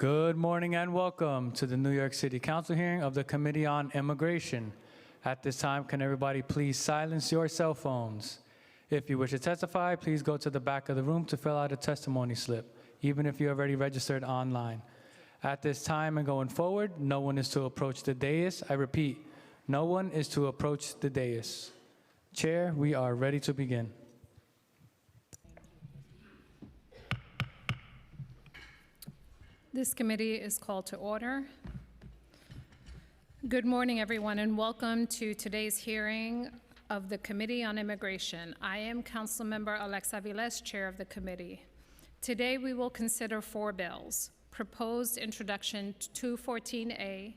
Good morning and welcome to the New York City Council hearing of the Committee on Immigration. At this time, can everybody please silence your cell phones? If you wish to testify, please go to the back of the room to fill out a testimony slip, even if you have already registered online. At this time and going forward, no one is to approach the dais. I repeat, no one is to approach the dais. Chair, we are ready to begin. This committee is called to order. Good morning, everyone, and welcome to today's hearing of the Committee on Immigration. I am Councilmember Alexa Aviles, Chair of the committee. Today, we will consider 4 bills: Proposed Introduction 214A,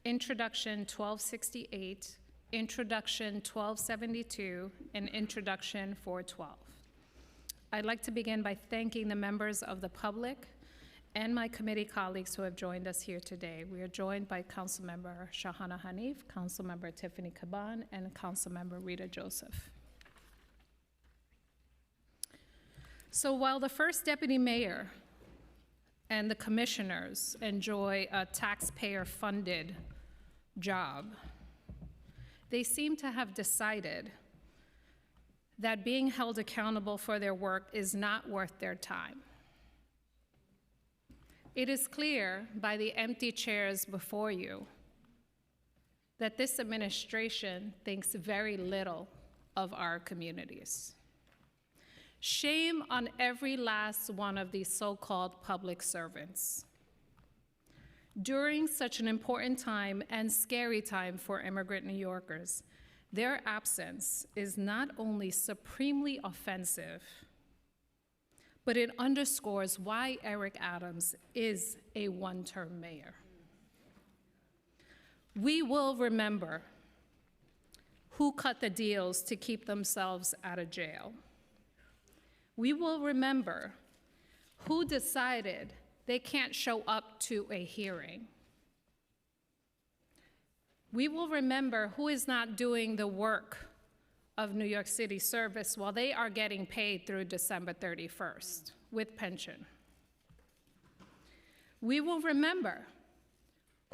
Introduction 1268, Introduction 1272, and Introduction 412. I'd like to begin by thanking the members of the public and my committee colleagues who have joined us here today. We are joined by Councilmember Shahana Hanif, Councilmember Tiffany Caban, and Councilmember Rita Joseph. So while the first deputy mayor and the commissioners enjoy a taxpayer-funded job, they seem to have decided that being held accountable for their work is not worth their time. It is clear by the empty chairs before you that this administration thinks very little of our communities. Shame on every last one of these so-called public servants. During such an important time and scary time for immigrant New Yorkers, their absence is not only supremely offensive, but it underscores why Eric Adams is a one-term mayor. We will remember who cut the deals to keep themselves out of jail. We will remember who decided they can't show up to a hearing. We will remember who is not doing the work of New York City Service while they are getting paid through December 31st with pension. We will remember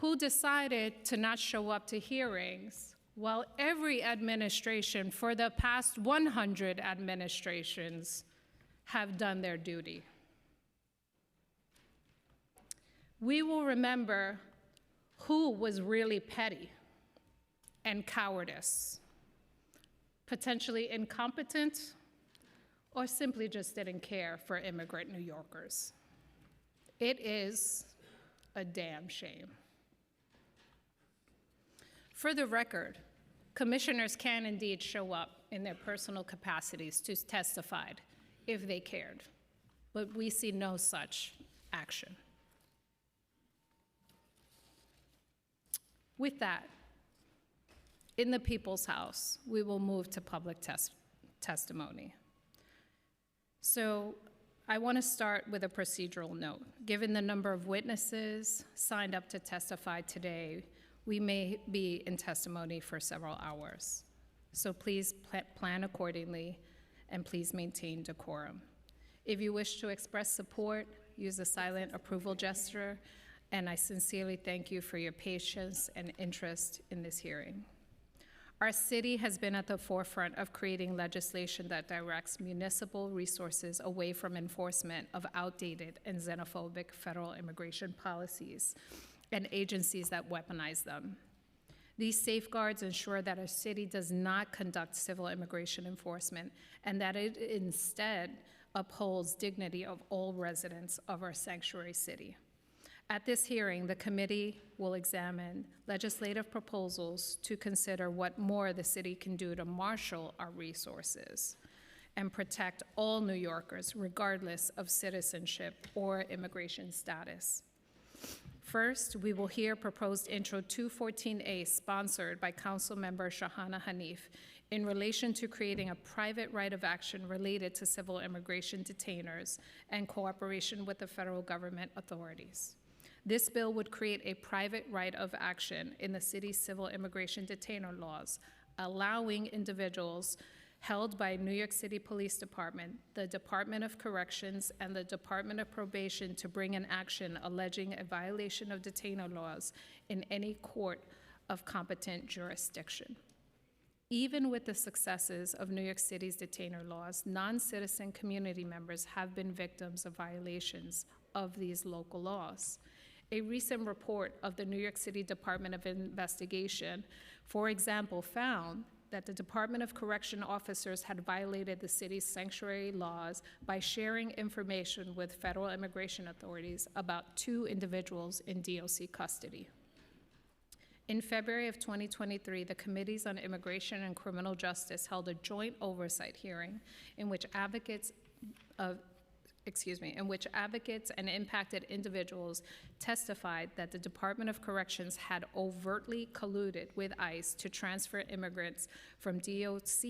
who decided to not show up to hearings while every administration for the past 100 administrations have done their duty. We will remember who was really petty and cowardice, potentially incompetent, or simply just didn't care for immigrant New Yorkers. It is a damn shame. For the record, commissioners can indeed show up in their personal capacities to testify if they cared, but we see no such action. With that, in the People's House, we will move to public testimony. So I want to start with a procedural note. Given the number of witnesses signed up to testify today, we may be in testimony for several hours. So please plan accordingly and please maintain decorum. If you wish to express support, use the silent approval gesture, and I sincerely thank you for your patience and interest in this hearing. Our city has been at the forefront of creating legislation that directs municipal resources away from enforcement of outdated and xenophobic federal immigration policies and agencies that weaponize them. These safeguards ensure that our city does not conduct civil immigration enforcement and that it instead upholds dignity of all residents of our sanctuary city. At this hearing, the committee will examine legislative proposals to consider what more the city can do to marshal our resources and protect all New Yorkers, regardless of citizenship or immigration status. First, we will hear proposed Intro 214A sponsored by Councilmember Shahana Hanif in relation to creating a private right of action related to civil immigration detainers and cooperation with the federal government authorities. This bill would create a private right of action in the city's civil immigration detainer laws, allowing individuals held by New York City Police Department, the Department of Corrections, and the Department of Probation to bring an action alleging a violation of detainer laws in any court of competent jurisdiction. Even with the successes of New York City's detainer laws, non-citizen community members have been victims of violations of these local laws. A recent report of the New York City Department of Investigation, for example, found that the Department of Correction officers had violated the city's sanctuary laws by sharing information with federal immigration authorities about 2 individuals in DOC custody. In February of 2023, the Committees on Immigration and Criminal Justice held a joint oversight hearing in which advocates and impacted individuals testified that the Department of Corrections had overtly colluded with ICE to transfer immigrants from DOC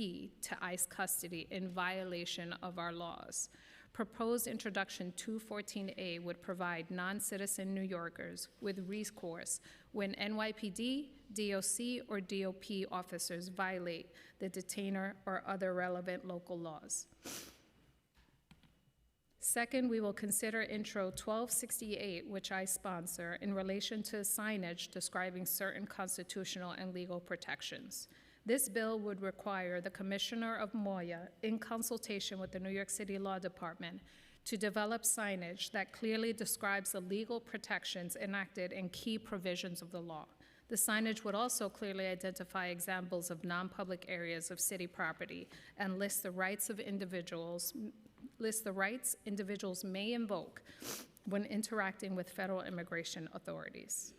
to ICE custody in violation of our laws. Proposed Introduction 214A would provide non-citizen New Yorkers with recourse when NYPD, DOC, or DOP officers violate the detainer or other relevant local laws. Second, we will consider Intro 1268, which I sponsor, in relation to signage describing certain constitutional and legal protections. This bill would require the Commissioner of MOIA, in consultation with the New York City Law Department, to develop signage that clearly describes the legal protections enacted in key provisions of the law. The signage would also clearly identify examples of non-public areas of city property and list the rights individuals may invoke when interacting with federal immigration authorities.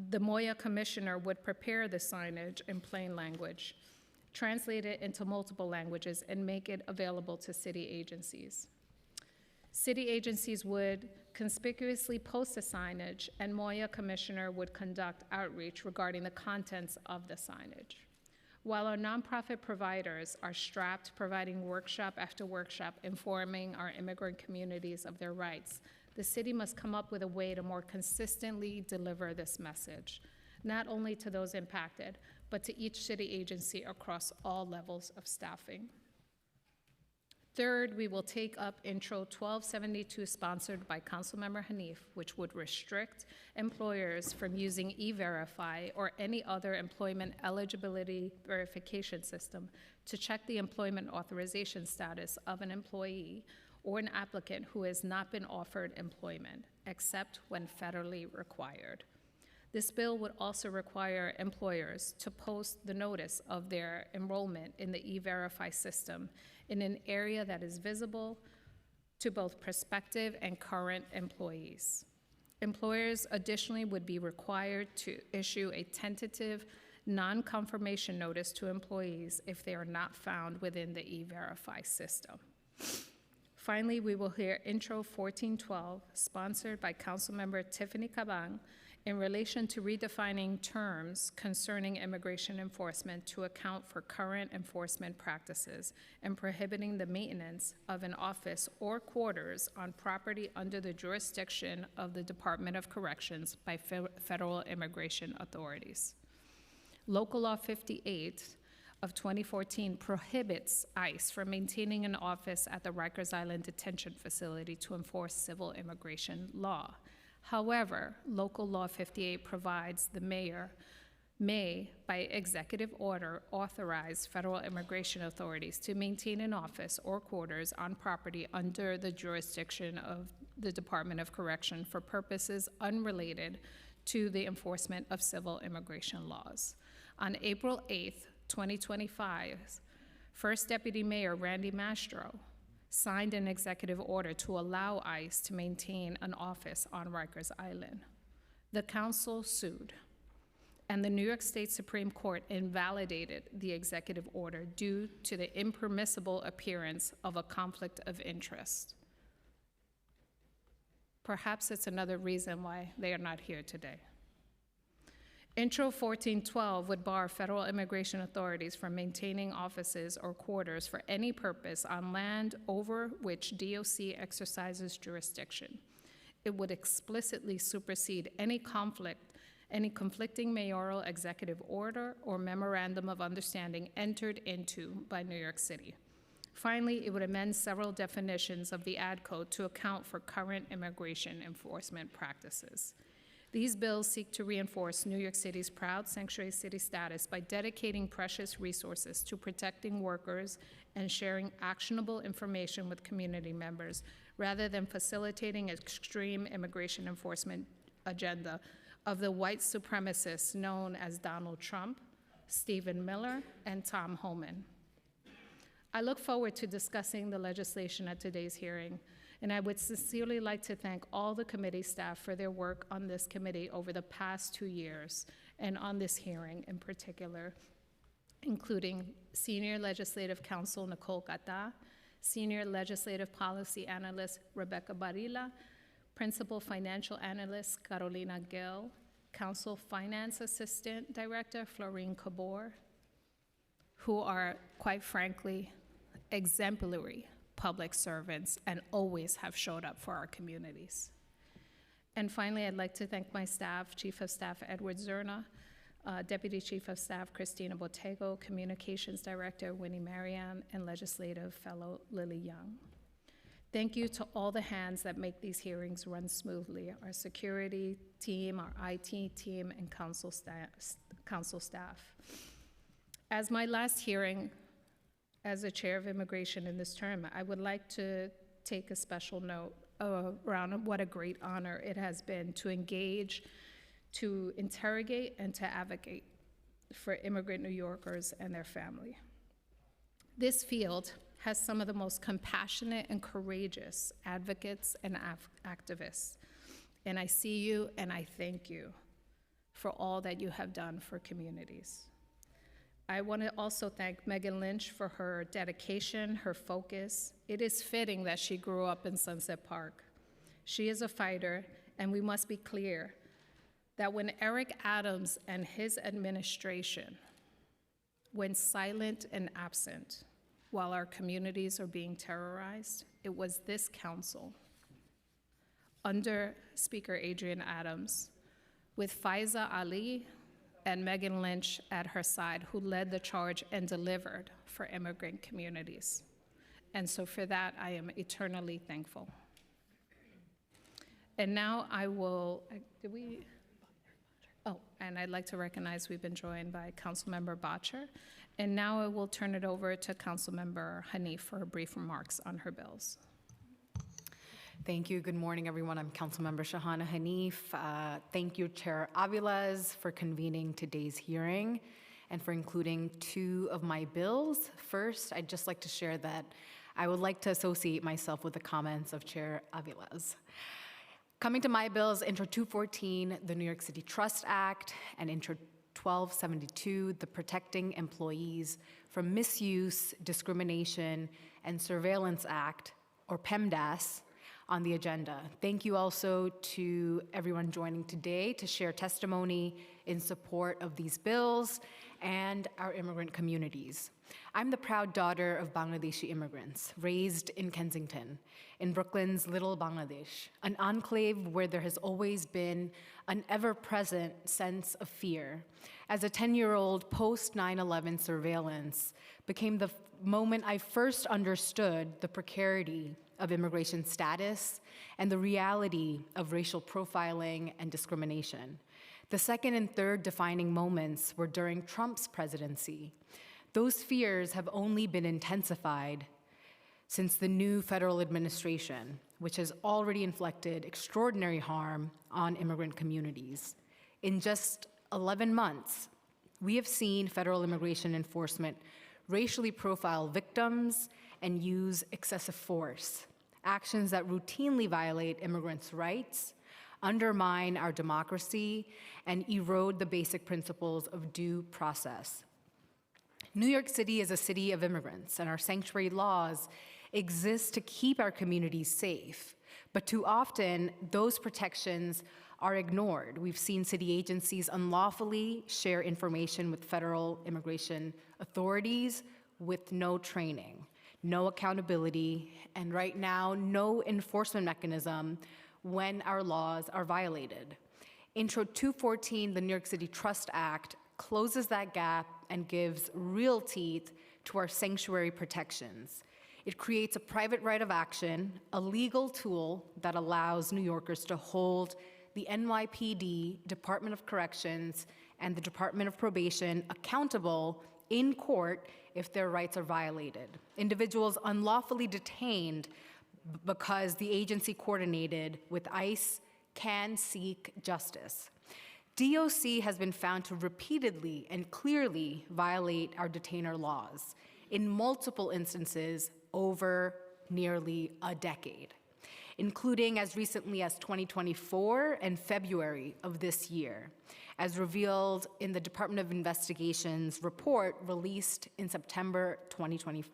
The MOIA commissioner would prepare the signage in plain language, translate it into multiple languages, and make it available to city agencies. City agencies would conspicuously post the signage, and MOIA commissioner would conduct outreach regarding the contents of the signage. While our nonprofit providers are strapped providing workshop after workshop informing our immigrant communities of their rights, the city must come up with a way to more consistently deliver this message, not only to those impacted, but to each city agency across all levels of staffing. Third, we will take up Intro 1272, sponsored by Councilmember Hanif, which would restrict employers from using E-Verify or any other employment eligibility verification system to check the employment authorization status of an employee or an applicant who has not been offered employment, except when federally required. This bill would also require employers to post the notice of their enrollment in the E-Verify system in an area that is visible to both prospective and current employees. Employers additionally would be required to issue a tentative non-confirmation notice to employees if they are not found within the E-Verify system. Finally, we will hear Intro 1412, sponsored by Councilmember Tiffany Caban, in relation to redefining terms concerning immigration enforcement to account for current enforcement practices and prohibiting the maintenance of an office or quarters on property under the jurisdiction of the Department of Corrections by federal immigration authorities. Local Law 58 of 2014 prohibits ICE from maintaining an office at the Rikers Island Detention Facility to enforce civil immigration law. However, Local Law 58 provides the mayor may, by executive order, authorize federal immigration authorities to maintain an office or quarters on property under the jurisdiction of the Department of Correction for purposes unrelated to the enforcement of civil immigration laws. On April 8th, 2025, First Deputy Mayor Randy Mastro signed an executive order to allow ICE to maintain an office on Rikers Island. The council sued, and the New York State Supreme Court invalidated the executive order due to the impermissible appearance of a conflict of interest. Perhaps it's another reason why they are not here today. Intro 1412 would bar federal immigration authorities from maintaining offices or quarters for any purpose on land over which DOC exercises jurisdiction. It would explicitly supersede any conflict any conflicting mayoral executive order or memorandum of understanding entered into by New York City. Finally, it would amend several definitions of the Ad Code to account for current immigration enforcement practices. These bills seek to reinforce New York City's proud sanctuary city status by dedicating precious resources to protecting workers and sharing actionable information with community members, rather than facilitating extreme immigration enforcement agenda of the white supremacists known as Donald Trump, Stephen Miller, and Tom Homan. I look forward to discussing the legislation at today's hearing, and I would sincerely like to thank all the committee staff for their work on this committee over the past 2 years, and on this hearing in particular, including Senior Legislative Counsel Nicole Gata, Senior Legislative Policy Analyst Rebecca Barilla, Principal Financial Analyst Carolina Gill, Council Finance Assistant Director Florine Cabor, who are, quite frankly, exemplary public servants and always have showed up for our communities. And finally, I'd like to thank my staff, Chief of Staff Edward Zerna, Deputy Chief of Staff Christina Bottego, Communications Director Winnie Marianne, and Legislative Fellow Lily Young. Thank you to all the hands that make these hearings run smoothly, our security team, our IT team, and council staff. As my last hearing as a chair of immigration in this term, I would like to take a special note around what a great honor it has been to engage, to interrogate, and to advocate for immigrant New Yorkers and their family. This field has some of the most compassionate and courageous advocates and activists. And I see you and I thank you for all that you have done for communities. I want to also thank Megan Lynch for her dedication, her focus. It is fitting that she grew up in Sunset Park. She is a fighter, and we must be clear that when Eric Adams and his administration went silent and absent while our communities are being terrorized, it was this council, under Speaker Adrian Adams, with Faiza Ali and Megan Lynch at her side, who led the charge and delivered for immigrant communities. And so for that, I am eternally thankful. And now I will, and I'd like to recognize we've been joined by Councilmember Bottcher. And now I will turn it over to Councilmember Hanif for her brief remarks on her bills. Thank you. Good morning, everyone. I'm Councilmember Shahana Hanif. Thank you, Chair Aviles, for convening today's hearing and for including 2 of my bills. First, I'd just like to share that I would like to associate myself with the comments of Chair Aviles. Coming to my bills, Intro 214, the New York City Trust Act, and Intro 1272, the Protecting Employees from Misuse, Discrimination, and Surveillance Act, or PEMDAS, on the agenda. Thank you also to everyone joining today to share testimony in support of these bills and our immigrant communities. I'm the proud daughter of Bangladeshi immigrants, raised in Kensington, in Brooklyn's Little Bangladesh, an enclave where there has always been an ever-present sense of fear. As a 10-year-old, post-9/11 surveillance became the moment I first understood the precarity of immigration status and the reality of racial profiling and discrimination. The second and third defining moments were during Trump's presidency. Those fears have only been intensified since the new federal administration, which has already inflicted extraordinary harm on immigrant communities. In just 11 months, we have seen federal immigration enforcement racially profile victims and use excessive force, actions that routinely violate immigrants' rights, undermine our democracy, and erode the basic principles of due process. New York City is a city of immigrants, and our sanctuary laws exist to keep our communities safe. But too often, those protections are ignored. We've seen city agencies unlawfully share information with federal immigration authorities with no training, no accountability, and right now, no enforcement mechanism when our laws are violated. Intro 214, the New York City Trust Act, closes that gap and gives real teeth to our sanctuary protections. It creates a private right of action, a legal tool that allows New Yorkers to hold the NYPD, Department of Corrections, and the Department of Probation accountable in court if their rights are violated. Individuals unlawfully detained because the agency coordinated with ICE can seek justice. DOC has been found to repeatedly and clearly violate our detainer laws in multiple instances over nearly a decade, including as recently as 2024 and February of this year, as revealed in the Department of Investigation's report released in September 25th.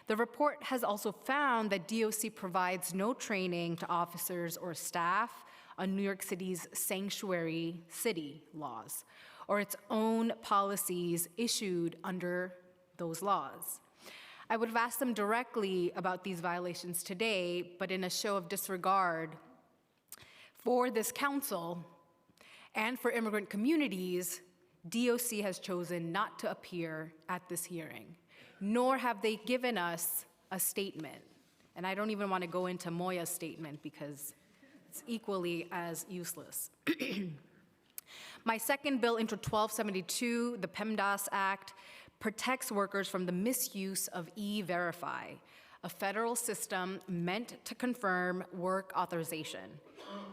The report has also found that DOC provides no training to officers or staff on New York City's sanctuary city laws or its own policies issued under those laws. I would have asked them directly about these violations today, but in a show of disregard for this council and for immigrant communities, DOC has chosen not to appear at this hearing, nor have they given us a statement. And I don't even want to go into Moya's statement because it's equally as useless. My second bill, Intro 1272, the PEMDAS Act, protects workers from the misuse of E-Verify, a federal system meant to confirm work authorization.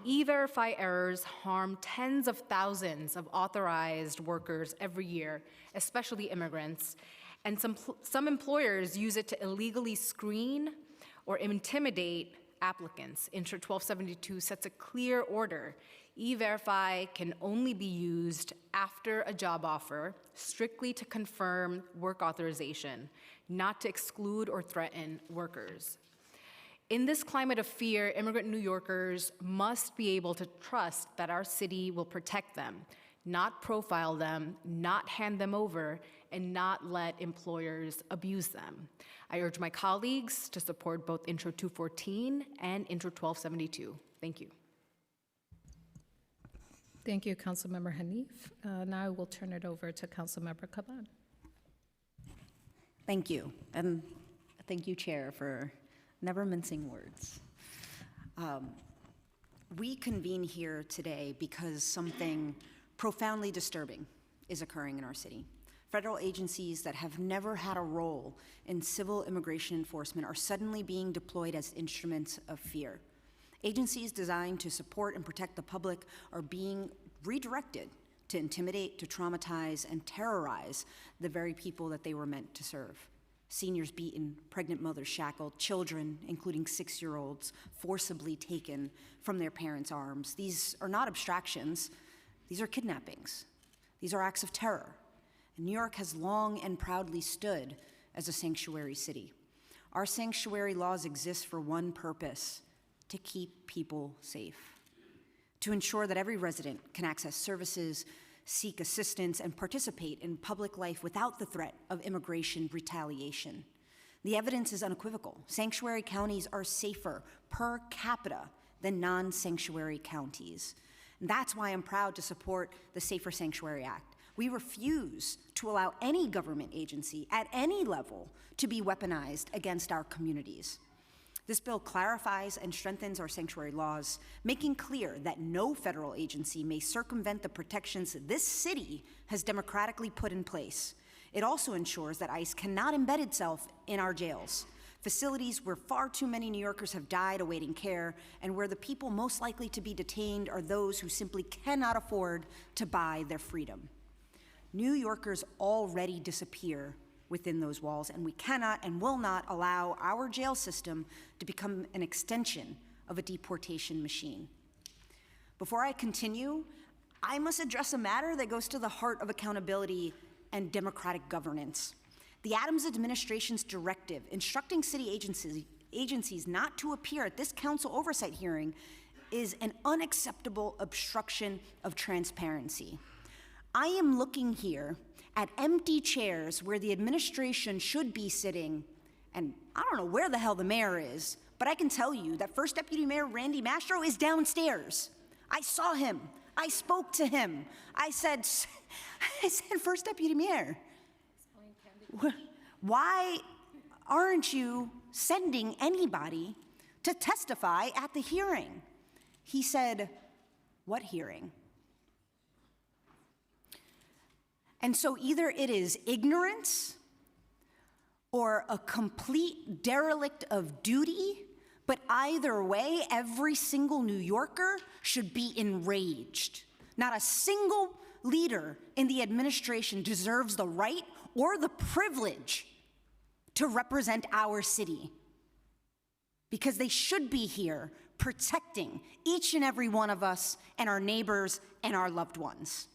E-Verify errors harm tens of thousands of authorized workers every year, especially immigrants, and some employers use it to illegally screen or intimidate applicants. Intro 1272 sets a clear order. E-Verify can only be used after a job offer, strictly to confirm work authorization, not to exclude or threaten workers. In this climate of fear, immigrant New Yorkers must be able to trust that our city will protect them, not profile them, not hand them over, and not let employers abuse them. I urge my colleagues to support both Intro 214 and Intro 1272. Thank you. Thank you, Councilmember Hanif. Now I will turn it over to Councilmember Caban. Thank you, and thank you, Chair, for never mincing words. We convene here today because something profoundly disturbing is occurring in our city. Federal agencies that have never had a role in civil immigration enforcement are suddenly being deployed as instruments of fear. Agencies designed to support and protect the public are being redirected to intimidate, to traumatize, and terrorize the very people that they were meant to serve. Seniors beaten, pregnant mothers shackled, children, including 6-year-olds, forcibly taken from their parents' arms. These are not abstractions. These are kidnappings. These are acts of terror. And New York has long and proudly stood as a sanctuary city. Our sanctuary laws exist for one purpose: to keep people safe, to ensure that every resident can access services, seek assistance, and participate in public life without the threat of immigration retaliation. The evidence is unequivocal. Sanctuary counties are safer per capita than non-sanctuary counties. And that's why I'm proud to support the Safer Sanctuary Act. We refuse to allow any government agency at any level to be weaponized against our communities. This bill clarifies and strengthens our sanctuary laws, making clear that no federal agency may circumvent the protections this city has democratically put in place. It also ensures that ICE cannot embed itself in our jails, facilities where far too many New Yorkers have died awaiting care, and where the people most likely to be detained are those who simply cannot afford to buy their freedom. New Yorkers already disappear within those walls, and we cannot and will not allow our jail system to become an extension of a deportation machine. Before I continue, I must address a matter that goes to the heart of accountability and democratic governance. The Adams administration's directive instructing city agencies not to appear at this council oversight hearing is an unacceptable obstruction of transparency. I am looking here at empty chairs where the administration should be sitting, and I don't know where the hell the mayor is, but I can tell you that First Deputy Mayor Randy Mastro is downstairs. I saw him. I spoke to him. I said, First Deputy Mayor, why aren't you sending anybody to testify at the hearing? He said, what hearing? And so either it is ignorance or a complete derelict of duty, but either way, every single New Yorker should be enraged. Not a single leader in the administration deserves the right or the privilege to represent our city, because they should be here protecting each and every one of us and our neighbors and our loved ones.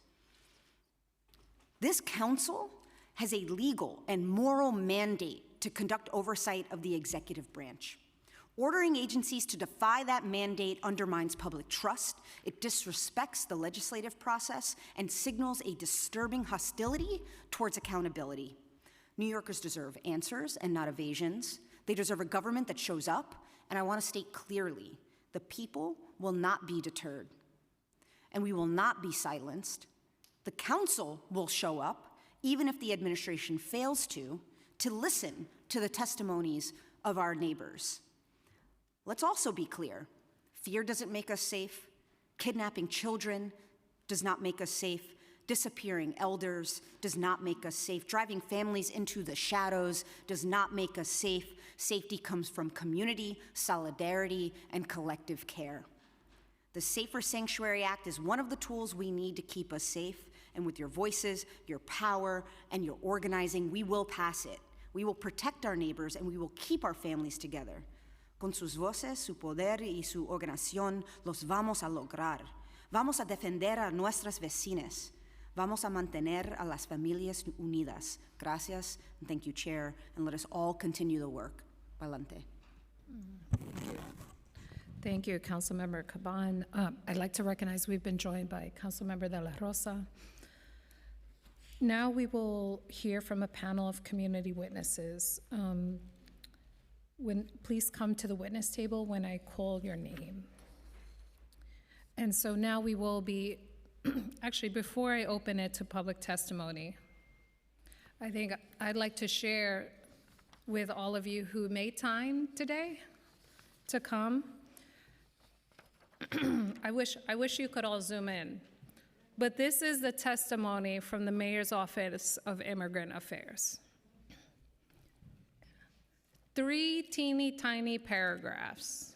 This council has a legal and moral mandate to conduct oversight of the executive branch. Ordering agencies to defy that mandate undermines public trust, it disrespects the legislative process, and signals a disturbing hostility towards accountability. New Yorkers deserve answers and not evasions. They deserve a government that shows up, and I want to state clearly, the people will not be deterred, and we will not be silenced. The council will show up, even if the administration fails to listen to the testimonies of our neighbors. Let's also be clear. Fear doesn't make us safe. Kidnapping children does not make us safe. Disappearing elders does not make us safe. Driving families into the shadows does not make us safe. Safety comes from community, solidarity, and collective care. The Safer Sanctuary Act is one of the tools we need to keep us safe, and with your voices, your power, and your organizing, we will pass it. We will protect our neighbors, and we will keep our families together. Con sus voces, su poder y su organización, los vamos a lograr. Vamos a defender a nuestras vecinas. Vamos a mantener a las familias unidas. Gracias, and thank you, Chair, and let us all continue the work. Pa'lante. Thank you, Councilmember Caban. I'd like to recognize we've been joined by Councilmember De La Rosa. Now we will hear from a panel of community witnesses. Please come to the witness table when I call your name. And so now we will be, actually, before I open it to public testimony, I think I'd like to share with all of you who made time today to come. I wish you could all zoom in. But this is the testimony from the Mayor's Office of Immigrant Affairs. 3 teeny tiny paragraphs.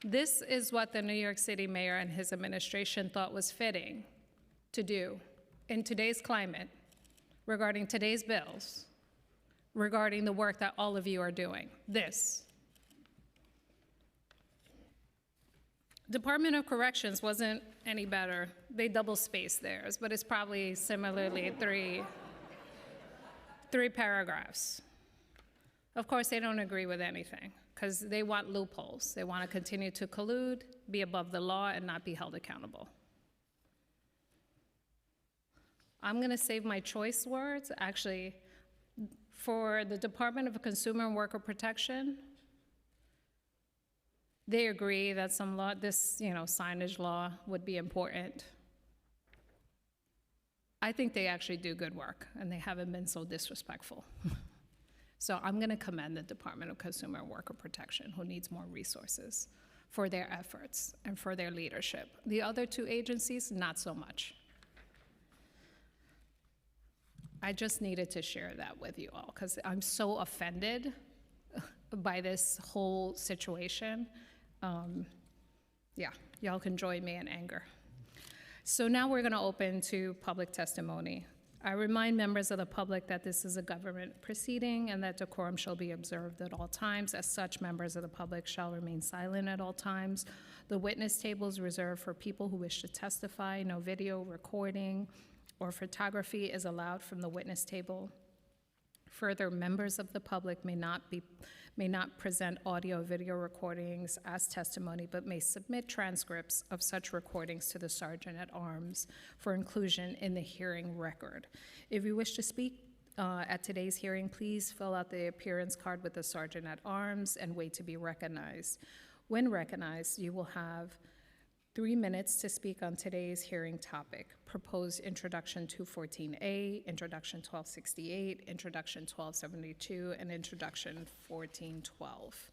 This is what the New York City mayor and his administration thought was fitting to do in today's climate, regarding today's bills, regarding the work that all of you are doing. This. Department of Corrections wasn't any better. They double-spaced theirs, but it's probably similarly three paragraphs. Of course, they don't agree with anything because they want loopholes. They want to continue to collude, be above the law, and not be held accountable. I'm going to save my choice words. Actually, for the Department of Consumer and Worker Protection, they agree that some law, this signage law would be important. I think they actually do good work, and they haven't been so disrespectful. So I'm going to commend the Department of Consumer and Worker Protection, who needs more resources for their efforts and for their leadership. The other 2 agencies, not so much. I just needed to share that with you all, because I'm so offended by this whole situation. Yeah, y'all can join me in anger. So now we're going to open to public testimony. I remind members of the public that this is a government proceeding and that decorum shall be observed at all times. As such, members of the public shall remain silent at all times. The witness table is reserved for people who wish to testify. No video recording or photography is allowed from the witness table. Further, members of the public may not present audio or video recordings as testimony, but may submit transcripts of such recordings to the Sergeant at Arms for inclusion in the hearing record. If you wish to speak at today's hearing, please fill out the appearance card with the Sergeant at Arms and wait to be recognized. When recognized, you will have 3 minutes to speak on today's hearing topic: proposed Introduction 214A, Introduction 1268, Introduction 1272, and Introduction 1412.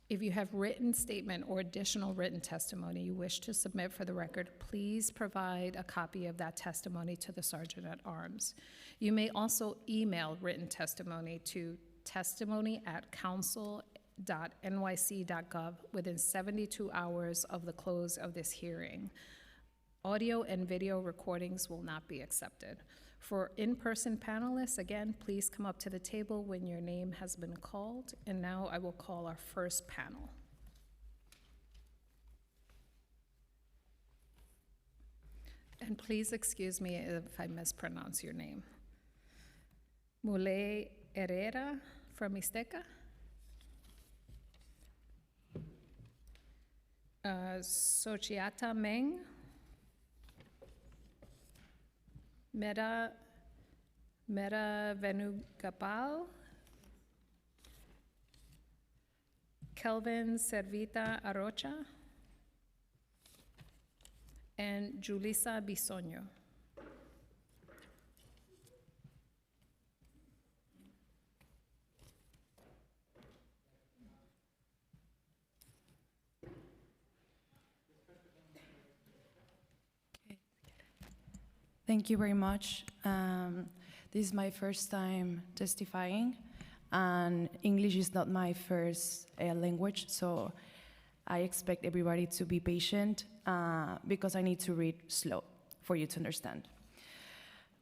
If you have written statement or additional written testimony you wish to submit for the record, please provide a copy of that testimony to the Sergeant at Arms. You may also email written testimony to testimony@council.nyc.gov within 72 hours of the close of this hearing. Audio and video recordings will not be accepted. For in-person panelists, again, please come up to the table when your name has been called. And now I will call our first panel. And please excuse me if I mispronounce your name. Mule Herrera from Mixteca. Sochiata Meng. Mera Venugopal, Kelvin Servita Arocha, and Julissa Bisogno. Thank you very much. This is my first time testifying, and English is not my first language, so I expect everybody to be patient because I need to read slow for you to understand.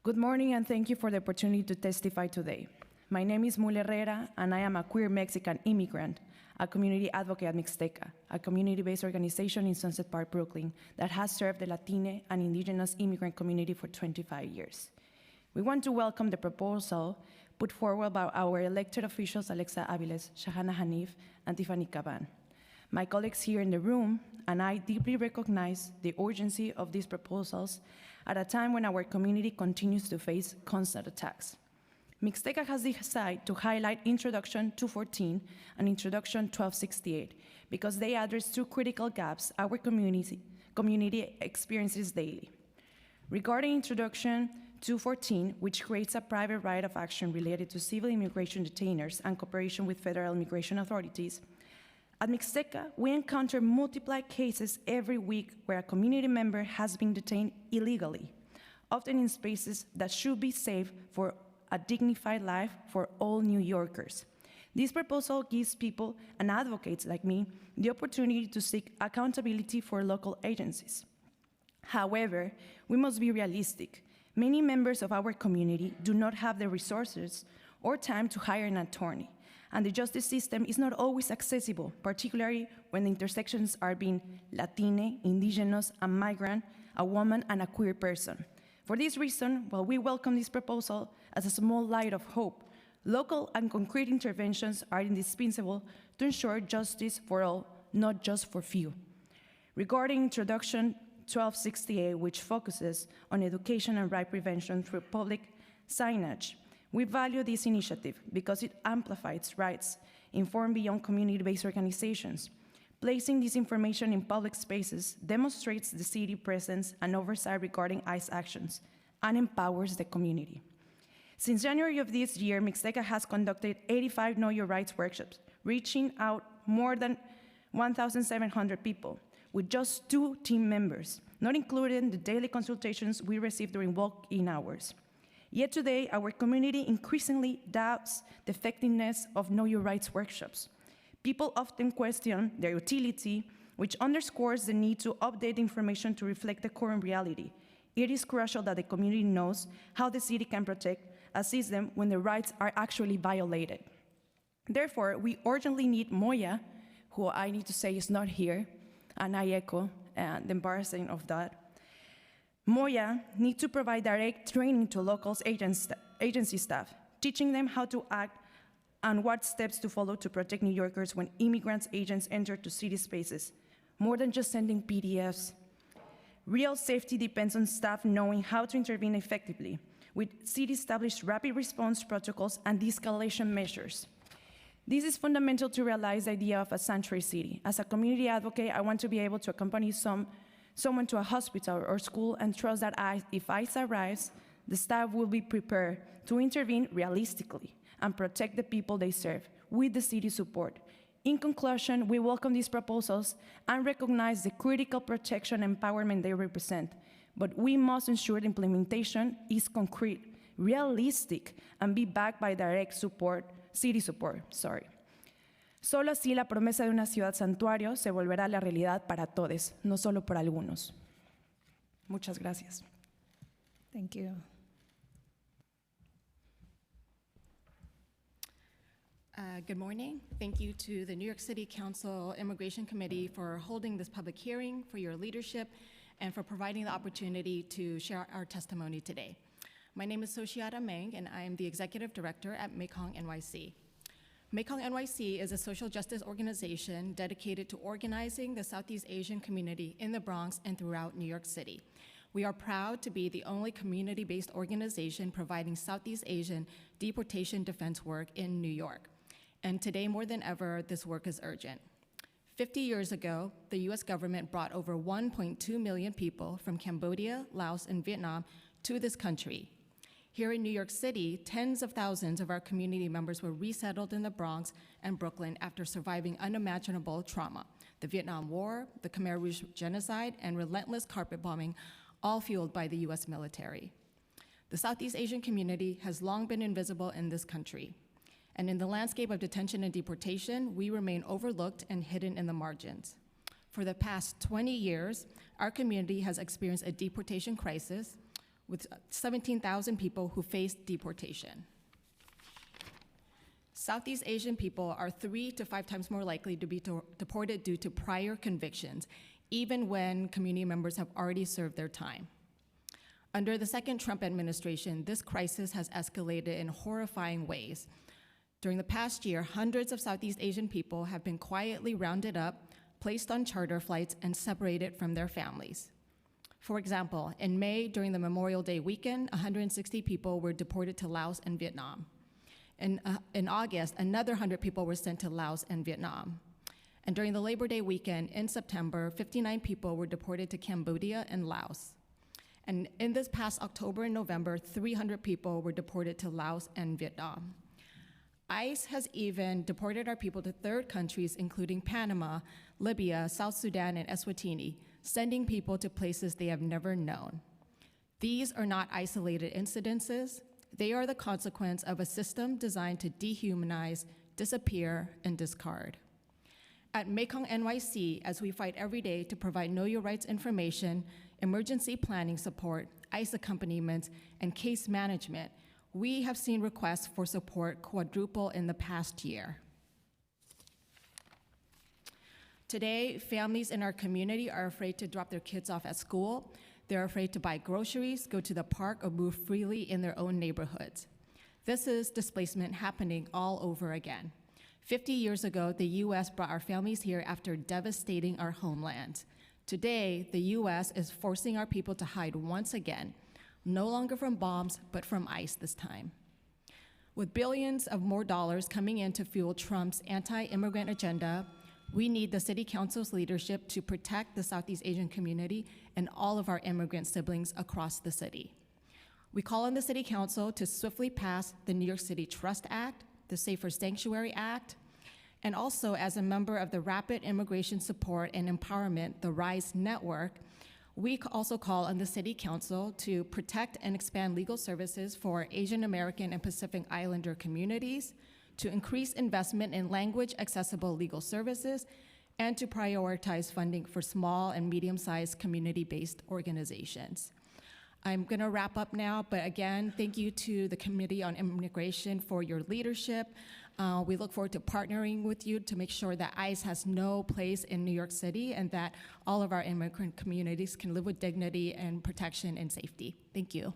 Good morning, and thank you for the opportunity to testify today. My name is Mule Herrera, and I am a queer Mexican immigrant, a community advocate at Mixteca, a community-based organization in Sunset Park, Brooklyn, that has served the Latine and indigenous immigrant community for 25 years. We want to welcome the proposal put forward by our elected officials, Alexa Aviles, Shahana Hanif, and Tiffany Caban. My colleagues here in the room and I deeply recognize the urgency of these proposals at a time when our community continues to face constant attacks. Mixteca has decided to highlight Introduction 214 and Introduction 1268 because they address two critical gaps our community experiences daily. Regarding Introduction 214, which creates a private right of action related to civil immigration detainers and cooperation with federal immigration authorities, at Mixteca, we encounter multiple cases every week where a community member has been detained illegally, often in spaces that should be safe for a dignified life for all New Yorkers. This proposal gives people and advocates like me the opportunity to seek accountability for local agencies. However, we must be realistic. Many members of our community do not have the resources or time to hire an attorney, and the justice system is not always accessible, particularly when the intersections are being Latine, indigenous, a migrant, a woman, and a queer person. For this reason, while we welcome this proposal as a small light of hope, local and concrete interventions are indispensable to ensure justice for all, not just for few. Regarding Introduction 1268, which focuses on education and right prevention through public signage, we value this initiative because it amplifies rights informed beyond community-based organizations. Placing this information in public spaces demonstrates the city presence and oversight regarding ICE actions and empowers the community. Since January of this year, Mixteca has conducted 85 Know Your Rights workshops, reaching out more than 1,700 people with just 2 team members, not including the daily consultations we receive during walk-in hours. Yet today, our community increasingly doubts the effectiveness of Know Your Rights workshops. People often question their utility, which underscores the need to update information to reflect the current reality. It is crucial that the community knows how the city can protect, assist them when their rights are actually violated. Therefore, we urgently need Moya, who I need to say is not here, and I echo the embarrassing of that. Moya needs to provide direct training to local agency staff, teaching them how to act and what steps to follow to protect New Yorkers when immigrants agents enter to city spaces, more than just sending PDFs. Real safety depends on staff knowing how to intervene effectively. with city-established rapid response protocols and de-escalation measures. This is fundamental to realize the idea of a sanctuary city. As a community advocate, I want to be able to accompany someone to a hospital or school and trust that if ICE arrives, the staff will be prepared to intervene realistically and protect the people they serve with the city's support. In conclusion, we welcome these proposals and recognize the critical protection and empowerment they represent, but we must ensure the implementation is concrete, realistic, and be backed by direct support, city support. Solo así la promesa de una ciudad santuario se volverá la realidad para todos, no solo por algunos. Muchas gracias. Thank you. Good morning. Thank you to the New York City Council Immigration Committee for holding this public hearing, for your leadership, and for providing the opportunity to share our testimony today. My name is Sochiata Meng, and I am the Executive Director at Mekong NYC. Mekong NYC is a social justice organization dedicated to organizing the Southeast Asian community in the Bronx and throughout New York City. We are proud to be the only community-based organization providing Southeast Asian deportation defense work in New York. And today, more than ever, this work is urgent. 50 years ago, the US government brought over 1.2 million people from Cambodia, Laos, and Vietnam to this country. Here in New York City, tens of thousands of our community members were resettled in the Bronx and Brooklyn after surviving unimaginable trauma: the Vietnam War, the Khmer Rouge genocide, and relentless carpet bombing, all fueled by the US military. The Southeast Asian community has long been invisible in this country. And in the landscape of detention and deportation, we remain overlooked and hidden in the margins. For the past 20 years, our community has experienced a deportation crisis with 17,000 people who face deportation. Southeast Asian people are 3 to 5 times more likely to be deported due to prior convictions, even when community members have already served their time. Under the second Trump administration, this crisis has escalated in horrifying ways. During the past year, hundreds of Southeast Asian people have been quietly rounded up, placed on charter flights, and separated from their families. For example, in May, during the Memorial Day weekend, 160 people were deported to Laos and Vietnam. In August, another 100 people were sent to Laos and Vietnam. And during the Labor Day weekend in September, 59 people were deported to Cambodia and Laos. And in this past October and November, 300 people were deported to Laos and Vietnam. ICE has even deported our people to third countries, including Panama, Libya, South Sudan, and Eswatini, sending people to places they have never known. These are not isolated incidences. They are the consequence of a system designed to dehumanize, disappear, and discard. At Mekong NYC, as we fight every day to provide Know Your Rights information, emergency planning support, ICE accompaniment, and case management, we have seen requests for support quadruple in the past year. Today, families in our community are afraid to drop their kids off at school. They're afraid to buy groceries, go to the park, or move freely in their own neighborhoods. This is displacement happening all over again. 50 years ago, the US brought our families here after devastating our homeland. Today, the US is forcing our people to hide once again, no longer from bombs, but from ICE this time. With billions of more dollars coming in to fuel Trump's anti-immigrant agenda, we need the City Council's leadership to protect the Southeast Asian community and all of our immigrant siblings across the city. We call on the City Council to swiftly pass the New York City Trust Act, the Safer Sanctuary Act, and also as a member of the Rapid Immigration Support and Empowerment, the RISE Network, we also call on the City Council to protect and expand legal services for Asian American and Pacific Islander communities, to increase investment in language-accessible legal services, and to prioritize funding for small and medium-sized community-based organizations. I'm going to wrap up now, but again, thank you to the Committee on Immigration for your leadership. We look forward to partnering with you to make sure that ICE has no place in New York City and that all of our immigrant communities can live with dignity and protection and safety. Thank you.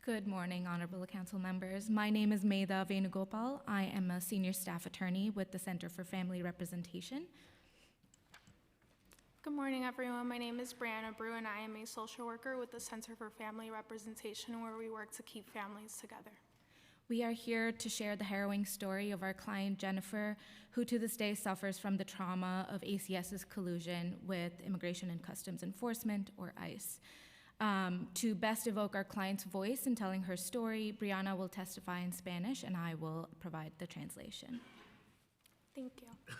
Good morning, honorable council members. My name is Medha Venugopal. I am a senior staff attorney with the Center for Family Representation. Good morning, everyone. My name is Brianna Brew, and I am a social worker with the Center for Family Representation, where we work to keep families together. We are here to share the harrowing story of our client Jennifer, who to this day suffers from the trauma of ACS's collusion with Immigration and Customs Enforcement, or ICE. To best evoke our client's voice in telling her story, Brianna will testify in Spanish, and I will provide the translation. Thank you.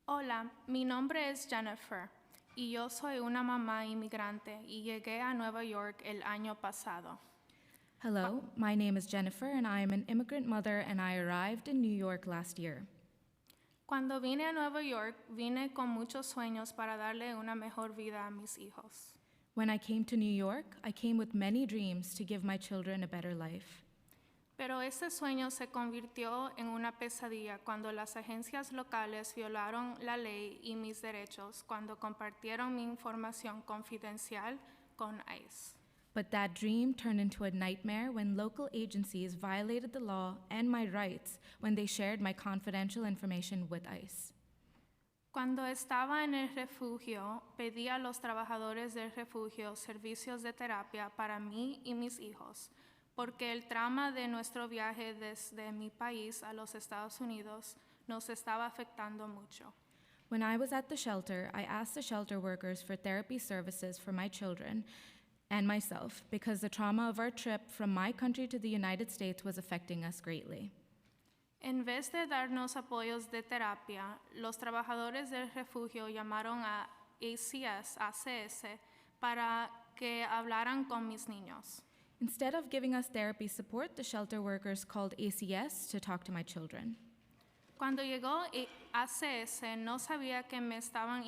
Hola, mi nombre es Jennifer, y yo soy una mamá inmigrante y llegué a Nueva York el año pasado. Hello, my name is Jennifer, and I am an immigrant mother, and I arrived in New York last year. Cuando vine a Nueva York, vine con muchos sueños para darle una mejor vida a mis hijos. When I came to New York, I came with many dreams to give my children a better life. Pero este sueño se convirtió en una pesadilla cuando las agencias locales violaron la ley y mis derechos cuando compartieron mi información confidencial con ICE. But that dream turned into a nightmare when local agencies violated the law and my rights when they shared my confidential information with ICE. Cuando estaba en el refugio, pedí a los trabajadores del refugio servicios de terapia para mí y mis hijos, porque el trauma de nuestro viaje desde mi país a los Estados Unidos nos estaba afectando mucho. When I was at the shelter, I asked the shelter workers for therapy services for my children and myself because the trauma of our trip from my country to the United States was affecting us greatly. En vez de darnos apoyos de terapia, los trabajadores del refugio llamaron a ACS, para que hablaran con mis niños. Instead of giving us therapy support, the shelter workers called ACS to talk to my children. Cuando llegó ACS, no sabía que me estaban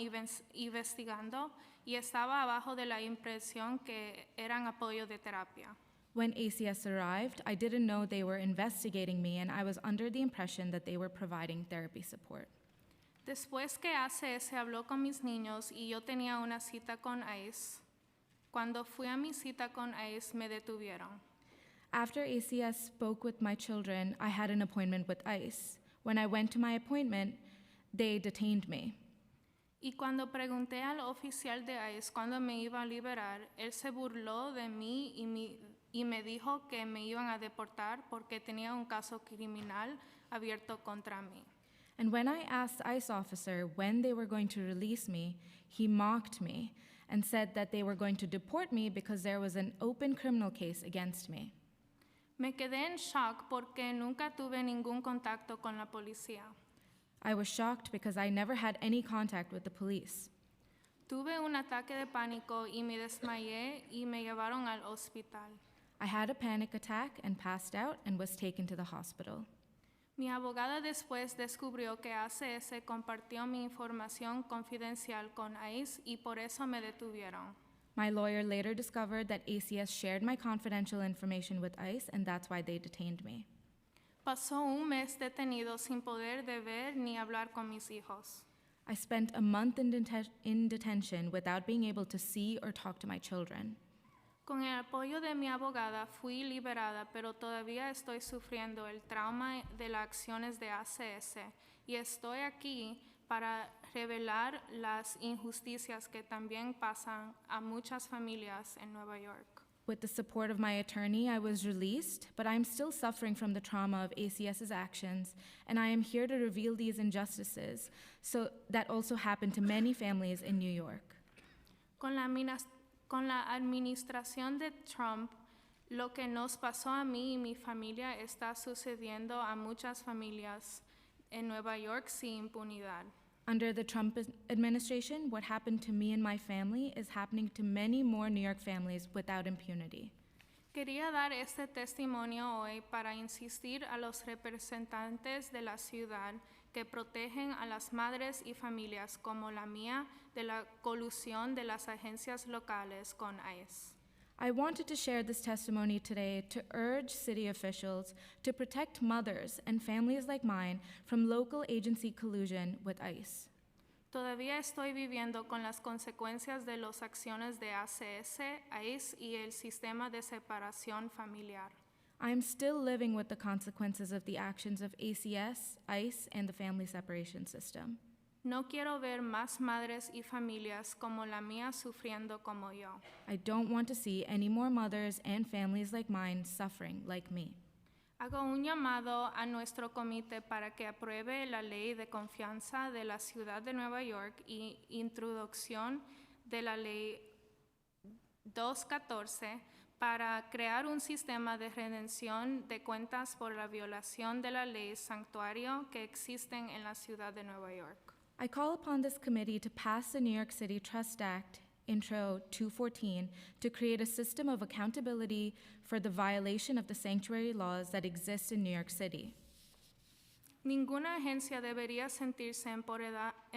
investigando y estaba abajo de la impresión que eran apoyo de terapia. When ACS arrived, I didn't know they were investigating me, and I was under the impression that they were providing therapy support. Después que ACS habló con mis niños y yo tenía una cita con ICE, cuando fui a mi cita con ICE me detuvieron. After ACS spoke with my children, I had an appointment with ICE. When I went to my appointment, they detained me. Y cuando pregunté al oficial de ICE cuándo me iba a liberar, él se burló de mí y me dijo que me iban a deportar porque tenía un caso criminal abierto contra mí. And when I asked the ICE officer when they were going to release me, he mocked me and said that they were going to deport me because there was an open criminal case against me. Me quedé en shock porque nunca tuve ningún contacto con la policía. I was shocked because I never had any contact with the police. Tuve un ataque de pánico y me desmayé y me llevaron al hospital. I had a panic attack and passed out and was taken to the hospital. Mi abogada después descubrió que ACS compartió mi información confidencial con ICE y por eso me detuvieron. My lawyer later discovered that ACS shared my confidential information with ICE, and that's why they detained me. Pasó un mes detenido sin poder de ver ni hablar con mis hijos. I spent a month in detention without being able to see or talk to my children. Con el apoyo de mi abogada fui liberada, pero todavía estoy sufriendo el trauma de las acciones de ACS y estoy aquí para revelar las injusticias que también pasan a muchas familias en Nueva York. With the support of my attorney, I was released, but I am still suffering from the trauma of ACS's actions, and I am here to reveal these injustices so that also happen to many families in New York. Con la administración de Trump, lo que nos pasó a mí y mi familia está sucediendo a muchas familias en Nueva York sin impunidad. Under the Trump administration, what happened to me and my family is happening to many more New York families without impunity. Quería dar este testimonio hoy para insistir a los representantes de la ciudad que protegen a las madres y familias como la mía de la colusión de las agencias locales con ICE. I wanted to share this testimony today to urge city officials to protect mothers and families like mine from local agency collusion with ICE. Todavía estoy viviendo con las consecuencias de las acciones de ACS, ICE y el sistema de separación familiar. I am still living with the consequences of the actions of ACS, ICE, and the family separation system. No quiero ver más madres y familias como la mía sufriendo como yo. I don't want to see any more mothers and families like mine suffering like me. Hago un llamado a nuestro comité para que apruebe la ley de confianza de la Ciudad de Nueva York y introducción de la ley 214 para crear un sistema de redención de cuentas por la violación de la ley santuario que existen en la Ciudad de Nueva York. I call upon this committee to pass the New York City Trust Act, Intro 214, to create a system of accountability for the violation of the sanctuary laws that exist in New York City. Ninguna agencia debería sentirse empoderada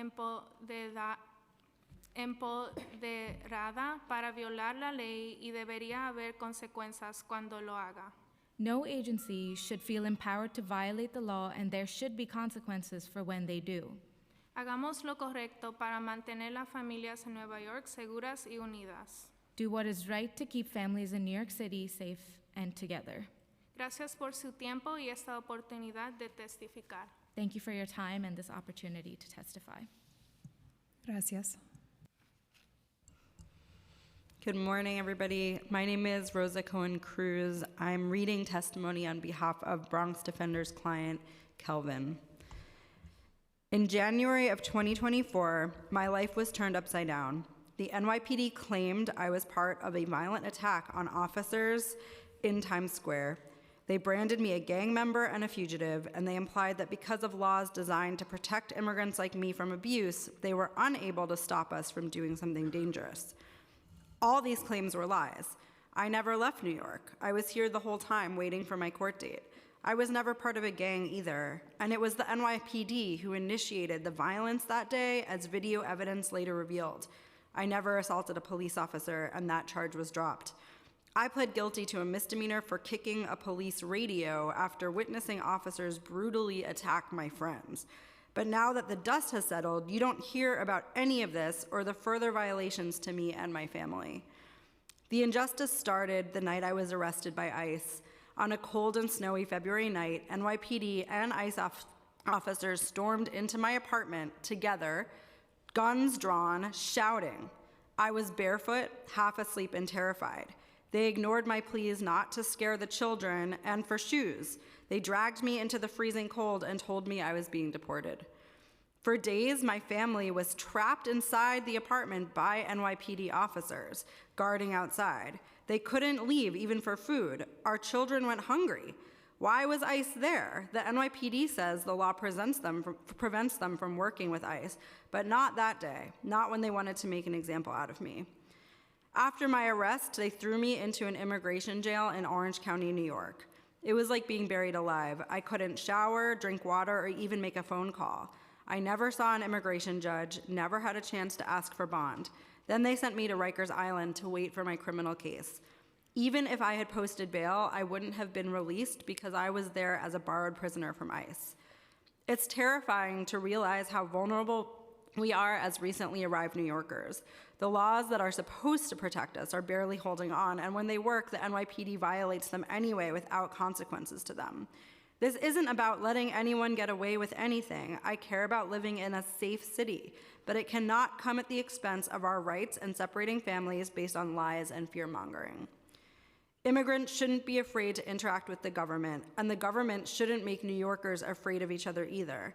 para violar la ley y debería haber consecuencias cuando lo haga. No agency should feel empowered to violate the law, and there should be consequences for when they do. Hagamos lo correcto para mantener las familias en Nueva York seguras y unidas. Do what is right to keep families in New York City safe and together. Gracias por su tiempo y esta oportunidad de testificar. Thank you for your time and this opportunity to testify. Gracias. Good morning, everybody. My name is Rosa Cohen Cruz. I'm reading testimony on behalf of Bronx Defenders client, Kelvin. In January of 2024, my life was turned upside down. The NYPD claimed I was part of a violent attack on officers in Times Square. They branded me a gang member and a fugitive, and they implied that because of laws designed to protect immigrants like me from abuse, they were unable to stop us from doing something dangerous. All these claims were lies. I never left New York. I was here the whole time waiting for my court date. I was never part of a gang either, and it was the NYPD who initiated the violence that day, as video evidence later revealed. I never assaulted a police officer, and that charge was dropped. I pled guilty to a misdemeanor for kicking a police radio after witnessing officers brutally attack my friends. But now that the dust has settled, you don't hear about any of this or the further violations to me and my family. The injustice started the night I was arrested by ICE. On a cold and snowy February night, NYPD and ICE officers stormed into my apartment together, guns drawn, shouting. I was barefoot, half asleep, and terrified. They ignored my pleas not to scare the children and for shoes. They dragged me into the freezing cold and told me I was being deported. For days, my family was trapped inside the apartment by NYPD officers, guarding outside. They couldn't leave, even for food. Our children went hungry. Why was ICE there? The NYPD says the law prevents them from working with ICE, but not that day, not when they wanted to make an example out of me. After my arrest, they threw me into an immigration jail in Orange County, New York. It was like being buried alive. I couldn't shower, drink water, or even make a phone call. I never saw an immigration judge, never had a chance to ask for bond. Then they sent me to Rikers Island to wait for my criminal case. Even if I had posted bail, I wouldn't have been released because I was there as a borrowed prisoner from ICE. It's terrifying to realize how vulnerable we are as recently arrived New Yorkers. The laws that are supposed to protect us are barely holding on, and when they work, the NYPD violates them anyway without consequences to them. This isn't about letting anyone get away with anything. I care about living in a safe city, but it cannot come at the expense of our rights and separating families based on lies and fear-mongering. Immigrants shouldn't be afraid to interact with the government, and the government shouldn't make New Yorkers afraid of each other either.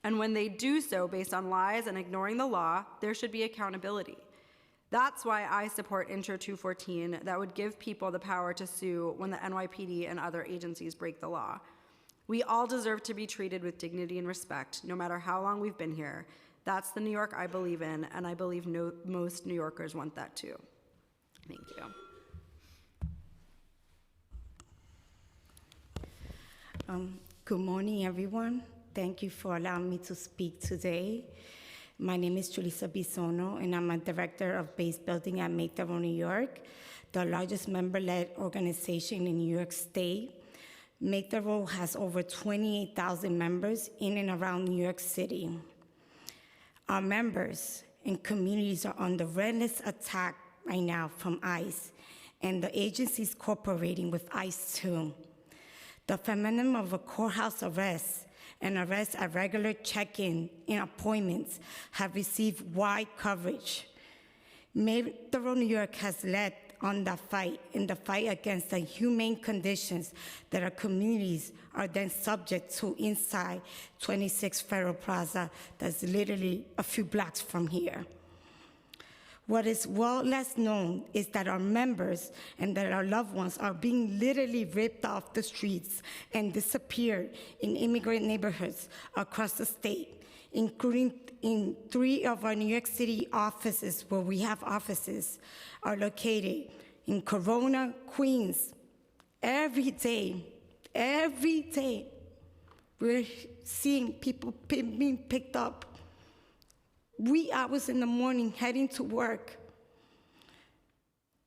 And when they do so based on lies and ignoring the law, there should be accountability. That's why I support Intro 214 that would give people the power to sue when the NYPD and other agencies break the law. We all deserve to be treated with dignity and respect, no matter how long we've been here. That's the New York I believe in, and I believe most New Yorkers want that too. Thank you. Good morning, everyone. Thank you for allowing me to speak today. My name is Julissa Bisono, and I'm a director of base building at Make the Road, New York, the largest member-led organization in New York State. Make the Road has over 28,000 members in and around New York City. Our members and communities are under relentless attack right now from ICE, and the agencies cooperating with ICE too. The phenomenon of a courthouse arrest and arrests at regular check-in and appointments have received wide coverage. Metro New York has led on the fight, in the fight against the inhumane conditions that our communities are then subject to inside 26 Federal Plaza, that's literally a few blocks from here. What is well less known is that our members and that our loved ones are being literally ripped off the streets and disappeared in immigrant neighborhoods across the state, including in 3 of our New York City offices, where we have offices, are located in Corona, Queens. Every day, we're seeing people being picked up. Wee hours in the morning, heading to work,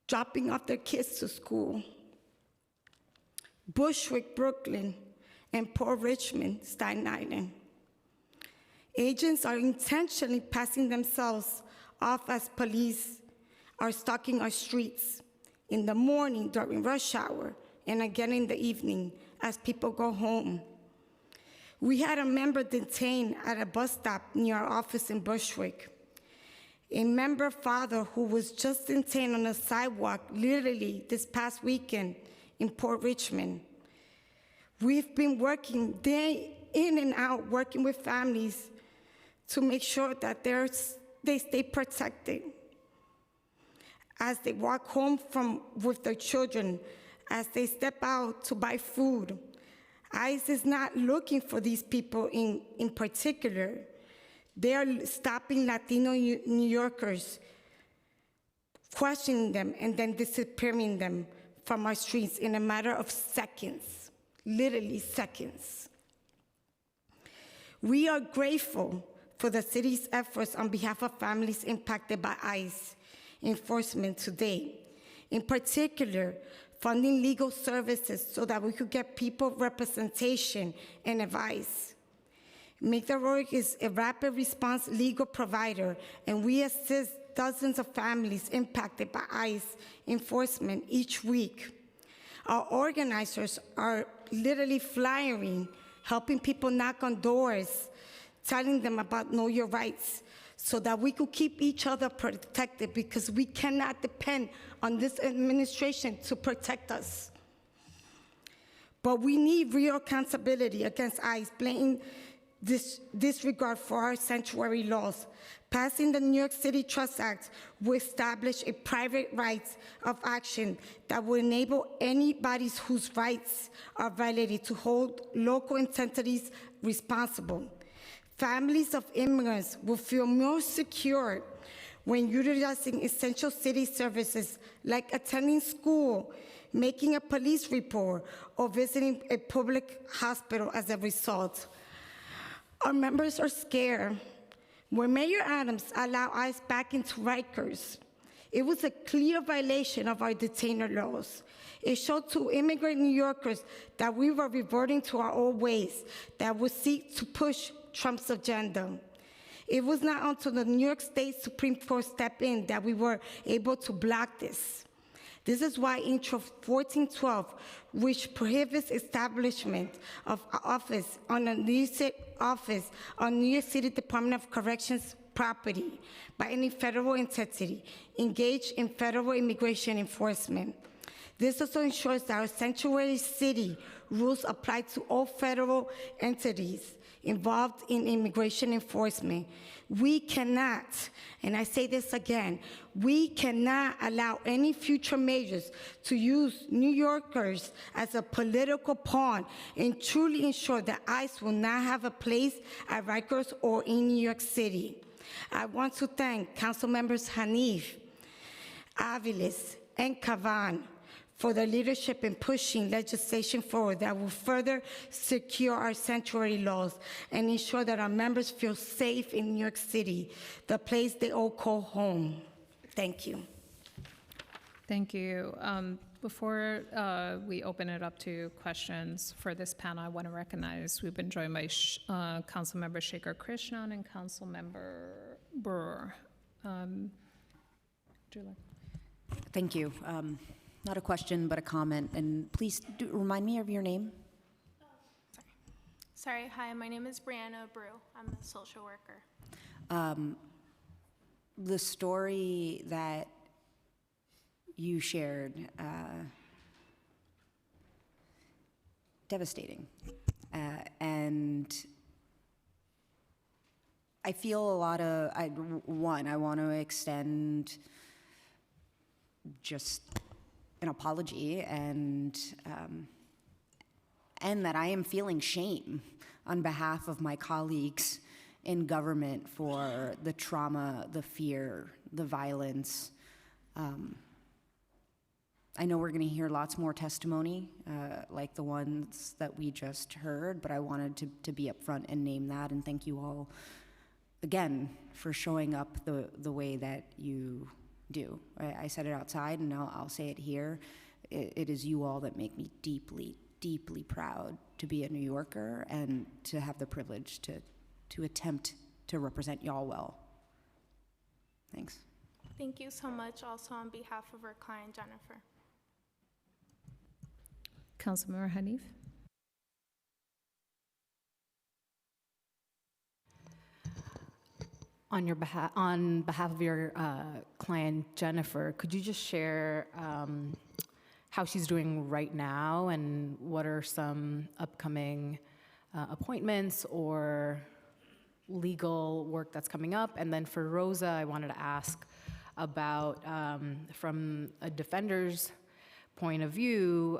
dropping off their kids to school. Bushwick, Brooklyn, and Port Richmond, Staten Island. Agents are intentionally passing themselves off as police are stalking our streets in the morning during rush hour and again in the evening as people go home. We had a member detained at a bus stop near our office in Bushwick. A member father who was just detained on a sidewalk literally this past weekend in Port Richmond. We've been working day in and out, working with families to make sure that they stay protected as they walk home with their children, as they step out to buy food. ICE is not looking for these people in particular. They are stopping Latino New Yorkers, questioning them, and then disappearing them from our streets in a matter of seconds, literally seconds. We are grateful for the city's efforts on behalf of families impacted by ICE enforcement today. In particular, funding legal services so that we could get people representation and advice. Metro is a rapid response legal provider, and we assist dozens of families impacted by ICE enforcement each week. Our organizers are literally flyering, helping people knock on doors, telling them about Know Your Rights, so that we could keep each other protected, because we cannot depend on this administration to protect us. But we need real accountability against ICE, blatant disregard for our sanctuary laws. Passing the New York City Trust Act will establish a private right of action that will enable anybody whose rights are violated to hold local entities responsible. Families of immigrants will feel more secure when utilizing essential city services like attending school, making a police report, or visiting a public hospital as a result. Our members are scared. When Mayor Adams allowed ICE back into Rikers, it was a clear violation of our detainer laws. It showed to immigrant New Yorkers that we were reverting to our old ways that would seek to push Trump's agenda. It was not until the New York State Supreme Court stepped in that we were able to block this. This is why Intro 1412, which prohibits establishment of office on a New York City Department of Corrections property by any federal entity engaged in federal immigration enforcement. This also ensures that our sanctuary city rules apply to all federal entities involved in immigration enforcement. We cannot, and I say this again, we cannot allow any future mayors to use New Yorkers as a political pawn and truly ensure that ICE will not have a place at Rikers or in New York City. I want to thank Council Members Hanif, Aviles, and Cavan for their leadership in pushing legislation forward that will further secure our sanctuary laws and ensure that our members feel safe in New York City, the place they all call home. Thank you. Thank you. Before we open it up to questions for this panel, I want to recognize we've been joined by Councilmember Shekhar Krishnan and Councilmember Brewer. Thank you. Not a question, but a comment. And please remind me of your name. Sorry, hi, my name is Brianna Brew. I'm a social worker. The story that you shared, devastating. And I feel a lot of, I want to extend just an apology and that I am feeling shame on behalf of my colleagues in government for the trauma, the fear, the violence. I know we're going to hear lots more testimony, like the ones that we just heard, but I wanted to be upfront and name that, and thank you all again for showing up the way that you do. I said it outside, and now I'll say it here. It is you all that make me deeply, deeply proud to be a New Yorker and to have the privilege to attempt to represent y'all well. Thanks. Thank you so much, also on behalf of our client, Jennifer. Councilmember Hanif. On behalf of your client, Jennifer, could you just share how she's doing right now and what are some upcoming appointments or legal work that's coming up? And then for Rosa, I wanted to ask about, from a defender's point of view,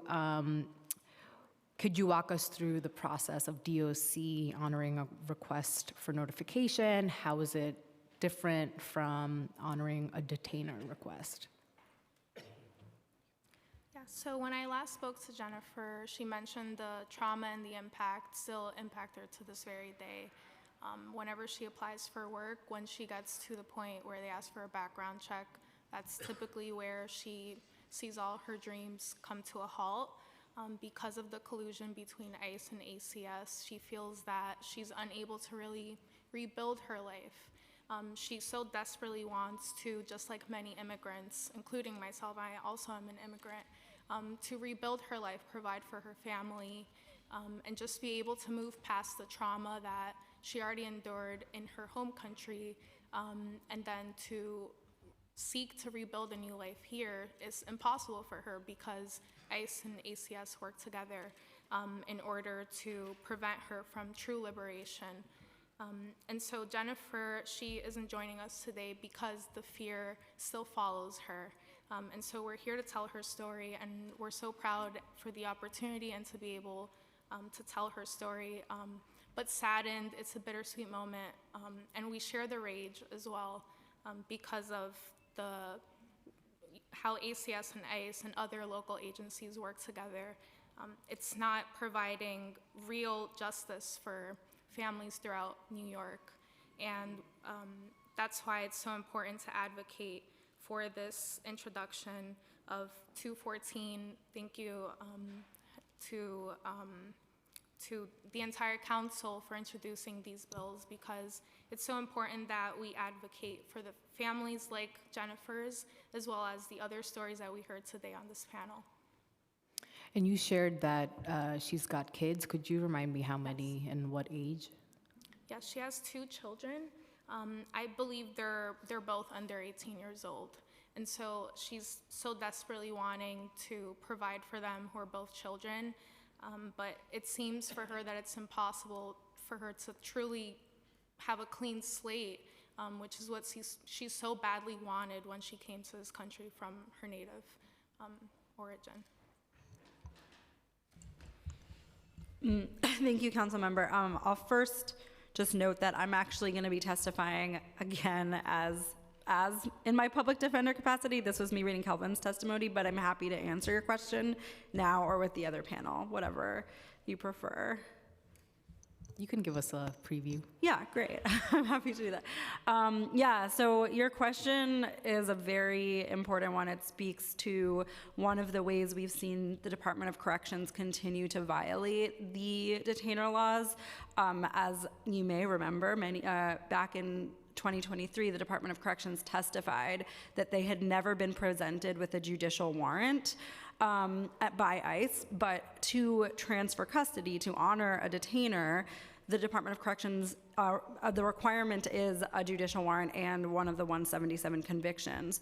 could you walk us through the process of DOC honoring a request for notification? How is it different from honoring a detainer request? Yeah, so when I last spoke to Jennifer, she mentioned the trauma and the impact still impact her to this very day. Whenever she applies for work, when she gets to the point where they ask for a background check, that's typically where she sees all her dreams come to a halt. Because of the collusion between ICE and ACS, she feels that she's unable to really rebuild her life. She so desperately wants to, just like many immigrants, including myself, I also am an immigrant, to rebuild her life, provide for her family, and just be able to move past the trauma that she already endured in her home country, and then to seek to rebuild a new life here is impossible for her because ICE and ACS work together in order to prevent her from true liberation. And so Jennifer, she isn't joining us today because the fear still follows her. And so we're here to tell her story, and we're so proud for the opportunity and to be able to tell her story. But saddened, it's a bittersweet moment, and we share the rage as well because of how ACS and ICE and other local agencies work together. It's not providing real justice for families throughout New York, and that's why it's so important to advocate for this introduction of 214. Thank you to the entire council for introducing these bills, because it's so important that we advocate for the families like Jennifer's, as well as the other stories that we heard today on this panel. And you shared that she's got kids. Could you remind me how many and what age? Yes, she has 2 children. I believe they're both under 18 years old. And so she's so desperately wanting to provide for them, who are both children. But it seems for her that it's impossible for her to truly have a clean slate, which is what she so badly wanted when she came to this country from her native origin. Thank you, Councilmember. I'll first just note that I'm actually going to be testifying again as in my public defender capacity. This was me reading Kelvin's testimony, but I'm happy to answer your question now or with the other panel, whatever you prefer. You can give us a preview. Yeah, great. I'm happy to do that. Yeah, so your question is a very important one. It speaks to one of the ways we've seen the Department of Corrections continue to violate the detainer laws. As you may remember, back in 2023, the Department of Corrections testified that they had never been presented with a judicial warrant by ICE, but to transfer custody, to honor a detainer, the Department of Corrections, the requirement is a judicial warrant and one of the 177 convictions.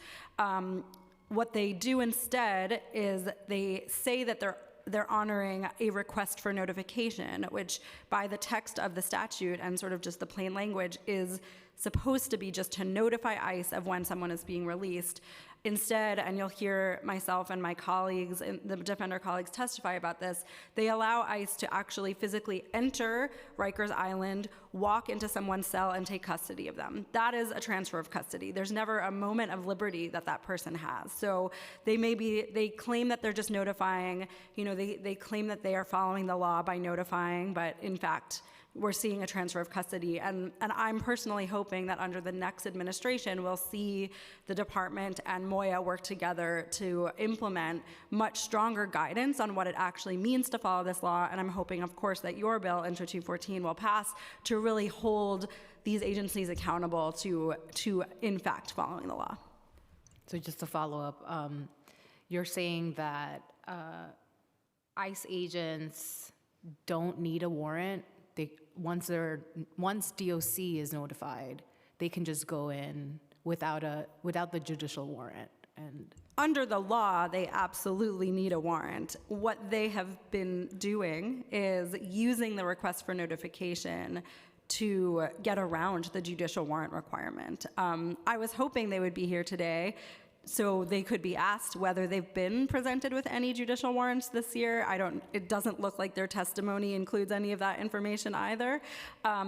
What they do instead is they say that they're honoring a request for notification, which by the text of the statute and sort of just the plain language is supposed to be just to notify ICE of when someone is being released. Instead, and you'll hear myself and my colleagues, and the defender colleagues testify about this, they allow ICE to actually physically enter Rikers Island, walk into someone's cell, and take custody of them. That is a transfer of custody. There's never a moment of liberty that that person has. So they claim that they're just notifying, they claim that they are following the law by notifying, but in fact, we're seeing a transfer of custody. And I'm personally hoping that under the next administration, we'll see the department and Moya work together to implement much stronger guidance on what it actually means to follow this law. And I'm hoping, of course, that your bill, Intro 214, will pass to really hold these agencies accountable to in fact, following the law. So just to follow up, you're saying that ICE agents don't need a warrant. Once DOC is notified, they can just go in without the judicial warrant. And under the law, they absolutely need a warrant. What they have been doing is using the request for notification to get around the judicial warrant requirement. I was hoping they would be here today so they could be asked whether they've been presented with any judicial warrants this year. It doesn't look like their testimony includes any of that information either.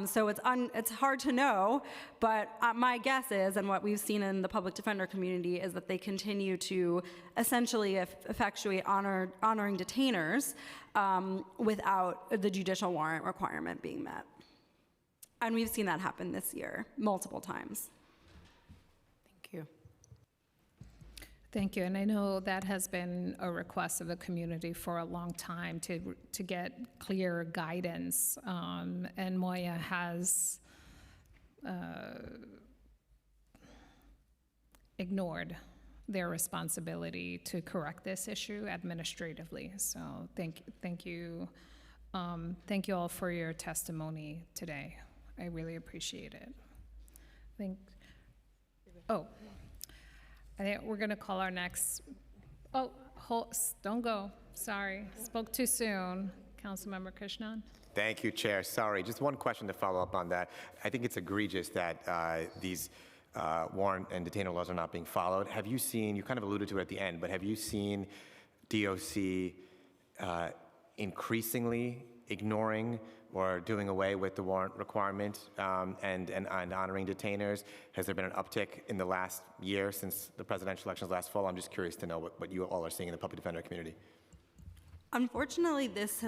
So it's hard to know, but my guess is, and what we've seen in the public defender community, is that they continue to essentially effectuate honoring detainers without the judicial warrant requirement being met. And we've seen that happen this year multiple times. thank you. Thank you, and I know that has been a request of the community for a long time to get clear guidance, and Moya has ignored their responsibility to correct this issue administratively. So thank you all for your testimony today. I really appreciate it. I think we're going to call our next. Don't go. Sorry, spoke too soon. Councilmember Krishnan. Thank you, Chair. Sorry, just one question to follow up on that. I think it's egregious that these warrant and detainer laws are not being followed. Have you seen, you kind of alluded to it at the end, but have you seen DOC increasingly ignoring or doing away with the warrant requirement and honoring detainers? Has there been an uptick in the last year since the presidential elections last fall? I'm just curious to know what you all are seeing in the public defender community. Unfortunately, this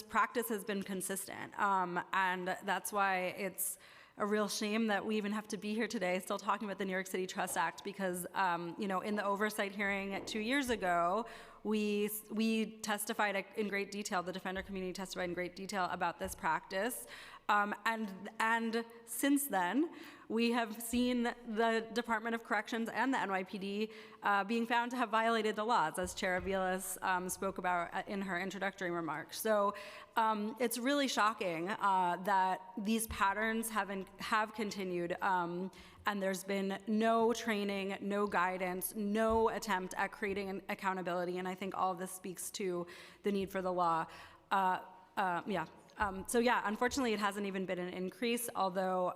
practice has been consistent, and that's why it's a real shame that we even have to be here today still talking about the New York City Trust Act, because in the oversight hearing 2 years ago, we testified in great detail, the defender community testified in great detail about this practice. And since then, we have seen the Department of Corrections and the NYPD being found to have violated the laws, as Chair Aviles spoke about in her introductory remarks. So it's really shocking that these patterns have continued, and there's been no training, no guidance, no attempt at creating an accountability, and I think all of this speaks to the need for the law. So unfortunately, it hasn't even been an increase, although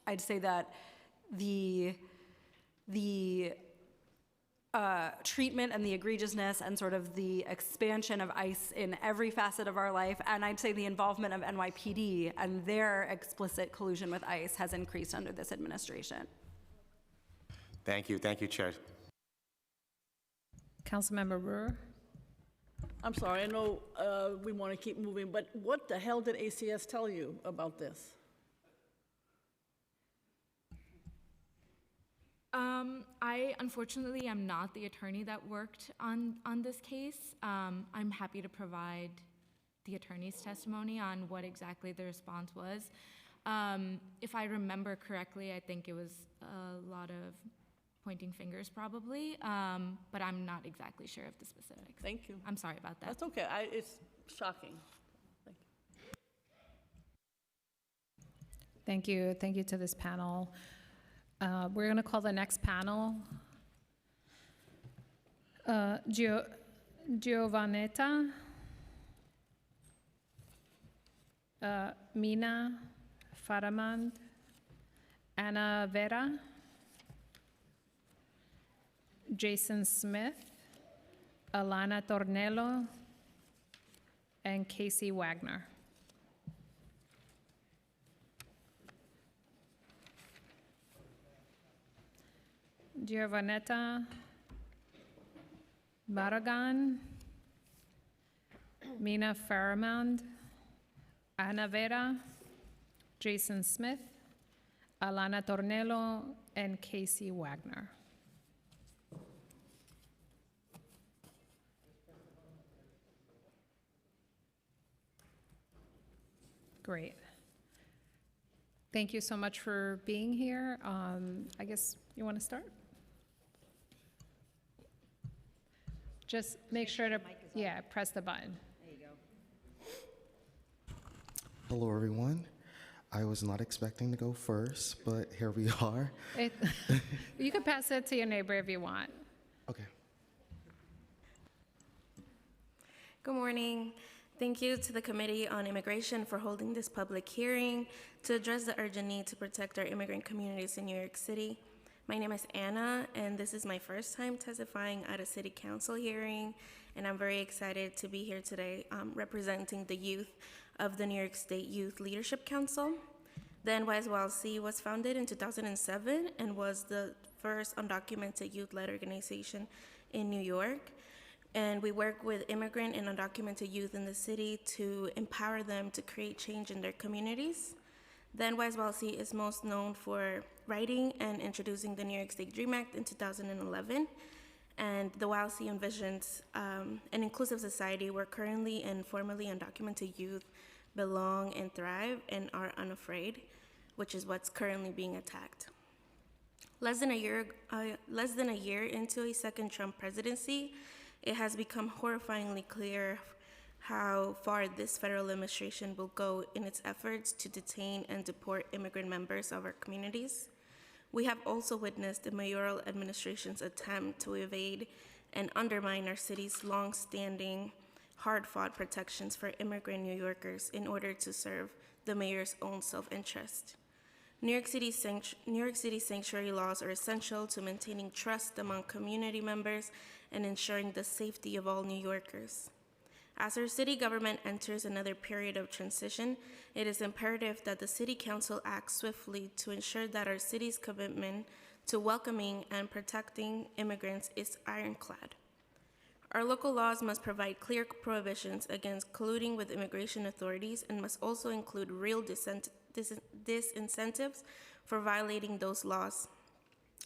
I'd say that the treatment and the egregiousness and sort of the expansion of ICE in every facet of our life, and I'd say the involvement of NYPD and their explicit collusion with ICE has increased under this administration. Thank you, Chair. Councilmember Brewer. I'm sorry, I know we want to keep moving, but what the hell did ACS tell you about this? I unfortunately am not the attorney that worked on this case. I'm happy to provide the attorney's testimony on what exactly the response was. If I remember correctly, I think it was a lot of pointing fingers probably, but I'm not exactly sure of the specifics. Thank you. I'm sorry about that. That's okay. It's shocking. Thank you. Thank you to this panel. We're going to call the next panel Giovannetta, Mina Faramand, Anna Vera, Jason Smith, Alana Tornello, and Casey Wagner. Giovannetta Barragan, Mina Faramand, Anna Vera, Jason Smith, Alana Tornello, and Casey Wagner. Great. Thank you so much for being here. I guess you want to start? Just make sure to, yeah, press the button. Hello, everyone. I was not expecting to go first, but here we are. You can pass it to your neighbor if you want. Okay. Good morning. Thank you to the Committee on Immigration for holding this public hearing to address the urgent need to protect our immigrant communities in New York City. My name is Anna, and this is my first time testifying at a city council hearing, and I'm very excited to be here today representing the youth of the New York State Youth Leadership Council. The NYSYLC was founded in 2007 and was the first undocumented youth-led organization in New York. And we work with immigrant and undocumented youth in the city to empower them to create change in their communities. The NYSYLC is most known for writing and introducing the New York State DREAM Act in 2011. And the YLC envisions an inclusive society where currently and formerly undocumented youth belong and thrive and are unafraid, which is what's currently being attacked. Less than a year into a second Trump presidency, it has become horrifyingly clear how far this federal administration will go in its efforts to detain and deport immigrant members of our communities. We have also witnessed the mayoral administration's attempt to evade and undermine our city's long-standing, hard-fought protections for immigrant New Yorkers in order to serve the mayor's own self-interest. New York City sanctuary laws are essential to maintaining trust among community members and ensuring the safety of all New Yorkers. As our city government enters another period of transition, it is imperative that the City Council acts swiftly to ensure that our city's commitment to welcoming and protecting immigrants is ironclad. Our local laws must provide clear prohibitions against colluding with immigration authorities and must also include real disincentives for violating those laws.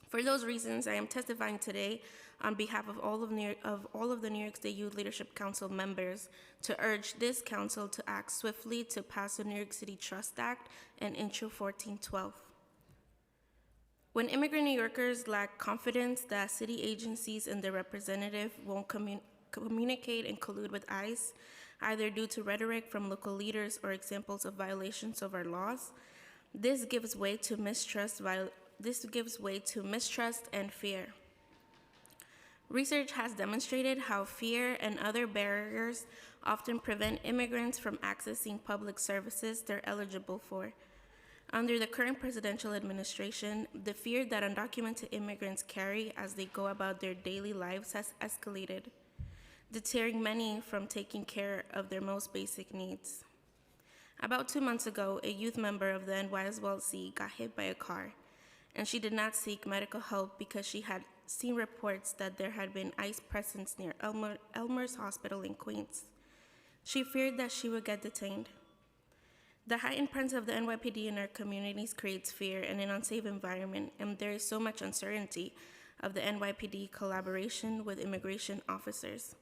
For those reasons, I am testifying today on behalf of all of the New York State Youth Leadership Council members to urge this council to act swiftly to pass the New York City Trust Act and Intro 1412. When immigrant New Yorkers lack confidence that city agencies and their representative won't communicate and collude with ICE, either due to rhetoric from local leaders or examples of violations of our laws, this gives way to mistrust and fear. Research has demonstrated how fear and other barriers often prevent immigrants from accessing public services they're eligible for. Under the current presidential administration, the fear that undocumented immigrants carry as they go about their daily lives has escalated, deterring many from taking care of their most basic needs. About 2 months ago, a youth member of the NYSYLC got hit by a car, and she did not seek medical help because she had seen reports that there had been ICE presence near Elmer's Hospital in Queens. She feared that she would get detained. The heightened presence of the NYPD in our communities creates fear and an unsafe environment, and there is so much uncertainty of the NYPD collaboration with immigration officers.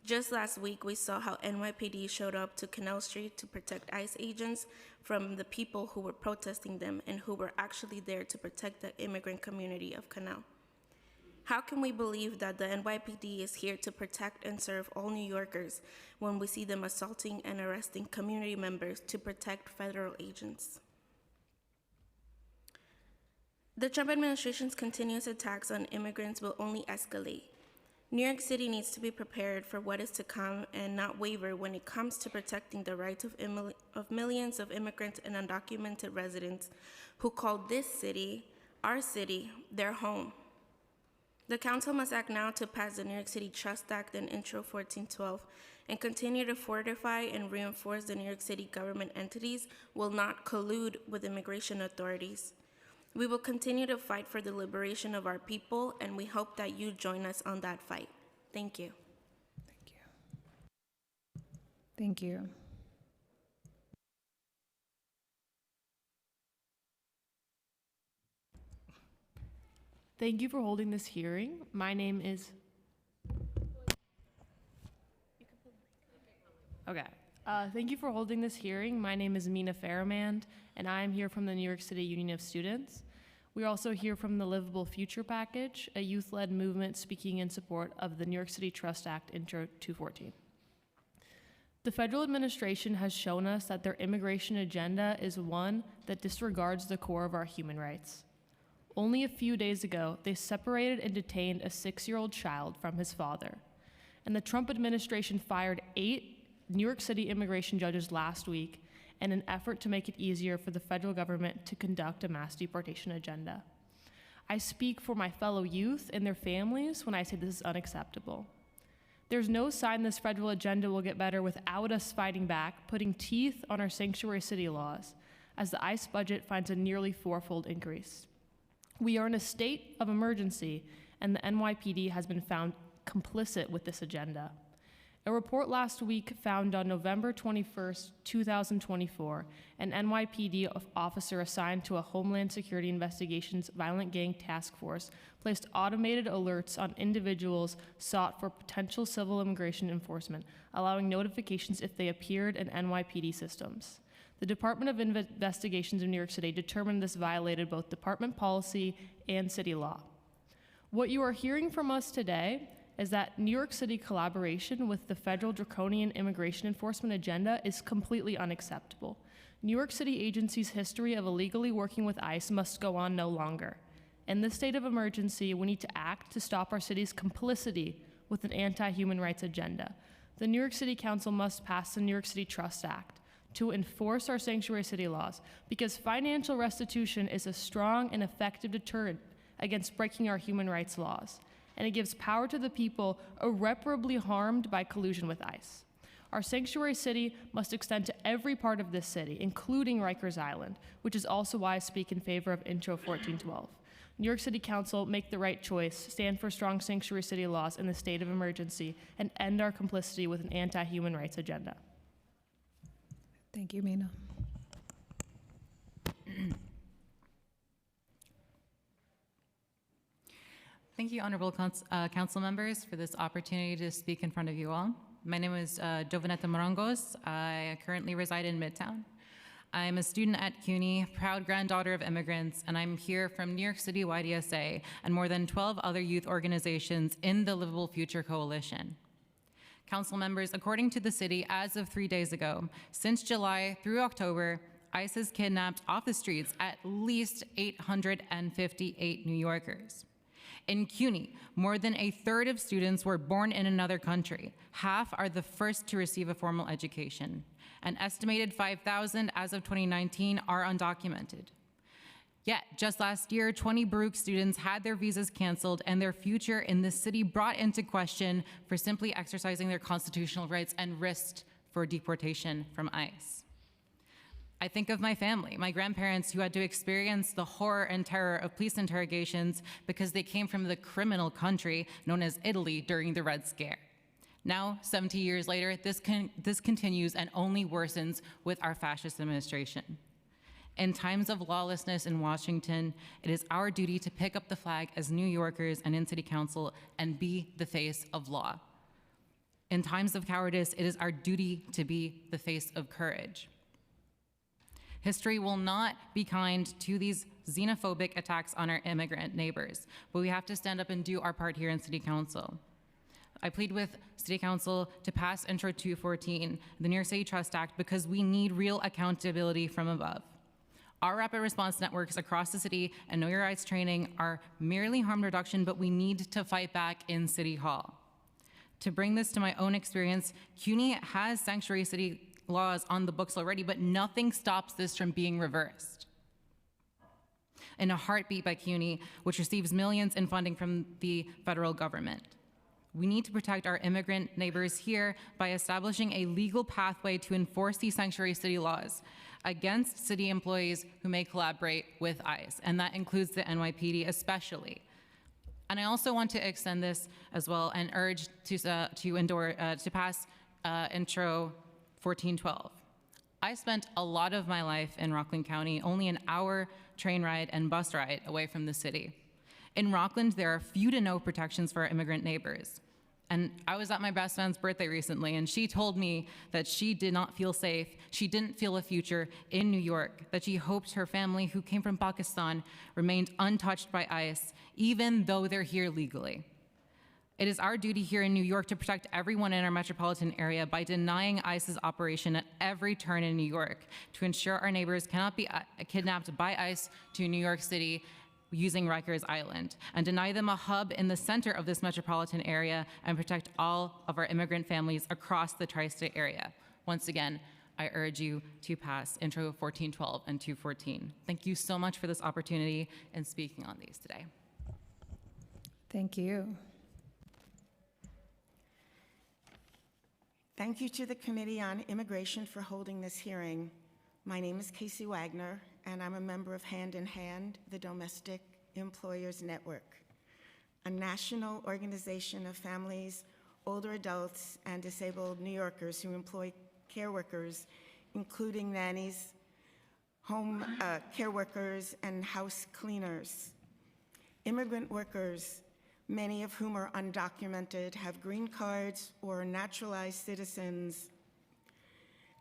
Just last week, we saw how NYPD showed up to Canal Street to protect ICE agents from the people who were protesting them and who were actually there to protect the immigrant community of Canal. How can we believe that the NYPD is here to protect and serve all New Yorkers when we see them assaulting and arresting community members to protect federal agents? The Trump administration's continuous attacks on immigrants will only escalate. New York City needs to be prepared for what is to come and not waver when it comes to protecting the rights of millions of immigrants and undocumented residents who call this city, our city, their home. The council must act now to pass the New York City Trust Act and Intro 1412 and continue to fortify and reinforce the New York City government entities will not collude with immigration authorities. We will continue to fight for the liberation of our people, and we hope that you join us on that fight. Thank you. Thank you. Thank you for holding this hearing. My name is... Okay. Thank you for holding this hearing. My name is Mina Faramand, and I am here from the New York City Union of Students. We're also here from the Livable Future Package, a youth-led movement speaking in support of the New York City Trust Act Intro 214. The federal administration has shown us that their immigration agenda is one that disregards the core of our human rights. Only a few days ago, they separated and detained a 6-year-old child from his father. And the Trump administration fired 8 New York City immigration judges last week in an effort to make it easier for the federal government to conduct a mass deportation agenda. I speak for my fellow youth and their families when I say this is unacceptable. There's no sign this federal agenda will get better without us fighting back, putting teeth on our sanctuary city laws, as the ICE budget finds a nearly 4-fold increase. We are in a state of emergency, and the NYPD has been found complicit with this agenda. A report last week found on November 21st, 2024, an NYPD officer assigned to a Homeland Security Investigations Violent Gang Task Force placed automated alerts on individuals sought for potential civil immigration enforcement, allowing notifications if they appeared in NYPD systems. The Department of Investigations in New York City determined this violated both department policy and city law. What you are hearing from us today is that New York City collaboration with the federal draconian immigration enforcement agenda is completely unacceptable. New York City agencies' history of illegally working with ICE must go on no longer. In this state of emergency, we need to act to stop our city's complicity with an anti-human rights agenda. The New York City Council must pass the New York City Trust Act to enforce our sanctuary city laws, because financial restitution is a strong and effective deterrent against breaking our human rights laws, and it gives power to the people irreparably harmed by collusion with ICE. Our sanctuary city must extend to every part of this city, including Rikers Island, which is also why I speak in favor of Intro 1412. New York City Council, make the right choice, stand for strong sanctuary city laws in the state of emergency, and end our complicity with an anti-human rights agenda. Thank you, Mina. Thank you, honorable council members, for this opportunity to speak in front of you all. My name is Jovanetta Morongos. I currently reside in Midtown. I'm a student at CUNY, proud granddaughter of immigrants, and I'm here from New York City YDSA and more than 12 other youth organizations in the Livable Future Coalition. Council members, according to the city, as of 3 days ago, since July through October, ICE has kidnapped off the streets at least 858 New Yorkers. In CUNY, more than a third of students were born in another country. Half are the first to receive a formal education. An estimated 5,000 as of 2019 are undocumented. Yet, just last year, 20 Baruch students had their visas canceled and their future in the city brought into question for simply exercising their constitutional rights and risked for deportation from ICE. I think of my family, my grandparents who had to experience the horror and terror of police interrogations because they came from the criminal country known as Italy during the Red Scare. Now, 70 years later, this continues and only worsens with our fascist administration. In times of lawlessness in Washington, it is our duty to pick up the flag as New Yorkers and in City Council and be the face of law. In times of cowardice, it is our duty to be the face of courage. History will not be kind to these xenophobic attacks on our immigrant neighbors, but we have to stand up and do our part here in City Council. I plead with City Council to pass Intro 214, the New York City Trust Act, because we need real accountability from above. Our rapid response networks across the city and Know Your Rights training are merely harm reduction, but we need to fight back in City Hall. To bring this to my own experience, CUNY has sanctuary city laws on the books already, but nothing stops this from being reversed. In a heartbeat by CUNY, which receives millions in funding from the federal government. We need to protect our immigrant neighbors here by establishing a legal pathway to enforce these sanctuary city laws against city employees who may collaborate with ICE, and that includes the NYPD especially. And I also want to extend this as well and urge to pass Intro 1412. I spent a lot of my life in Rockland County, only an hour train ride and bus ride away from the city. In Rockland, there are few to no protections for our immigrant neighbors. And I was at my best friend's birthday recently, and she told me that she did not feel safe, she didn't feel a future in New York, that she hoped her family, who came from Pakistan, remained untouched by ICE, even though they're here legally. It is our duty here in New York to protect everyone in our metropolitan area by denying ICE's operation at every turn in New York, to ensure our neighbors cannot be kidnapped by ICE to New York City using Rikers Island, and deny them a hub in the center of this metropolitan area and protect all of our immigrant families across the tri-state area. Once again, I urge you to pass Intro 1412 and 214. Thank you so much for this opportunity and speaking on these today. Thank you. Thank you to the Committee on Immigration for holding this hearing. My name is Casey Wagner, and I'm a member of Hand in Hand, the Domestic Employers Network, a national organization of families, older adults, and disabled New Yorkers who employ care workers, including nannies, home care workers, and house cleaners. Immigrant workers, many of whom are undocumented, have green cards or are naturalized citizens,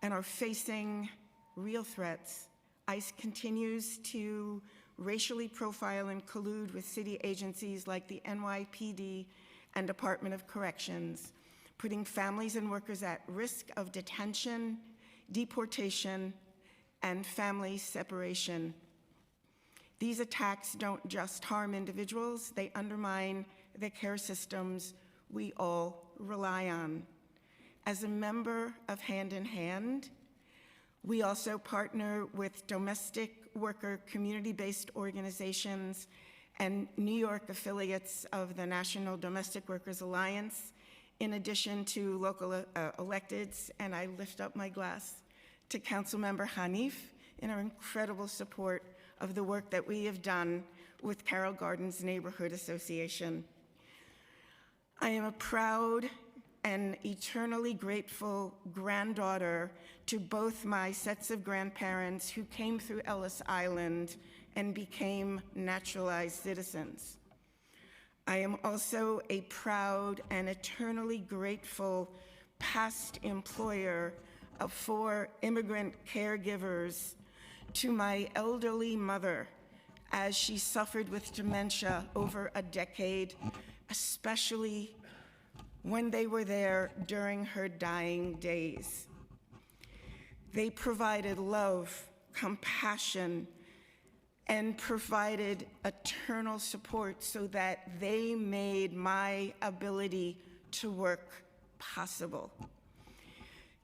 and are facing real threats. ICE continues to racially profile and collude with city agencies like the NYPD and Department of Corrections, putting families and workers at risk of detention, deportation, and family separation. These attacks don't just harm individuals, they undermine the care systems we all rely on. As a member of Hand in Hand, we also partner with domestic worker community-based organizations and New York affiliates of the National Domestic Workers Alliance, in addition to local electeds, and I lift up my glass to Councilmember Hanif in our incredible support of the work that we have done with Carroll Gardens Neighborhood Association. I am a proud and eternally grateful granddaughter to both my sets of grandparents who came through Ellis Island and became naturalized citizens. I am also a proud and eternally grateful past employer of 4 immigrant caregivers to my elderly mother as she suffered with dementia over a decade, especially when they were there during her dying days. They provided love, compassion, and provided eternal support so that they made my ability to work possible.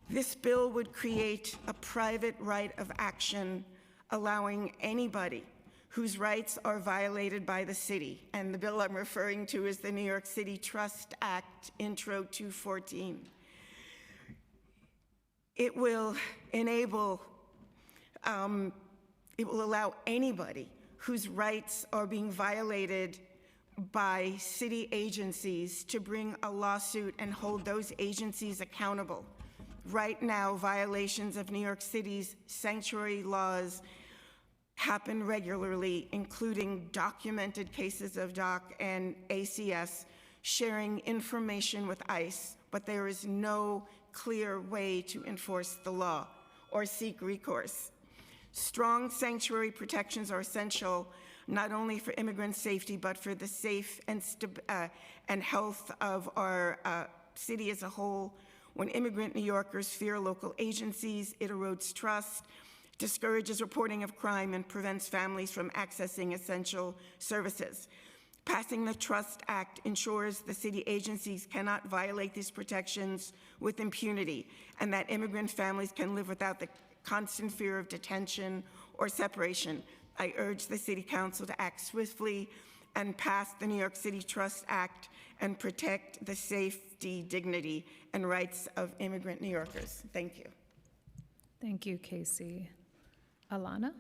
This bill would create a private right of action allowing anybody whose rights are violated by the city, and the bill I'm referring to is the New York City Trust Act, Intro 214. It will enable, it will allow anybody whose rights are being violated by city agencies to bring a lawsuit and hold those agencies accountable. Right now, violations of New York City's sanctuary laws happen regularly, including documented cases of DOC and ACS sharing information with ICE, but there is no clear way to enforce the law or seek recourse. Strong sanctuary protections are essential not only for immigrant safety, but for the safe and health of our city as a whole. When immigrant New Yorkers fear local agencies, it erodes trust, discourages reporting of crime, and prevents families from accessing essential services. Passing the Trust Act ensures the city agencies cannot violate these protections with impunity, and that immigrant families can live without the constant fear of detention or separation. I urge the City Council to act swiftly and pass the New York City Trust Act and protect the safety, dignity, and rights of immigrant New Yorkers. Thank you. Thank you, Casey. Alana?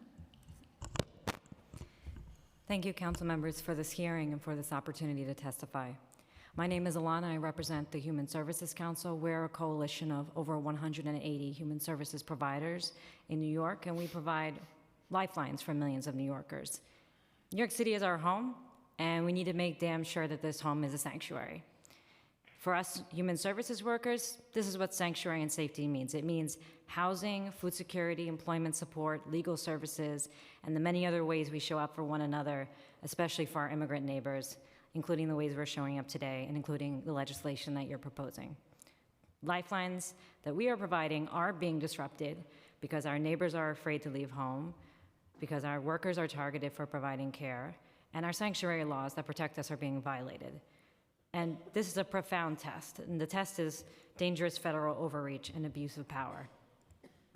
Thank you, council members, for this hearing and for this opportunity to testify. My name is Alana. I represent the Human Services Council. We're a coalition of over 180 human services providers in New York, and we provide lifelines for millions of New Yorkers. New York City is our home, and we need to make damn sure that this home is a sanctuary. For us human services workers, this is what sanctuary and safety means. It means housing, food security, employment support, legal services, and the many other ways we show up for one another, especially for our immigrant neighbors, including the ways we're showing up today and including the legislation that you're proposing. Lifelines that we are providing are being disrupted because our neighbors are afraid to leave home, because our workers are targeted for providing care, and our sanctuary laws that protect us are being violated. And this is a profound test, and the test is dangerous federal overreach and abuse of power.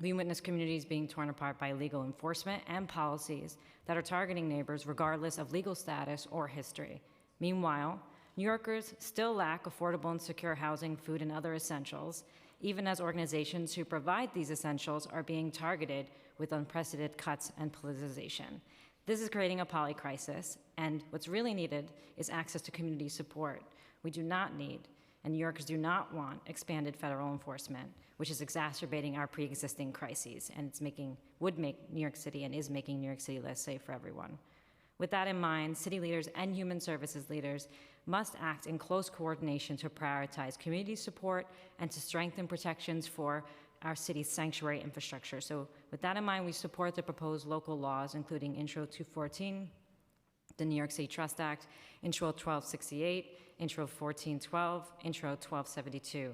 We witness communities being torn apart by legal enforcement and policies that are targeting neighbors regardless of legal status or history. Meanwhile, New Yorkers still lack affordable and secure housing, food, and other essentials, even as organizations who provide these essentials are being targeted with unprecedented cuts and politicization. This is creating a polycrisis, and what's really needed is access to community support. We do not need, and New Yorkers do not want, expanded federal enforcement, which is exacerbating our pre-existing crises, and would make New York City and is making New York City less safe for everyone. With that in mind, city leaders and human services leaders must act in close coordination to prioritize community support and to strengthen protections for our city's sanctuary infrastructure. So with that in mind, we support the proposed local laws, including Intro 214, the New York City Trust Act, Intro 1268, Intro 1412, Intro 1272.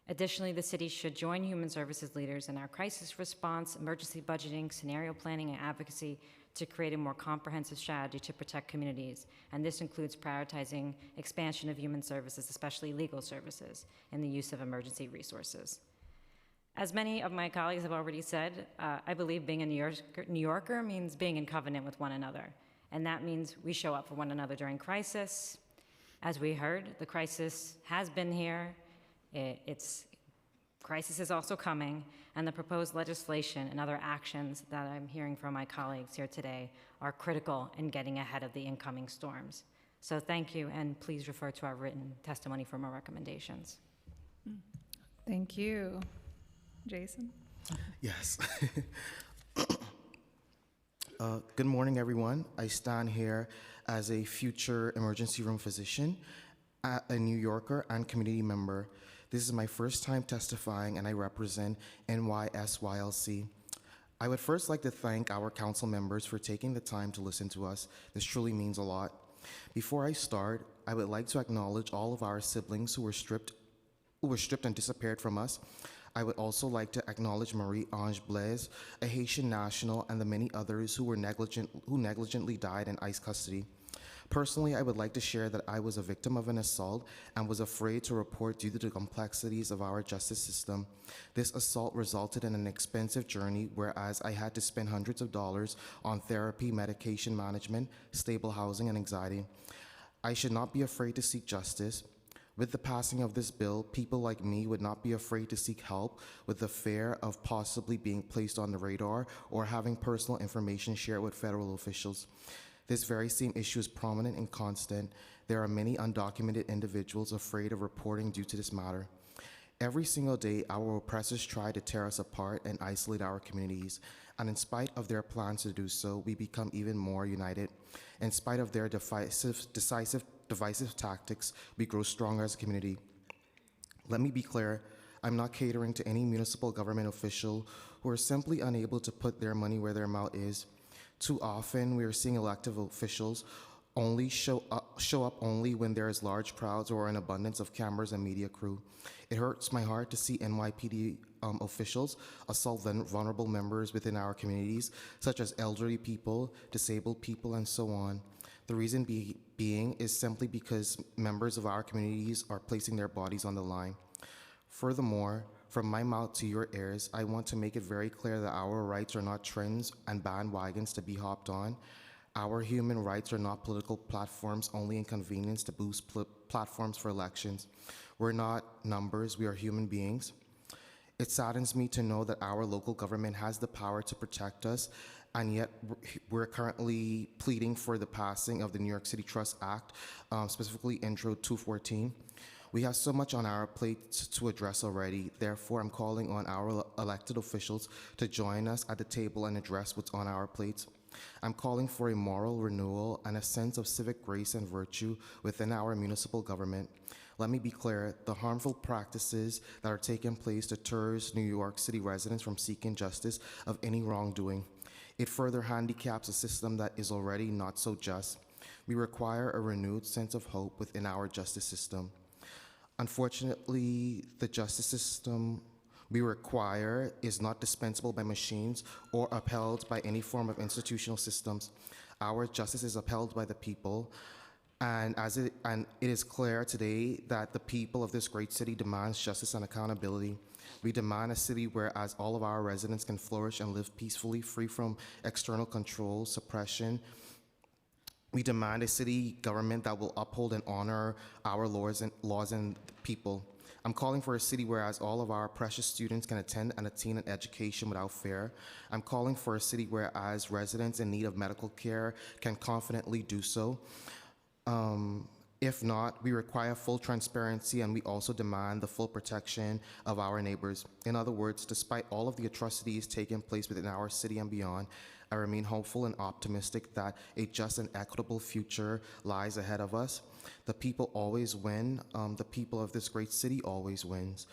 Additionally, the city should join human services leaders in our crisis response, emergency budgeting, scenario planning, and advocacy to create a more comprehensive strategy to protect communities. And this includes prioritizing expansion of human services, especially legal services, and the use of emergency resources. As many of my colleagues have already said, I believe being a New Yorker means being in covenant with one another. And that means we show up for one another during crisis. As we heard, the crisis has been here. Crisis is also coming, and the proposed legislation and other actions that I'm hearing from my colleagues here today are critical in getting ahead of the incoming storms. So thank you, and please refer to our written testimony for more recommendations. Thank you. Jason? Yes. Good morning, everyone. I stand here as a future emergency room physician, a New Yorker, and community member. This is my first time testifying, and I represent NYSYLC. I would first like to thank our council members for taking the time to listen to us. This truly means a lot. Before I start, I would like to acknowledge all of our siblings who were stripped and disappeared from us. I would also like to acknowledge Marie-Ange Blaise, a Haitian national, and the many others who negligently died in ICE custody. Personally, I would like to share that I was a victim of an assault and was afraid to report due to the complexities of our justice system. This assault resulted in an expensive journey, whereas I had to spend hundreds of dollars on therapy, medication management, stable housing, and anxiety. I should not be afraid to seek justice. With the passing of this bill, people like me would not be afraid to seek help with the fear of possibly being placed on the radar or having personal information shared with federal officials. This very same issue is prominent and constant. There are many undocumented individuals afraid of reporting due to this matter. Every single day, our oppressors try to tear us apart and isolate our communities. And in spite of their plans to do so, we become even more united. In spite of their divisive tactics, we grow stronger as a community. Let me be clear, I'm not catering to any municipal government official who are simply unable to put their money where their mouth is. Too often, we are seeing elected officials only show up only when there is large crowds or an abundance of cameras and media crew. It hurts my heart to see NYPD officials assault vulnerable members within our communities, such as elderly people, disabled people, and so on. The reason being is simply because members of our communities are placing their bodies on the line. Furthermore, from my mouth to your ears, I want to make it very clear that our rights are not trends and bandwagons to be hopped on. Our human rights are not political platforms only inconvenience to boost platforms for elections. We're not numbers, we are human beings. It saddens me to know that our local government has the power to protect us, and yet we're currently pleading for the passing of the New York City Trust Act, specifically Intro 214. We have so much on our plate to address already. Therefore, I'm calling on our elected officials to join us at the table and address what's on our plates. I'm calling for a moral renewal and a sense of civic grace and virtue within our municipal government. Let me be clear, the harmful practices that are taking place deters New York City residents from seeking justice of any wrongdoing. It further handicaps a system that is already not so just. We require a renewed sense of hope within our justice system. Unfortunately, the justice system we require is not dispensable by machines or upheld by any form of institutional systems. Our justice is upheld by the people, and it is clear today that the people of this great city demands justice and accountability. We demand a city where as all of our residents can flourish and live peacefully, free from external control, suppression. We demand a city government that will uphold and honor our laws and people. I'm calling for a city where as all of our precious students can attend and attain an education without fear. I'm calling for a city where as residents in need of medical care can confidently do so. If not, we require full transparency, and we also demand the full protection of our neighbors. In other words, despite all of the atrocities taking place within our city and beyond, I remain hopeful and optimistic that a just and equitable future lies ahead of us. The people always win. The people of this great city always wins.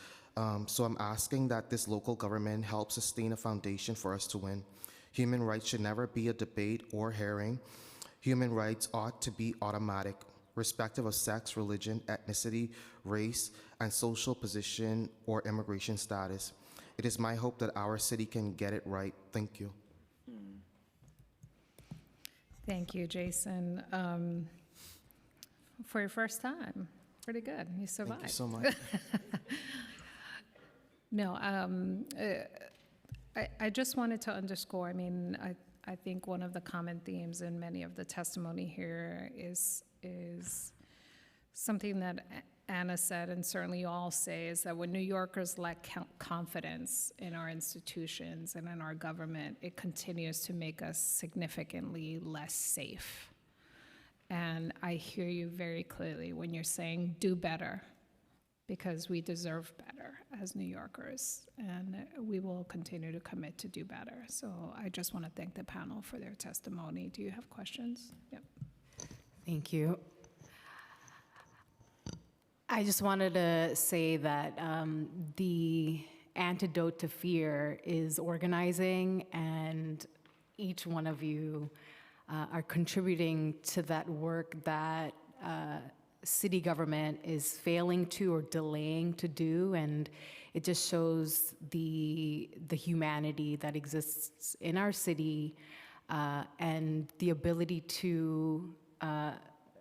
So I'm asking that this local government help sustain a foundation for us to win. Human rights should never be a debate or hearing. Human rights ought to be automatic, irrespective of sex, religion, ethnicity, race, and social position or immigration status. It is my hope that our city can get it right. Thank you. Thank you, Jason. For your first time, pretty good. You survived. Thank you so much. No, I just wanted to underscore, I mean, I think one of the common themes in many of the testimony here is something that Anna said, and certainly you all say, is that when New Yorkers lack confidence in our institutions and in our government, it continues to make us significantly less safe. And I hear you very clearly when you're saying do better, because we deserve better as New Yorkers, and we will continue to commit to do better. So I just want to thank the panel for their testimony. Do you have questions? Yep. Thank you. I just wanted to say that the antidote to fear is organizing, and each one of you are contributing to that work that city government is failing to or delaying to do, and it just shows the humanity that exists in our city and the ability to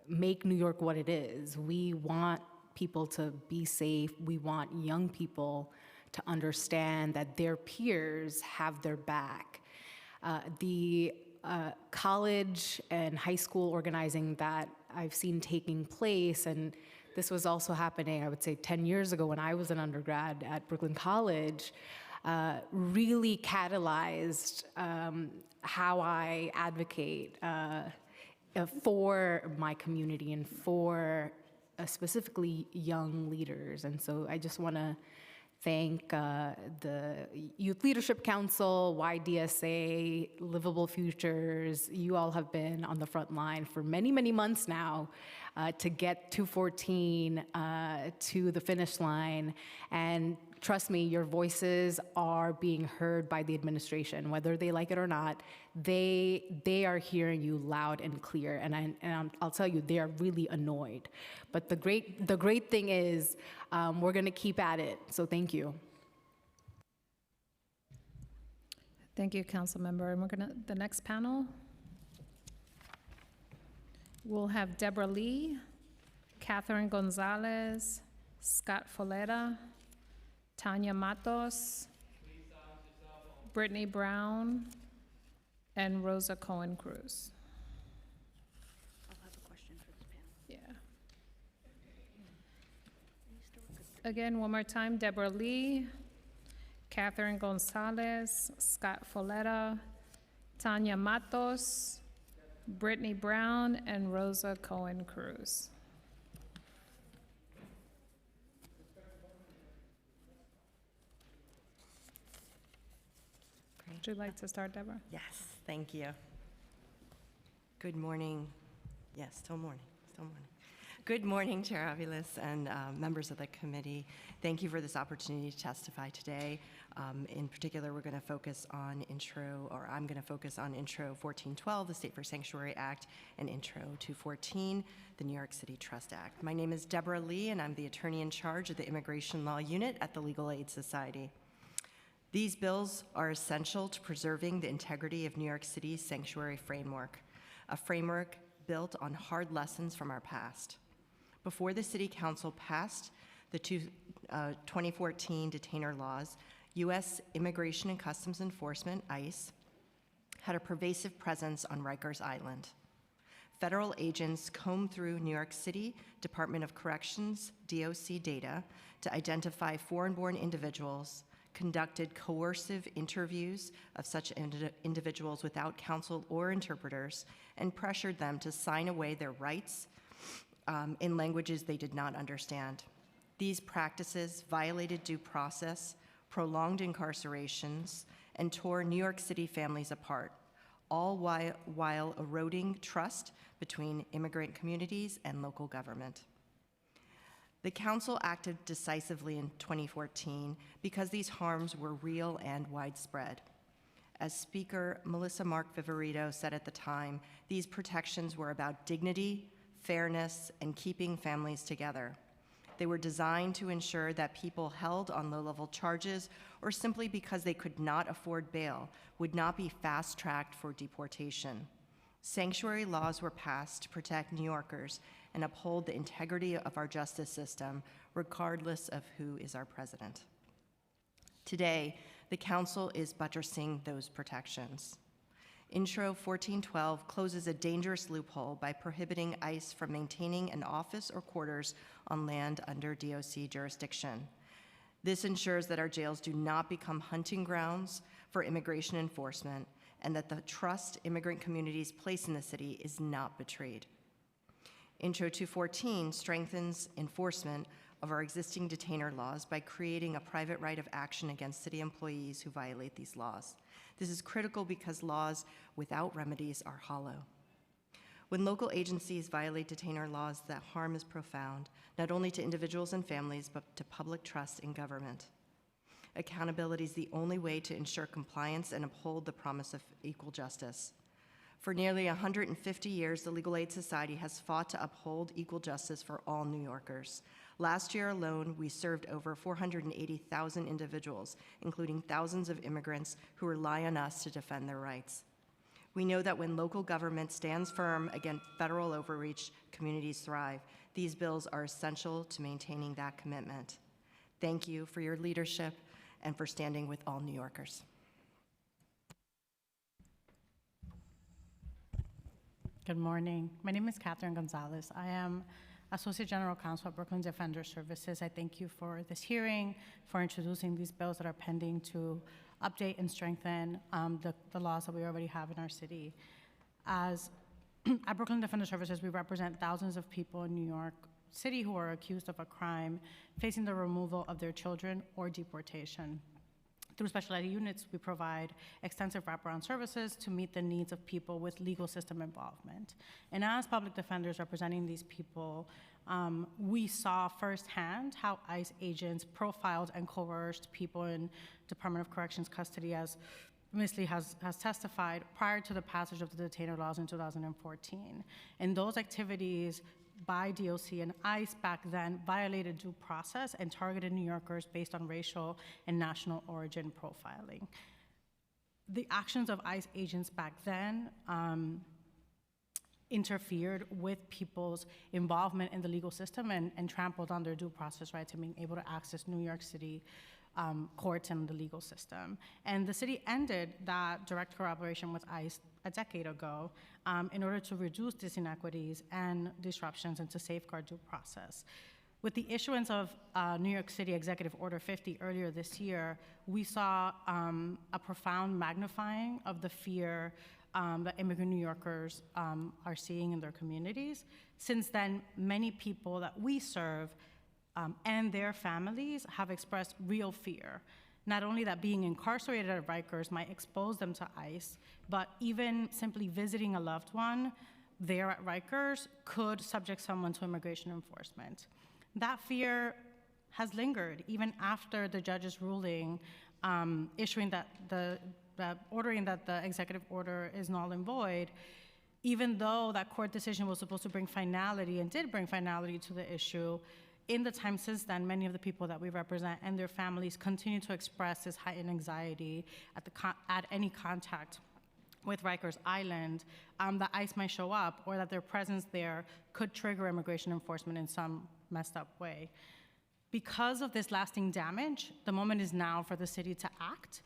make New York what it is. We want people to be safe. We want young people to understand that their peers have their back. The college and high school organizing that I've seen taking place, and this was also happening, I would say, 10 years ago when I was an undergrad at Brooklyn College, really catalyzed how I advocate for my community and for specifically young leaders. And so I just want to thank the Youth Leadership Council, YDSA, Livable Futures. You all have been on the front line for many, many months now to get 214 to the finish line, and trust me, your voices are being heard by the administration, whether they like it or not. They are hearing you loud and clear, and I'll tell you, they are really annoyed. But the great thing is, we're going to keep at it. So thank you. Thank you, Councilmember. And the next panel, we'll have Deborah Lee, Catherine Gonzalez, Scott Foletta, Tanya Matos, Brittany Brown, and Rosa Cohen Cruz. I'll have a question for this panel. Yeah. Again, one more time, Deborah Lee, Catherine Gonzalez, Scott Foletta, Tanya Matos, Brittany Brown, and Rosa Cohen Cruz. Would you like to start, Deborah? Yes, thank you. Good morning. Yes, still morning, still morning. Good morning, Chair Aviles and members of the committee. Thank you for this opportunity to testify today. In particular, we're going to focus on I'm going to focus on Intro 1412, the State for Sanctuary Act, and Intro 214, the New York City Trust Act. My name is Deborah Lee, and I'm the attorney in charge of the Immigration Law Unit at the Legal Aid Society. These bills are essential to preserving the integrity of New York City's sanctuary framework, a framework built on hard lessons from our past. Before the City Council passed the 2014 detainer laws, U.S. Immigration and Customs Enforcement, ICE, had a pervasive presence on Rikers Island. Federal agents combed through New York City Department of Corrections, DOC data, to identify foreign-born individuals, conducted coercive interviews of such individuals without counsel or interpreters, and pressured them to sign away their rights in languages they did not understand. These practices violated due process, prolonged incarcerations, and tore New York City families apart, all while eroding trust between immigrant communities and local government. The Council acted decisively in 2014 because these harms were real and widespread. As Speaker Melissa Mark Viverito said at the time, these protections were about dignity, fairness, and keeping families together. They were designed to ensure that people held on low-level charges or simply because they could not afford bail would not be fast-tracked for deportation. Sanctuary laws were passed to protect New Yorkers and uphold the integrity of our justice system, regardless of who is our president. Today, the Council is buttressing those protections. Intro 1412 closes a dangerous loophole by prohibiting ICE from maintaining an office or quarters on land under DOC jurisdiction. This ensures that our jails do not become hunting grounds for immigration enforcement and that the trust immigrant communities place in the city is not betrayed. Intro 214 strengthens enforcement of our existing detainer laws by creating a private right of action against city employees who violate these laws. This is critical because laws without remedies are hollow. When local agencies violate detainer laws, that harm is profound, not only to individuals and families, but to public trust in government. Accountability is the only way to ensure compliance and uphold the promise of equal justice. For nearly 150 years, the Legal Aid Society has fought to uphold equal justice for all New Yorkers. Last year alone, we served over 480,000 individuals, including thousands of immigrants who rely on us to defend their rights. We know that when local government stands firm against federal overreach, communities thrive. These bills are essential to maintaining that commitment. Thank you for your leadership and for standing with all New Yorkers. Good morning. My name is Catherine Gonzalez. I am Associate General Counsel at Brooklyn Defender Services. I thank you for this hearing, for introducing these bills that are pending to update and strengthen the laws that we already have in our city. As at Brooklyn Defender Services, we represent thousands of people in New York City who are accused of a crime, facing the removal of their children or deportation. Through special ed units, we provide extensive wraparound services to meet the needs of people with legal system involvement. And as public defenders representing these people, we saw firsthand how ICE agents profiled and coerced people in Department of Corrections custody, as Ms. Lee has testified, prior to the passage of the detainer laws in 2014. And those activities by DOC and ICE back then violated due process and targeted New Yorkers based on racial and national origin profiling. The actions of ICE agents back then interfered with people's involvement in the legal system and trampled on their due process rights and being able to access New York City courts and the legal system. And the city ended that direct collaboration with ICE a decade ago in order to reduce these inequities and disruptions and to safeguard due process. With the issuance of New York City Executive Order 50 earlier this year, we saw a profound magnifying of the fear that immigrant New Yorkers are seeing in their communities. Since then, many people that we serve and their families have expressed real fear. Not only that being incarcerated at Rikers might expose them to ICE, but even simply visiting a loved one there at Rikers could subject someone to immigration enforcement. That fear has lingered even after the judge's ruling issuing ordering that the executive order is null and void, even though that court decision was supposed to bring finality and did bring finality to the issue. In the time since then, many of the people that we represent and their families continue to express this heightened anxiety at any contact with Rikers Island, that ICE might show up or that their presence there could trigger immigration enforcement in some messed up way. Because of this lasting damage, the moment is now for the city to act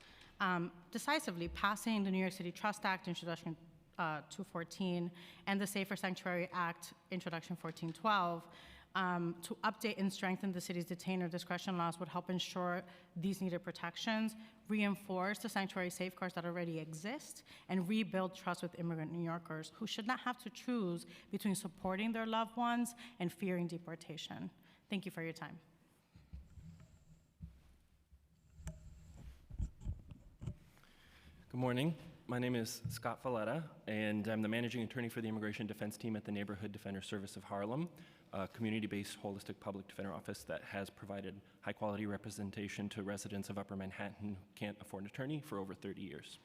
decisively, passing the New York City Trust Act, Introduction 214, and the Safer Sanctuary Act, Introduction 1412, to update and strengthen the city's detainer discretion laws would help ensure these needed protections, reinforce the sanctuary safeguards that already exist, and rebuild trust with immigrant New Yorkers who should not have to choose between supporting their loved ones and fearing deportation. Thank you for your time. Good morning. My name is Scott Falletta, and I'm the managing attorney for the Immigration Defense Team at the Neighborhood Defender Service of Harlem, a community-based holistic public defender office that has provided high-quality representation to residents of Upper Manhattan who can't afford an attorney for over 30 years.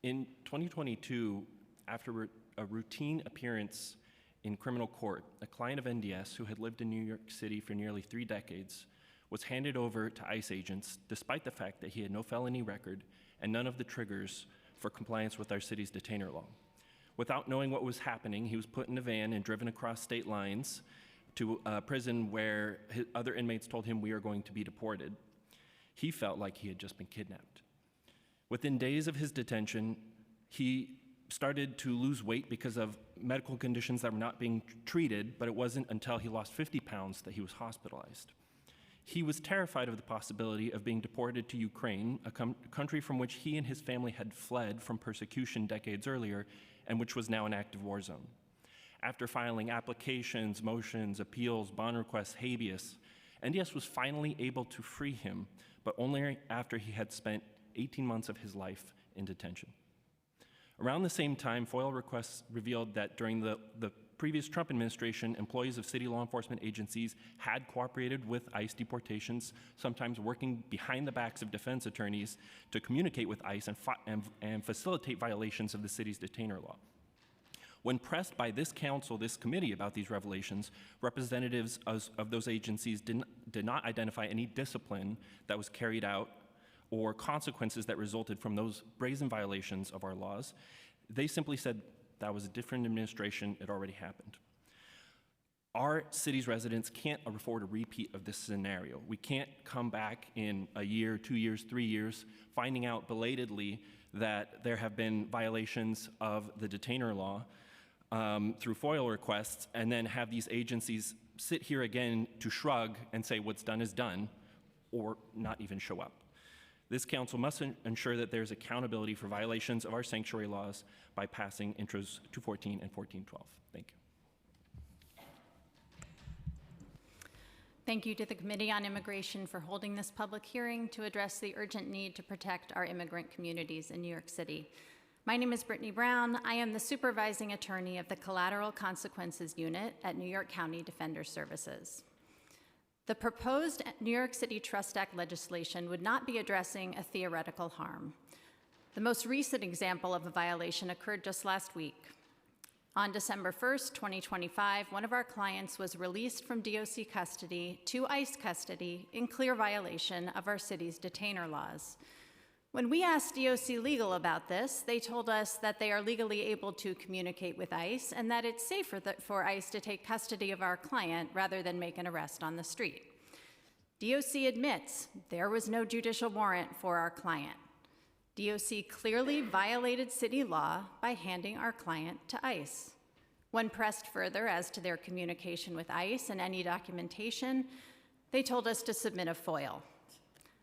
In 2022, after a routine appearance in criminal court, a client of NDS who had lived in New York City for nearly 3 decades was handed over to ICE agents despite the fact that he had no felony record and none of the triggers for compliance with our city's detainer law. Without knowing what was happening, he was put in a van and driven across state lines to a prison where other inmates told him, "We are going to be deported." He felt like he had just been kidnapped. Within days of his detention, he started to lose weight because of medical conditions that were not being treated, but it wasn't until he lost 50 pounds that he was hospitalized. He was terrified of the possibility of being deported to Ukraine, a country from which he and his family had fled from persecution decades earlier, and which was now an active war zone. After filing applications, motions, appeals, bond requests, habeas, NDS was finally able to free him, but only after he had spent 18 months of his life in detention. Around the same time, FOIL requests revealed that during the previous Trump administration, employees of city law enforcement agencies had cooperated with ICE deportations, sometimes working behind the backs of defense attorneys to communicate with ICE and facilitate violations of the city's detainer law. When pressed by this council, this committee, about these revelations, representatives of those agencies did not identify any discipline that was carried out or consequences that resulted from those brazen violations of our laws. They simply said that was a different administration, it already happened. Our city's residents can't afford a repeat of this scenario. We can't come back in a year, 2 years, 3 years, finding out belatedly that there have been violations of the detainer law through FOIL requests, and then have these agencies sit here again to shrug and say what's done is done, or not even show up. This council must ensure that there's accountability for violations of our sanctuary laws by passing Intros 214 and 1412. Thank you. Thank you to the Committee on Immigration for holding this public hearing to address the urgent need to protect our immigrant communities in New York City. My name is Brittany Brown. I am the supervising attorney of the Collateral Consequences Unit at New York County Defender Services. The proposed New York City Trust Act legislation would not be addressing a theoretical harm. The most recent example of a violation occurred just last week. On December 1st, 2025, one of our clients was released from DOC custody to ICE custody in clear violation of our city's detainer laws. When we asked DOC Legal about this, they told us that they are legally able to communicate with ICE and that it's safer for ICE to take custody of our client rather than make an arrest on the street. DOC admits there was no judicial warrant for our client. DOC clearly violated city law by handing our client to ICE. When pressed further as to their communication with ICE and any documentation, they told us to submit a FOIL.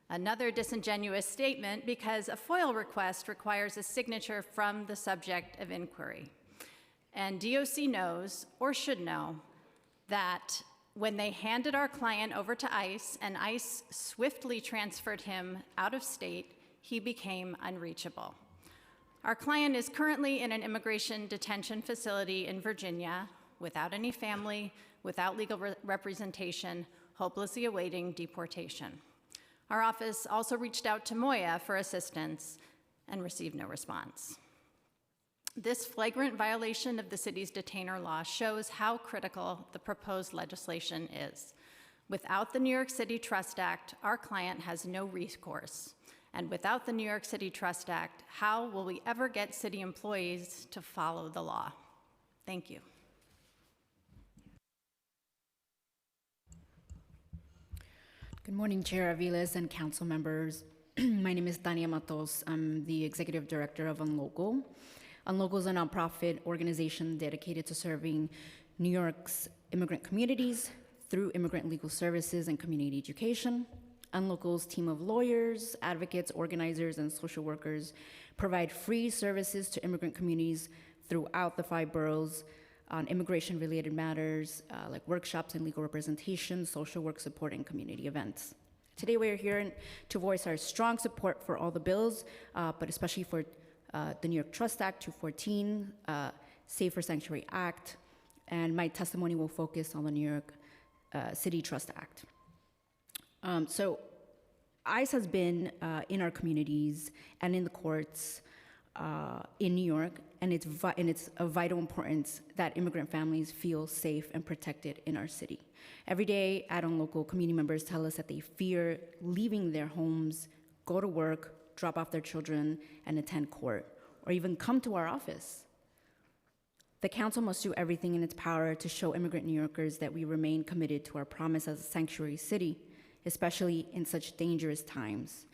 Another disingenuous statement because a FOIL request requires a signature from the subject of inquiry. And DOC knows, or should know, that when they handed our client over to ICE and ICE swiftly transferred him out of state, he became unreachable. Our client is currently in an immigration detention facility in Virginia without any family, without legal representation, hopelessly awaiting deportation. Our office also reached out to Moya for assistance and received no response. This flagrant violation of the city's detainer law shows how critical the proposed legislation is. Without the New York City Trust Act, our client has no recourse. And without the New York City Trust Act, how will we ever get city employees to follow the law? Thank you. Good morning, Chair Aviles and council members. My name is Tania Matos. I'm the executive director of Unlocal. Unlocal is a nonprofit organization dedicated to serving New York's immigrant communities through immigrant legal services and community education. Unlocal's team of lawyers, advocates, organizers, and social workers provide free services to immigrant communities throughout the 5 boroughs on immigration-related matters like workshops and legal representation, social work support, and community events. Today we are here to voice our strong support for all the bills, but especially for the New York Trust Act 214, Safer Sanctuary Act, and my testimony will focus on the New York City Trust Act. So ICE has been in our communities and in the courts in New York, and it's of vital importance that immigrant families feel safe and protected in our city. Every day at Unlocal, community members tell us that they fear leaving their homes, go to work, drop off their children, and attend court, or even come to our office. The council must do everything in its power to show immigrant New Yorkers that we remain committed to our promise as a sanctuary city, especially in such dangerous times.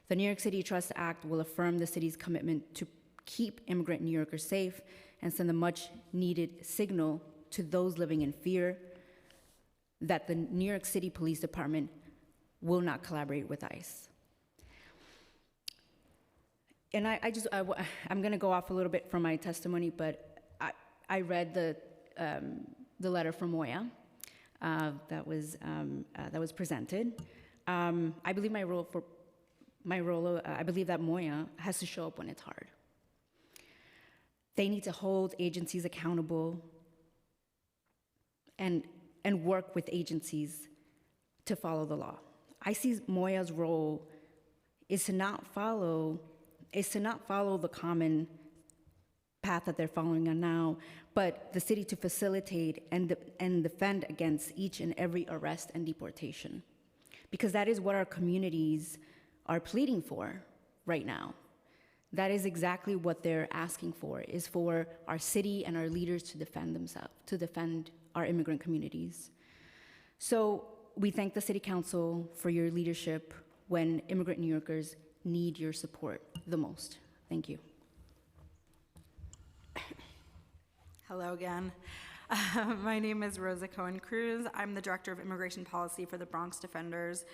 The New York City Trust Act will affirm the city's commitment to keep immigrant New Yorkers safe and send a much-needed signal to those living in fear that the New York City Police Department will not collaborate with ICE. And I'm gonna go off a little bit from my testimony, but I read the letter from Moya that was presented. I believe I believe that Moya has to show up when it's hard. They need to hold agencies accountable and work with agencies to follow the law. I see Moya's role is to not follow the common path that they're following on now, but the city to facilitate and defend against each and every arrest and deportation. Because that is what our communities are pleading for right now. That is exactly what they're asking for, is for our city and our leaders to defend themselves, to defend our immigrant communities. So we thank the City Council for your leadership when immigrant New Yorkers need your support the most. Thank you. Hello again. My name is Rosa Cohen Cruz. I'm the Director of Immigration Policy for the Bronx Defenders.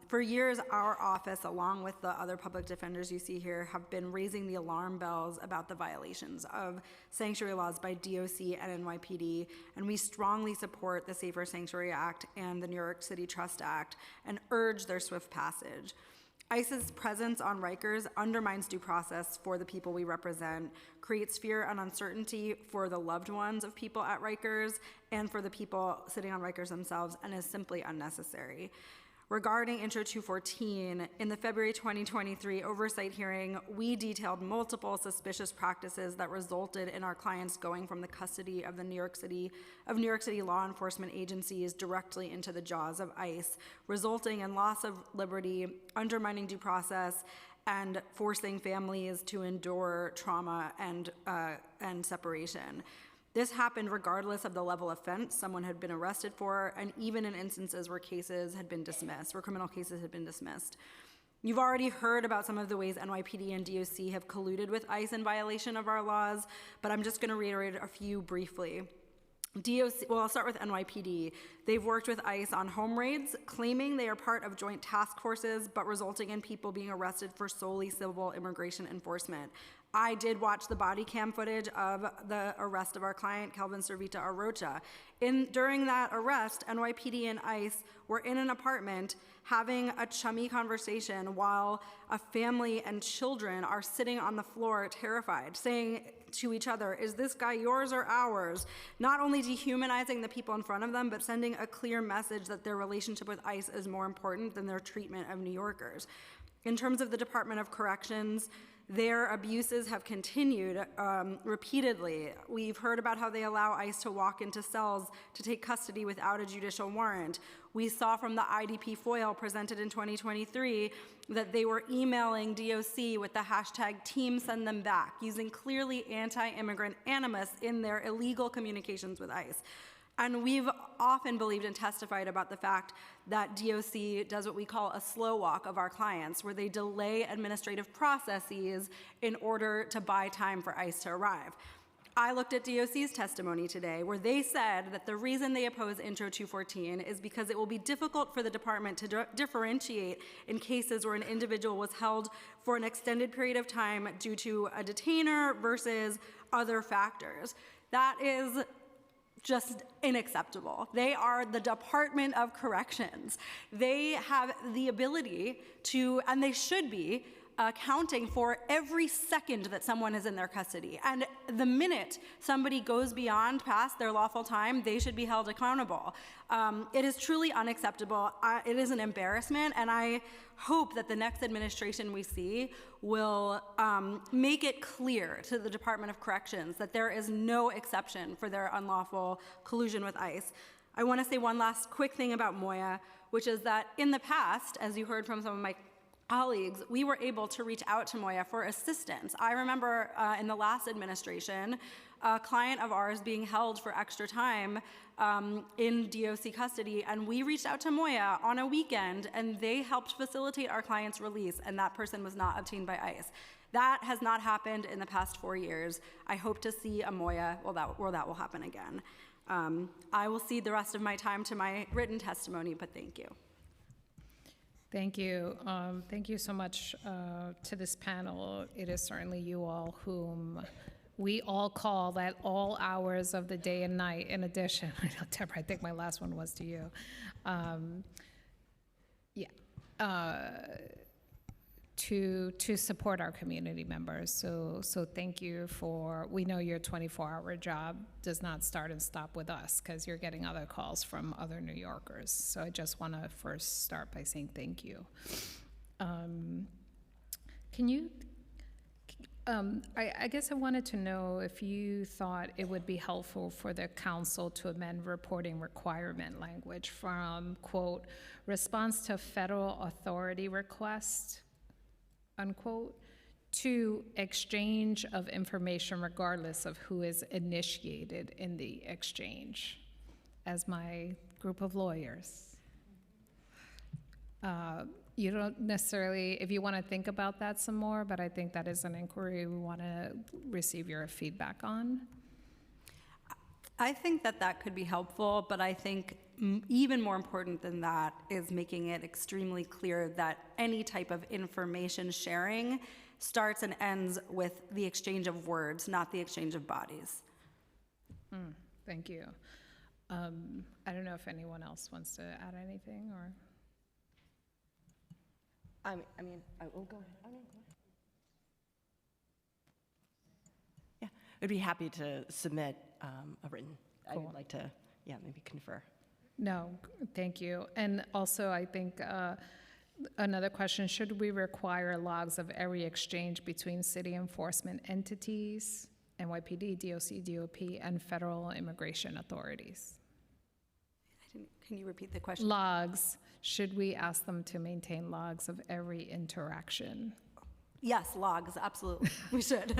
For years, our office, along with the other public defenders you see here, have been raising the alarm bells about the violations of sanctuary laws by DOC and NYPD, and we strongly support the Safer Sanctuary Act and the New York City Trust Act and urge their swift passage. ICE's presence on Rikers undermines due process for the people we represent, creates fear and uncertainty for the loved ones of people at Rikers and for the people sitting on Rikers themselves, and is simply unnecessary. Regarding Intro 214, in the February 2023 oversight hearing, we detailed multiple suspicious practices that resulted in our clients going from the custody of New York City law enforcement agencies directly into the jaws of ICE, resulting in loss of liberty, undermining due process, and forcing families to endure trauma and separation. This happened regardless of the level of offense someone had been arrested for, and even in instances where cases had been dismissed, where criminal cases had been dismissed. You've already heard about some of the ways NYPD and DOC have colluded with ICE in violation of our laws, but I'm just going to reiterate a few briefly. I'll start with NYPD. They've worked with ICE on home raids, claiming they are part of joint task forces, but resulting in people being arrested for solely civil immigration enforcement. I did watch the body cam footage of the arrest of our client, Kelvin Servita Arrocha. During that arrest, NYPD and ICE were in an apartment having a chummy conversation while a family and children are sitting on the floor terrified, saying to each other, "Is this guy yours or ours?" Not only dehumanizing the people in front of them, but sending a clear message that their relationship with ICE is more important than their treatment of New Yorkers. In terms of the Department of Corrections, their abuses have continued repeatedly. We've heard about how they allow ICE to walk into cells to take custody without a judicial warrant. We saw from the IDP FOIL presented in 2023 that they were emailing DOC with the hashtag Team Send Them Back, using clearly anti-immigrant animus in their illegal communications with ICE. And we've often believed and testified about the fact that DOC does what we call a slow walk of our clients, where they delay administrative processes in order to buy time for ICE to arrive. I looked at DOC's testimony today, where they said that the reason they oppose Intro 214 is because it will be difficult for the department to differentiate in cases where an individual was held for an extended period of time due to a detainer versus other factors. That is just unacceptable. They are the Department of Corrections. They have the ability to, and they should be, accounting for every second that someone is in their custody. And the minute somebody goes past their lawful time, they should be held accountable. It is truly unacceptable. It is an embarrassment, and I hope that the next administration we see will make it clear to the Department of Corrections that there is no exception for their unlawful collusion with ICE. I want to say one last quick thing about Moya, which is that in the past, as you heard from some of my colleagues, we were able to reach out to Moya for assistance. I remember in the last administration, a client of ours being held for extra time in DOC custody, and we reached out to Moya on a weekend, and they helped facilitate our client's release, and that person was not obtained by ICE. That has not happened in the past 4 years. I hope to see a Moya where that will happen again. I will cede the rest of my time to my written testimony, but thank you. Thank you. Thank you so much to this panel. It is certainly you all whom we all call at all hours of the day and night. In addition, I know, Deborah, I think my last one was to you. To support our community members. So thank you for, we know your 24-hour job does not start and stop with us because you're getting other calls from other New Yorkers. So I just want to first start by saying thank you. I guess I wanted to know if you thought it would be helpful for the council to amend reporting requirement language from, quote, response to federal authority request, unquote, to exchange of information regardless of who is initiated in the exchange, as my group of lawyers. You don't necessarily, if you want to think about that some more, but I think that is an inquiry we want to receive your feedback on. I think that that could be helpful, but I think even more important than that is making it extremely clear that any type of information sharing starts and ends with the exchange of words, not the exchange of bodies. Thank you. I don't know if anyone else wants to add anything or. I will go ahead. Oh, no, go ahead. Yeah, I'd be happy to submit a written. I would like to, maybe confer. No, thank you. And also, I think another question, should we require logs of every exchange between city enforcement entities, NYPD, DOC, DOP, and federal immigration authorities? Can you repeat the question? Logs, should we ask them to maintain logs of every interaction? Yes, logs, absolutely. We should.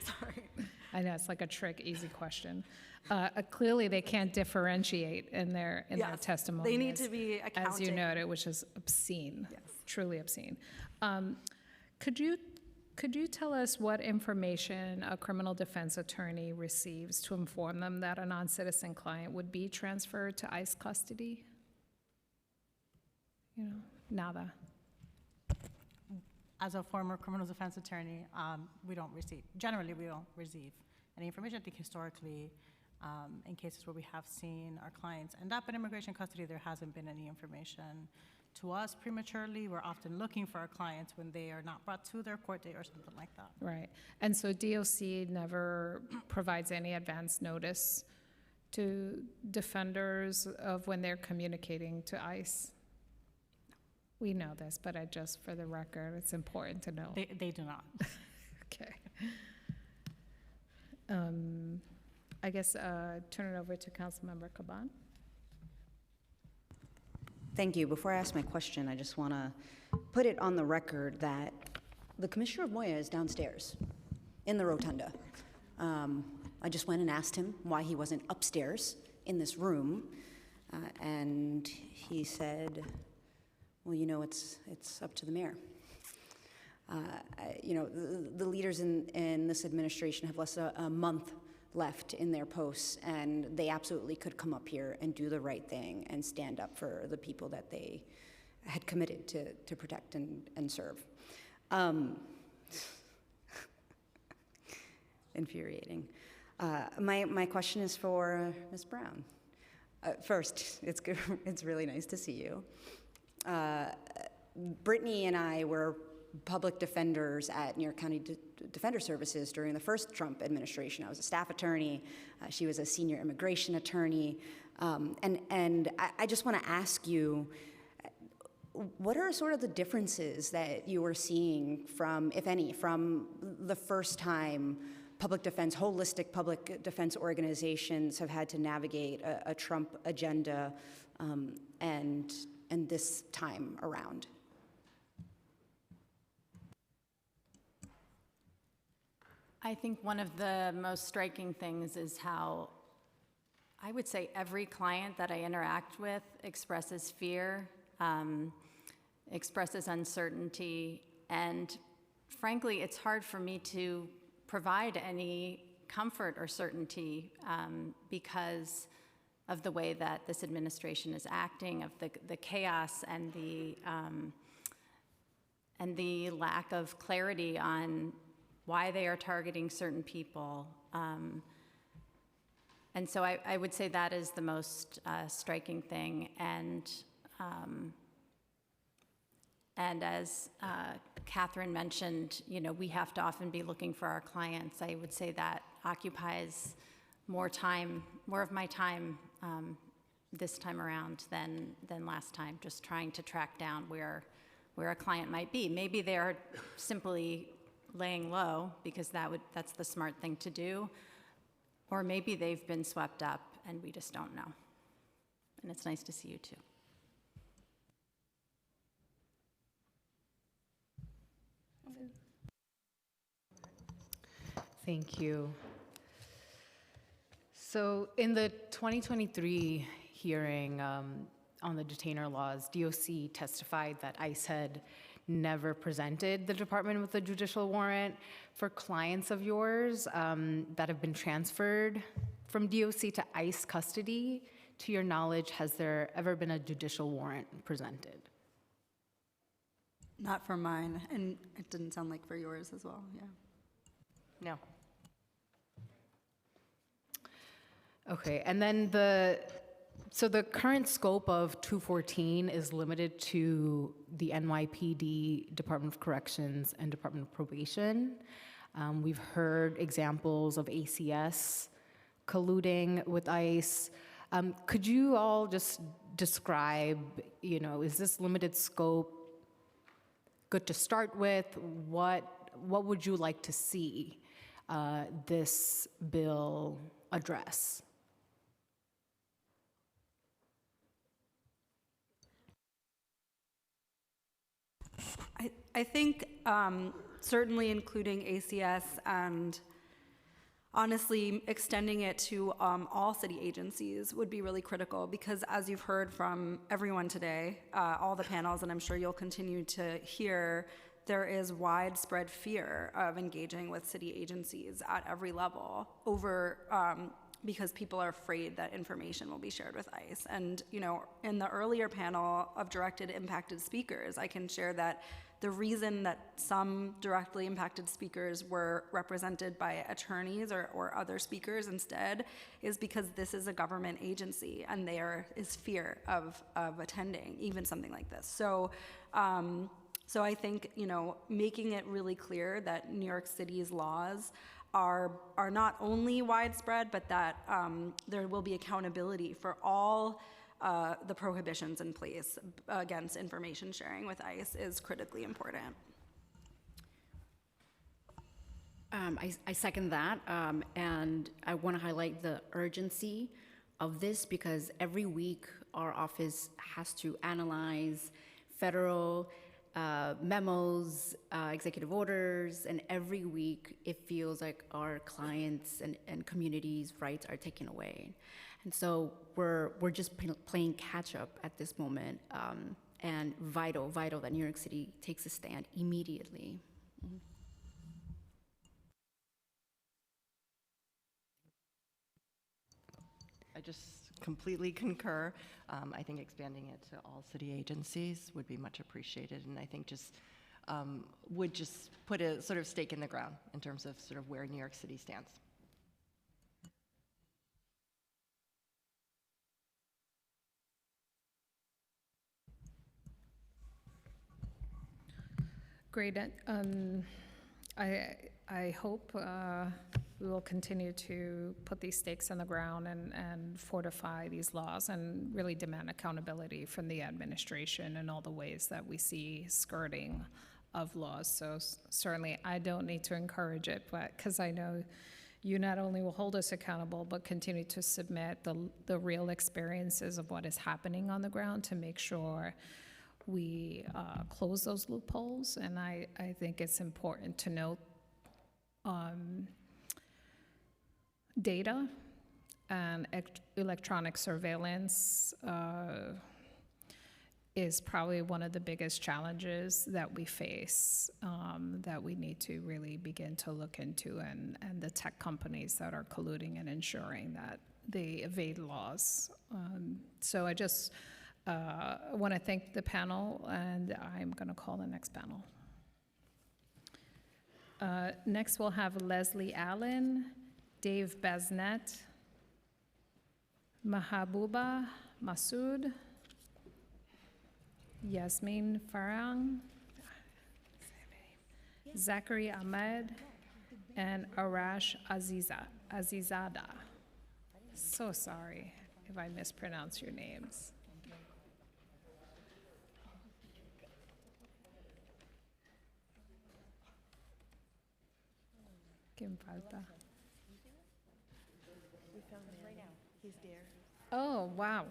Sorry. I know, it's like a trick, easy question. Clearly, they can't differentiate in their testimony. They need to be accounting. As you noted, which is obscene, truly obscene. Could you tell us what information a criminal defense attorney receives to inform them that a non-citizen client would be transferred to ICE custody? Nada. As a former criminal defense attorney, generally we don't receive any information. I think historically, in cases where we have seen our clients end up in immigration custody, there hasn't been any information to us prematurely. We're often looking for our clients when they are not brought to their court date or something like that. Right. And so DOC never provides any advance notice to defenders of when they're communicating to ICE? We know this, but for the record, it's important to know. They do not. Okay. I guess turn it over to Councilmember Caban. Thank you. Before I ask my question, I just want to put it on the record that the Commissioner of Moya is downstairs in the rotunda. I just went and asked him why he wasn't upstairs in this room, and he said, well, it's up to the mayor. The leaders in this administration have less than a month left in their posts, and they absolutely could come up here and do the right thing and stand up for the people that they had committed to protect and serve. Infuriating. My question is for Ms. Brown. First, it's really nice to see you. Brittany and I were public defenders at New York County Defender Services during the first Trump administration. I was a staff attorney. She was a senior immigration attorney. And I just want to ask you, what are sort of the differences that you were seeing from, if any, from the first time holistic public defense organizations have had to navigate a Trump agenda and this time around? I think one of the most striking things is how I would say every client that I interact with expresses fear, expresses uncertainty, and frankly, it's hard for me to provide any comfort or certainty because of the way that this administration is acting, of the chaos and the lack of clarity on why they are targeting certain people. And so I would say that is the most striking thing. And as Catherine mentioned, we have to often be looking for our clients. I would say that occupies more of my time this time around than last time, just trying to track down where a client might be. Maybe they are simply laying low because that's the smart thing to do, or maybe they've been swept up and we just don't know. And it's nice to see you too. Thank you. So in the 2023 hearing on the detainer laws, DOC testified that ICE had never presented the department with a judicial warrant for clients of yours that have been transferred from DOC to ICE custody, to your knowledge, has there ever been a judicial warrant presented? Not for mine, and it didn't sound like for yours as well, yeah. No. Okay, and then so the current scope of 214 is limited to the NYPD, Department of Corrections, and Department of Probation. We've heard examples of ACS colluding with ICE. Could you all just describe, is this limited scope good to start with? What would you like to see this bill address? I think certainly including ACS and honestly extending it to all city agencies would be really critical, because as you've heard from everyone today, all the panels, and I'm sure you'll continue to hear, there is widespread fear of engaging with city agencies at every level over because people are afraid that information will be shared with ICE. And in the earlier panel of directed impacted speakers, I can share that the reason that some directly impacted speakers were represented by attorneys or other speakers instead is because this is a government agency and there is fear of attending even something like this. So I think, making it really clear that New York City's laws are not only widespread, but that there will be accountability for all the prohibitions in place against information sharing with ICE is critically important. I second that, and I want to highlight the urgency of this because every week our office has to analyze federal memos, executive orders, and every week it feels like our clients and communities' rights are taken away. And so we're just playing catch up at this moment, and vital that New York City takes a stand immediately. Mm-hmm. I just completely concur. I think expanding it to all city agencies would be much appreciated, and I think would just put a sort of stake in the ground in terms of sort of where New York City stands. Great. I hope we will continue to put these stakes in the ground and fortify these laws and really demand accountability from the administration in all the ways that we see skirting of laws. So certainly I don't need to encourage it, but because I know you not only will hold us accountable, but continue to submit the real experiences of what is happening on the ground to make sure we close those loopholes. And I think it's important to note data and electronic surveillance is probably one of the biggest challenges that we face, that we need to really begin to look into, and the tech companies that are colluding and ensuring that they evade laws. So I just want to thank the panel, and I'm going to call the next panel. Next, we'll have Leslie Allen, Dave Baznet, Mahabuba Masood, Yasmin Farang, Zachary Ahmed, and Arash Azizada. So sorry if I mispronounce your names. ¿Quién falta? We found him right now. He's there. Oh, wow.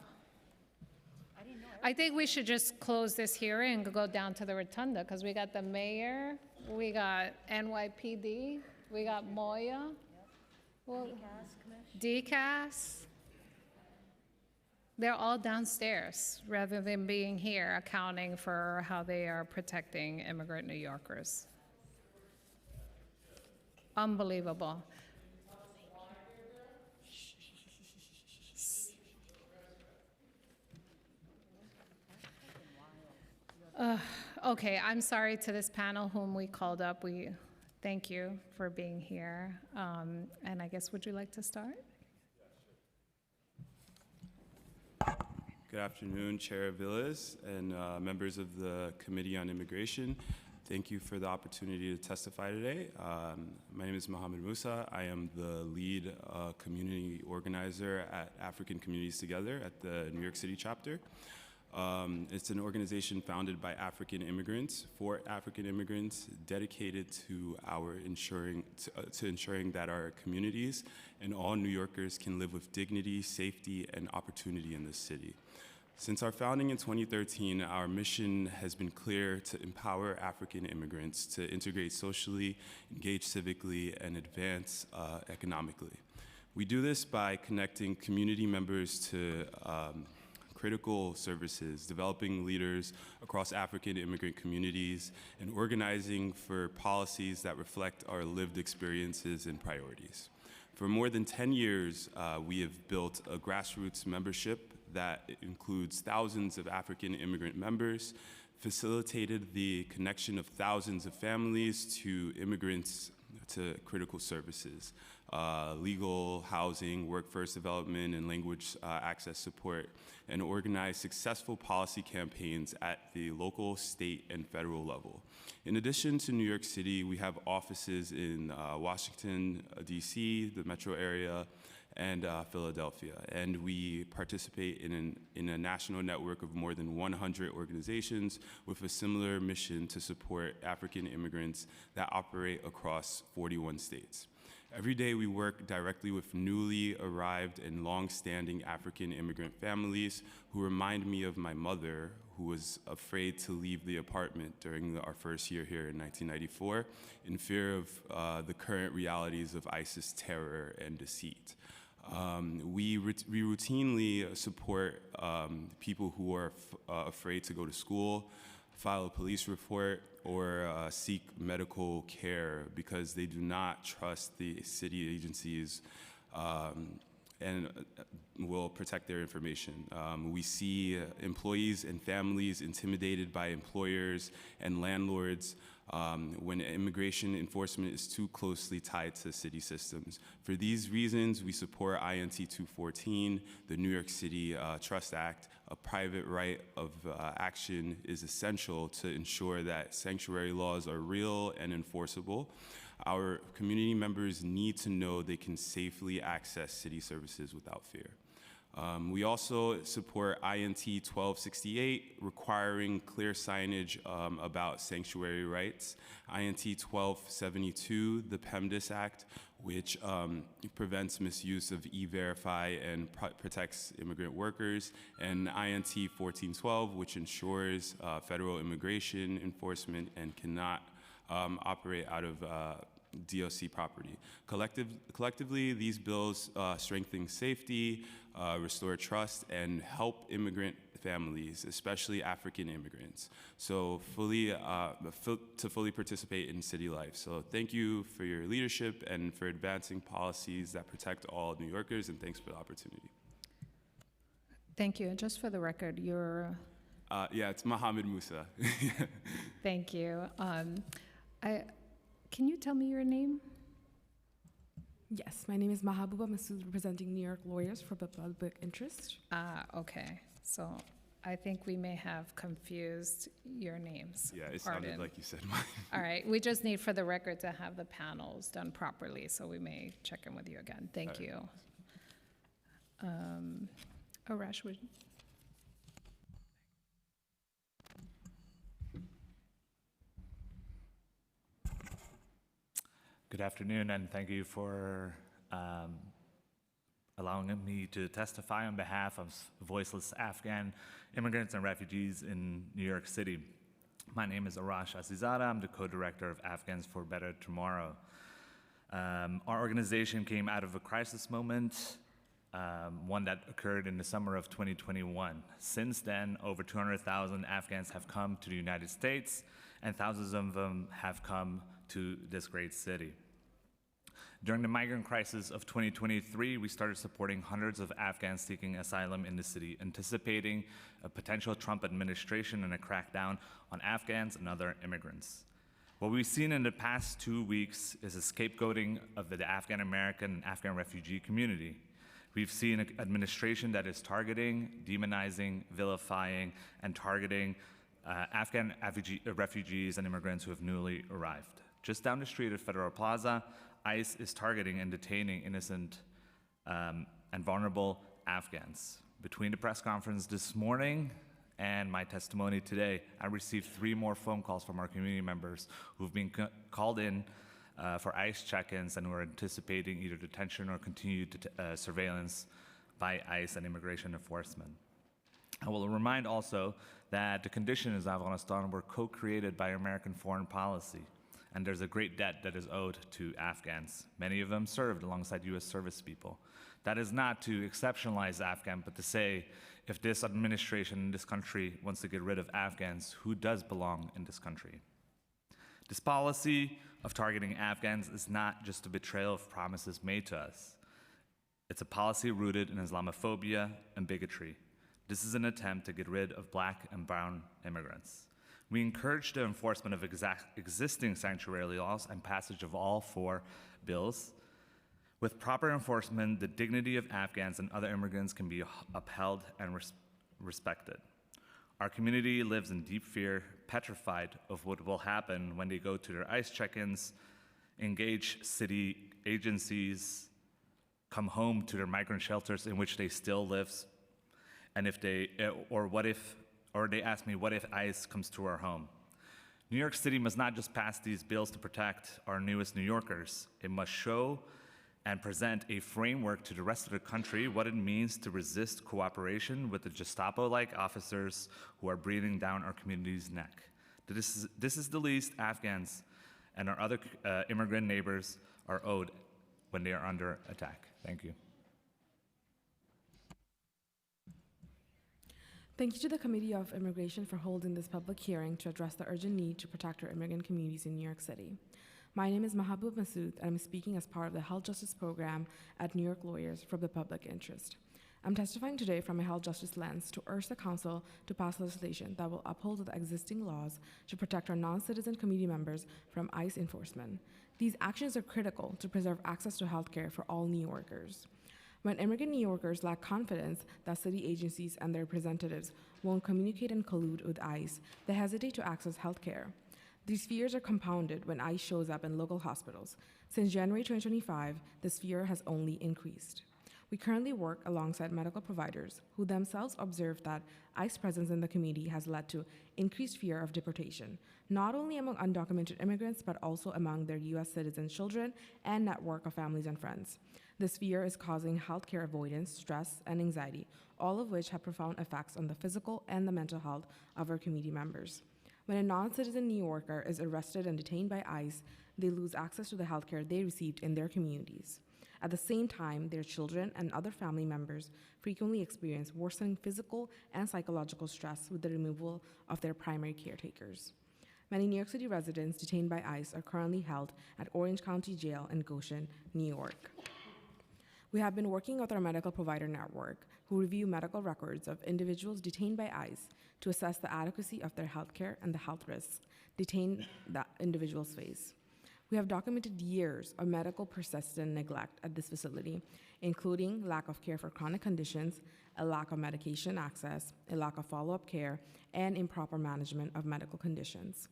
I think we should just close this hearing and go down to the rotunda, because we got the mayor, we got NYPD, we got Moya, well, DCAS. They're all downstairs rather than being here accounting for how they are protecting immigrant New Yorkers. Unbelievable. Okay, I'm sorry to this panel whom we called up. We thank you for being here. And I guess, would you like to start? Good afternoon, Chair Villas and members of the Committee on Immigration. Thank you for the opportunity to testify today. My name is Mohammed Musa. I am the lead community organizer at African Communities Together at the New York City chapter. It's an organization founded by African immigrants for African immigrants, dedicated to ensuring that our communities and all New Yorkers can live with dignity, safety, and opportunity in this city. Since our founding in 2013, our mission has been clear: to empower African immigrants to integrate socially, engage civically, and advance economically. We do this by connecting community members to critical services, developing leaders across African immigrant communities, and organizing for policies that reflect our lived experiences and priorities. For more than 10 years, we have built a grassroots membership that includes thousands of African immigrant members, facilitated the connection of thousands of families to immigrants to critical services, legal, housing, workforce development, and language access support, and organized successful policy campaigns at the local, state, and federal level. In addition to New York City, we have offices in Washington, D.C., the metro area, and Philadelphia. And we participate in a national network of more than 100 organizations with a similar mission to support African immigrants that operate across 41 states. Every day we work directly with newly arrived and long-standing African immigrant families who remind me of my mother, who was afraid to leave the apartment during our first year here in 1994 in fear of the current realities of ISIS terror and deceit. We routinely support people who are afraid to go to school, file a police report, or seek medical care because they do not trust the city agencies and will protect their information. We see employees and families intimidated by employers and landlords when immigration enforcement is too closely tied to city systems. For these reasons, we support INT 214, the New York City Trust Act. A private right of action is essential to ensure that sanctuary laws are real and enforceable. Our community members need to know they can safely access city services without fear. We also support INT 1268, requiring clear signage about sanctuary rights, INT 1272, the PEMDAS Act, which prevents misuse of E-Verify and protects immigrant workers, and INT 1412, which ensures federal immigration enforcement and cannot operate out of DOC property. Collectively, these bills strengthen safety, restore trust, and help immigrant families, especially African immigrants, so to fully participate in city life. So thank you for your leadership and for advancing policies that protect all New Yorkers, and thanks for the opportunity. Thank you. And just for the record, you're... Yeah, it's Mohammed Musa. Thank you. Can you tell me your name? Yes, my name is Mahabuba Masood, representing New York Lawyers for the Public Interest. Okay. So I think we may have confused your names. Yeah, it Pardon. sounded like you said mine. All right. We just need for the record to have the panels done properly, so we may check in with you again. Thank All you. Arash, would Good afternoon, and thank you for allowing me to testify on behalf of voiceless Afghan immigrants and refugees in New York City. My name is Arash Azizada. I'm the co-director of Afghans for Better Tomorrow. Our organization came out of a crisis moment, one that occurred in the summer of 2021. Since then, over 200,000 Afghans have come to the United States, and thousands of them have come to this great city. During the migrant crisis of 2023, we started supporting hundreds of Afghans seeking asylum in the city, anticipating a potential Trump administration and a crackdown on Afghans and other immigrants. What we've seen in the past 2 weeks is a scapegoating of the Afghan American and Afghan refugee community. We've seen an administration that is targeting, demonizing, vilifying, and targeting Afghan refugees and immigrants who have newly arrived. Just down the street at Federal Plaza, ICE is targeting and detaining innocent and vulnerable Afghans. Between the press conference this morning and my testimony today, I received 3 more phone calls from our community members who've been called in for ICE check-ins and who are anticipating either detention or continued surveillance by ICE and immigration enforcement. I will remind also that the conditions in Afghanistan were co-created by American foreign policy, and there's a great debt that is owed to Afghans. Many of them served alongside US service people. That is not to exceptionalize Afghan, but to say, if this administration in this country wants to get rid of Afghans, who does belong in this country? This policy of targeting Afghans is not just a betrayal of promises made to us. It's a policy rooted in Islamophobia and bigotry. This is an attempt to get rid of Black and brown immigrants. We encourage the enforcement of existing sanctuary laws and passage of all 4 bills. With proper enforcement, the dignity of Afghans and other immigrants can be upheld and respected. Our community lives in deep fear, petrified of what will happen when they go to their ICE check-ins, engage city agencies, come home to their migrant shelters in which they still live, and if they, or they ask me, what if ICE comes to our home? New York City must not just pass these bills to protect our newest New Yorkers. It must show and present a framework to the rest of the country what it means to resist cooperation with the Gestapo-like officers who are breathing down our community's neck. This is the least Afghans and our other immigrant neighbors are owed when they are under attack. Thank you. Thank you to the Committee of Immigration for holding this public hearing to address the urgent need to protect our immigrant communities in New York City. My name is Mahabub Masood, and I'm speaking as part of the Health Justice Program at New York Lawyers for the Public Interest. I'm testifying today from a health justice lens to urge the Council to pass legislation that will uphold the existing laws to protect our non-citizen community members from ICE enforcement. These actions are critical to preserve access to health care for all New Yorkers. When immigrant New Yorkers lack confidence that city agencies and their representatives won't communicate and collude with ICE, they hesitate to access health care. These fears are compounded when ICE shows up in local hospitals. Since January 2025, this fear has only increased. We currently work alongside medical providers who themselves observe that ICE presence in the community has led to increased fear of deportation, not only among undocumented immigrants, but also among their US citizen children and network of families and friends. This fear is causing healthcare avoidance, stress, and anxiety, all of which have profound effects on the physical and the mental health of our community members. When a non-citizen New Yorker is arrested and detained by ICE, they lose access to the healthcare they received in their communities. At the same time, their children and other family members frequently experience worsening physical and psychological stress with the removal of their primary caretakers. Many New York City residents detained by ICE are currently held at Orange County Jail in Goshen, New York. We have been working with our medical provider network, who review medical records of individuals detained by ICE to assess the adequacy of their health care and the health risks detained that individuals face. We have documented years of medical persistent neglect at this facility, including lack of care for chronic conditions, a lack of medication access, a lack of follow-up care, and improper management of medical conditions.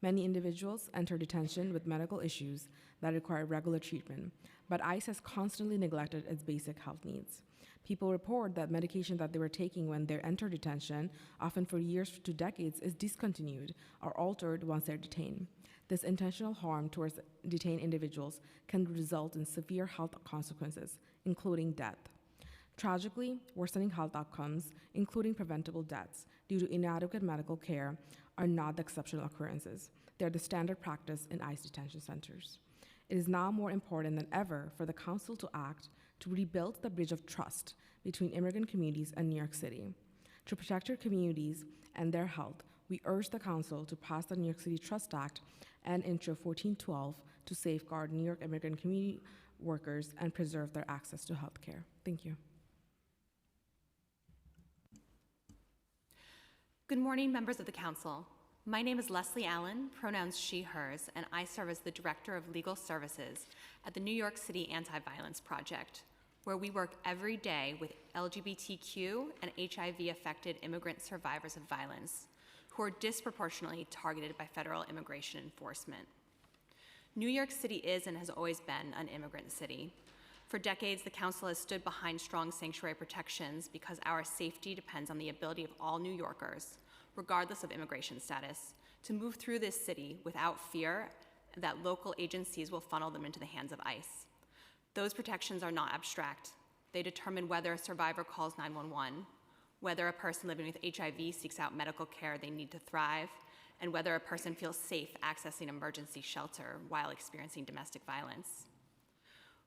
Many individuals enter detention with medical issues that require regular treatment, but ICE has constantly neglected its basic health needs. People report that medication that they were taking when they enter detention, often for years to decades, is discontinued or altered once they're detained. This intentional harm towards detained individuals can result in severe health consequences, including death. Tragically, worsening health outcomes, including preventable deaths due to inadequate medical care, are not the exceptional occurrences. They're the standard practice in ICE detention centers. It is now more important than ever for the Council to act to rebuild the bridge of trust between immigrant communities and New York City. To protect our communities and their health, we urge the Council to pass the New York City Trust Act and Intro 1412 to safeguard New York immigrant community workers and preserve their access to health care. Thank you. Good morning, members of the council. My name is Leslie Allen, pronouns she, hers, and I serve as the Director of Legal Services at the New York City Anti-Violence Project, where we work every day with LGBTQ and HIV-affected immigrant survivors of violence who are disproportionately targeted by federal immigration enforcement. New York City is and has always been an immigrant city. For decades, the council has stood behind strong sanctuary protections because our safety depends on the ability of all New Yorkers, regardless of immigration status, to move through this city without fear that local agencies will funnel them into the hands of ICE. Those protections are not abstract. They determine whether a survivor calls 911, whether a person living with HIV seeks out medical care they need to thrive, and whether a person feels safe accessing emergency shelter while experiencing domestic violence.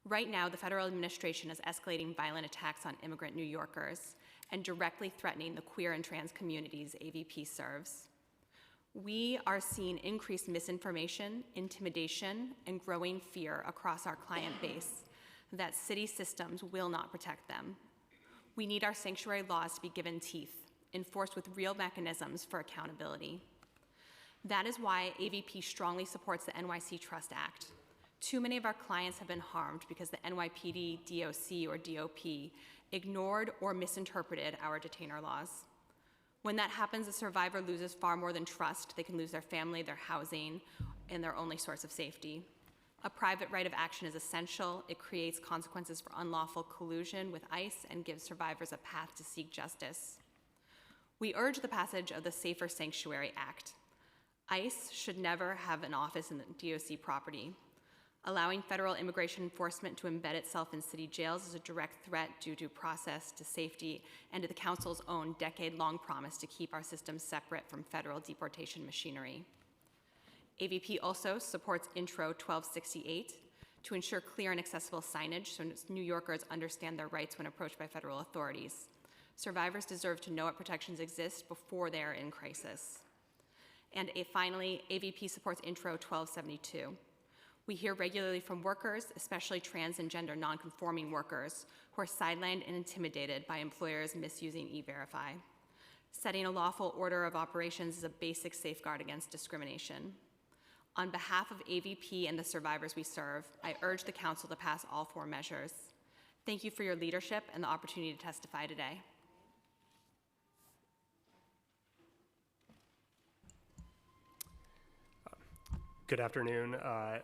Right now, the federal administration is escalating violent attacks on immigrant New Yorkers and directly threatening the queer and trans communities AVP serves. We are seeing increased misinformation, intimidation, and growing fear across our client base that city systems will not protect them. We need our sanctuary laws to be given teeth, enforced with real mechanisms for accountability. That is why AVP strongly supports the NYC Trust Act. Too many of our clients have been harmed because the NYPD, DOC, or DOP ignored or misinterpreted our detainer laws. When that happens, a survivor loses far more than trust. They can lose their family, their housing, and their only source of safety. A private right of action is essential. It creates consequences for unlawful collusion with ICE and gives survivors a path to seek justice. We urge the passage of the Safer Sanctuary Act. ICE should never have an office in the DOC property. Allowing federal immigration enforcement to embed itself in city jails is a direct threat due to process, to safety, and to the council's own decade-long promise to keep our systems separate from federal deportation machinery. AVP also supports Intro 1268 to ensure clear and accessible signage so New Yorkers understand their rights when approached by federal authorities. Survivors deserve to know what protections exist before they are in crisis. And finally, AVP supports Intro 1272. We hear regularly from workers, especially trans and gender nonconforming workers, who are sidelined and intimidated by employers misusing E-Verify. Setting a lawful order of operations is a basic safeguard against discrimination. On behalf of AVP and the survivors we serve, I urge the council to pass all 4 measures. Thank you for your leadership and the opportunity to testify today. Good afternoon.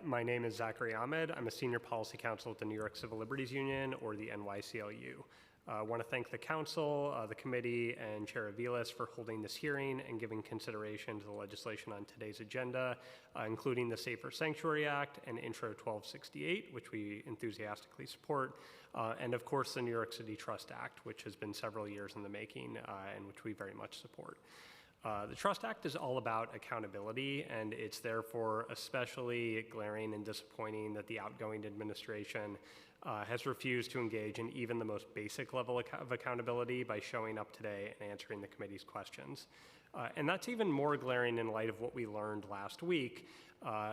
My name is Zachary Ahmed. I'm a senior policy counsel at the New York Civil Liberties Union, or the NYCLU. I want to thank the council, the committee, and Chair Aviles for holding this hearing and giving consideration to the legislation on today's agenda, including the Safer Sanctuary Act and Intro 1268, which we enthusiastically support, and of course the New York City Trust Act, which has been several years in the making and which we very much support. The Trust Act is all about accountability, and it's therefore especially glaring and disappointing that the outgoing administration has refused to engage in even the most basic level of accountability by showing up today and answering the committee's questions. And that's even more glaring in light of what we learned last week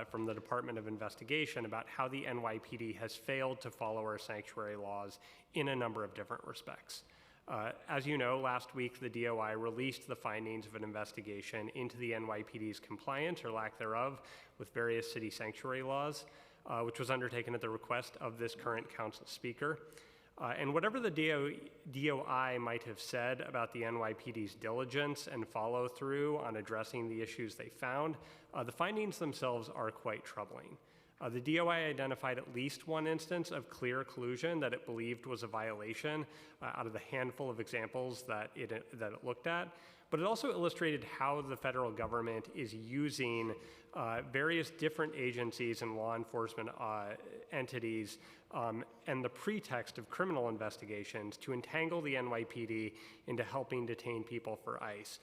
from the Department of Investigation about how the NYPD has failed to follow our sanctuary laws in a number of different respects. As you know, last week the DOI released the findings of an investigation into the NYPD's compliance or lack thereof with various city sanctuary laws, which was undertaken at the request of this current council speaker. And whatever the DOI might have said about the NYPD's diligence and follow through on addressing the issues they found, the findings themselves are quite troubling. The DOI identified at least one instance of clear collusion that it believed was a violation out of the handful of examples that it looked at, but it also illustrated how the federal government is using various different agencies and law enforcement entities and the pretext of criminal investigations to entangle the NYPD into helping detain people for ICE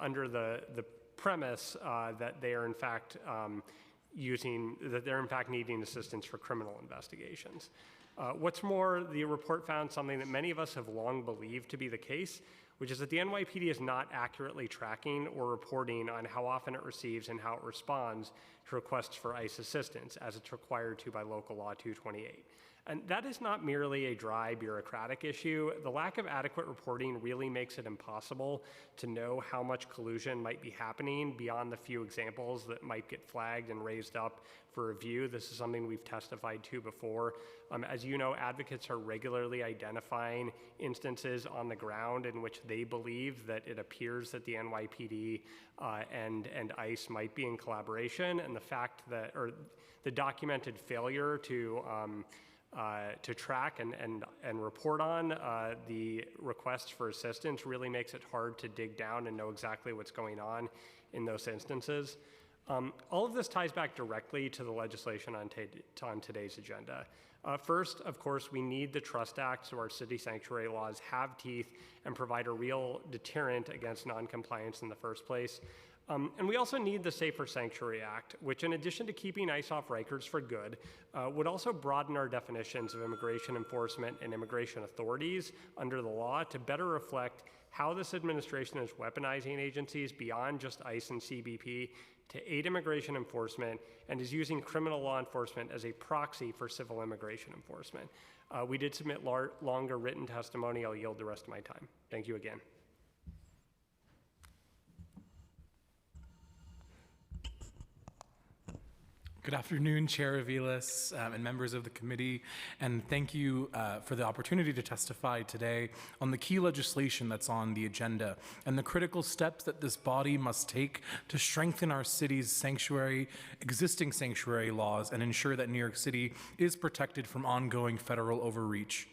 under the premise that they are in fact needing assistance for criminal investigations. What's more, the report found something that many of us have long believed to be the case, which is that the NYPD is not accurately tracking or reporting on how often it receives and how it responds to requests for ICE assistance, as it's required to by local law 228. And that is not merely a dry bureaucratic issue. The lack of adequate reporting really makes it impossible to know how much collusion might be happening beyond the few examples that might get flagged and raised up for review. This is something we've testified to before. As you know, advocates are regularly identifying instances on the ground in which they believe that it appears that the NYPD and ICE might be in collaboration, and the fact that, or the documented failure to track and report on the requests for assistance really makes it hard to dig down and know exactly what's going on in those instances. All of this ties back directly to the legislation on today's agenda. First, of course, we need the Trust Act so our city sanctuary laws have teeth and provide a real deterrent against noncompliance in the first place. And we also need the Safer Sanctuary Act, which, in addition to keeping ICE off Rikers for good, would also broaden our definitions of immigration enforcement and immigration authorities under the law to better reflect how this administration is weaponizing agencies beyond just ICE and CBP to aid immigration enforcement and is using criminal law enforcement as a proxy for civil immigration enforcement. We did submit longer written testimony. I'll yield the rest of my time. Thank you again. Good afternoon, Chair Aviles and members of the committee, and thank you for the opportunity to testify today on the key legislation that's on the agenda and the critical steps that this body must take to strengthen our city's existing sanctuary laws and ensure that New York City is protected from ongoing federal overreach.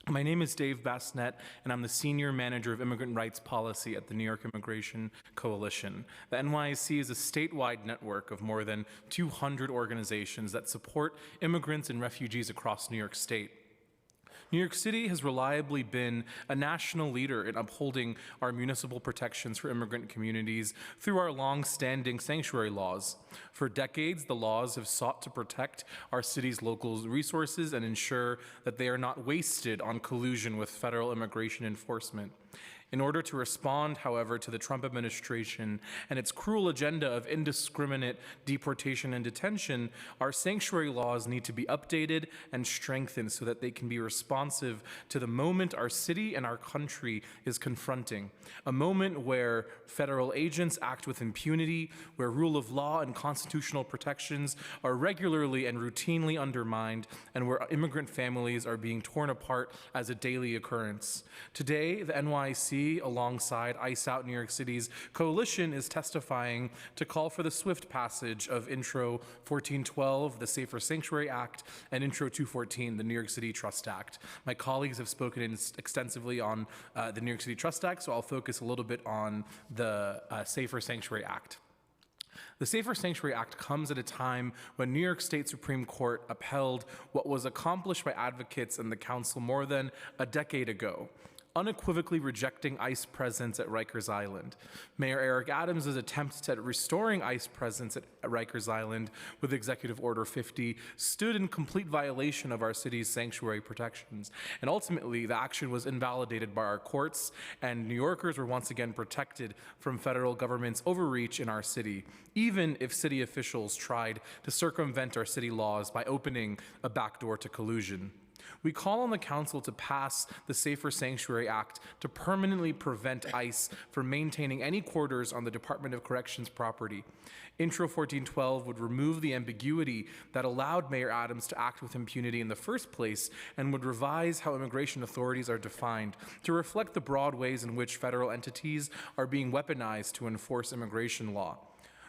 My name is Dave Bassnett, and I'm the Senior Manager of Immigrant Rights Policy at the New York Immigration Coalition. The NYC is a statewide network of more than 200 organizations that support immigrants and refugees across New York State. New York City has reliably been a national leader in upholding our municipal protections for immigrant communities through our long-standing sanctuary laws. For decades, the laws have sought to protect our city's local resources and ensure that they are not wasted on collusion with federal immigration enforcement. In order to respond, however, to the Trump administration and its cruel agenda of indiscriminate deportation and detention, our sanctuary laws need to be updated and strengthened so that they can be responsive to the moment our city and our country is confronting, a moment where federal agents act with impunity, where rule of law and constitutional protections are regularly and routinely undermined, and where immigrant families are being torn apart as a daily occurrence. Today, the NYC, alongside ICE Out New York City's coalition, is testifying to call for the swift passage of Intro 1412, the Safer Sanctuary Act, and Intro 214, the New York City Trust Act. My colleagues have spoken extensively on the New York City Trust Act, so I'll focus a little bit on the Safer Sanctuary Act. The Safer Sanctuary Act comes at a time when New York State Supreme Court upheld what was accomplished by advocates in the council more than a decade ago, unequivocally rejecting ICE presence at Rikers Island. Mayor Eric Adams' attempts at restoring ICE presence at Rikers Island with Executive Order 50 stood in complete violation of our city's sanctuary protections. And ultimately, the action was invalidated by our courts, and New Yorkers were once again protected from federal government's overreach in our city, even if city officials tried to circumvent our city laws by opening a backdoor to collusion. We call on the council to pass the Safer Sanctuary Act to permanently prevent ICE from maintaining any quarters on the Department of Corrections property. Intro 1412 would remove the ambiguity that allowed Mayor Adams to act with impunity in the first place and would revise how immigration authorities are defined to reflect the broad ways in which federal entities are being weaponized to enforce immigration law.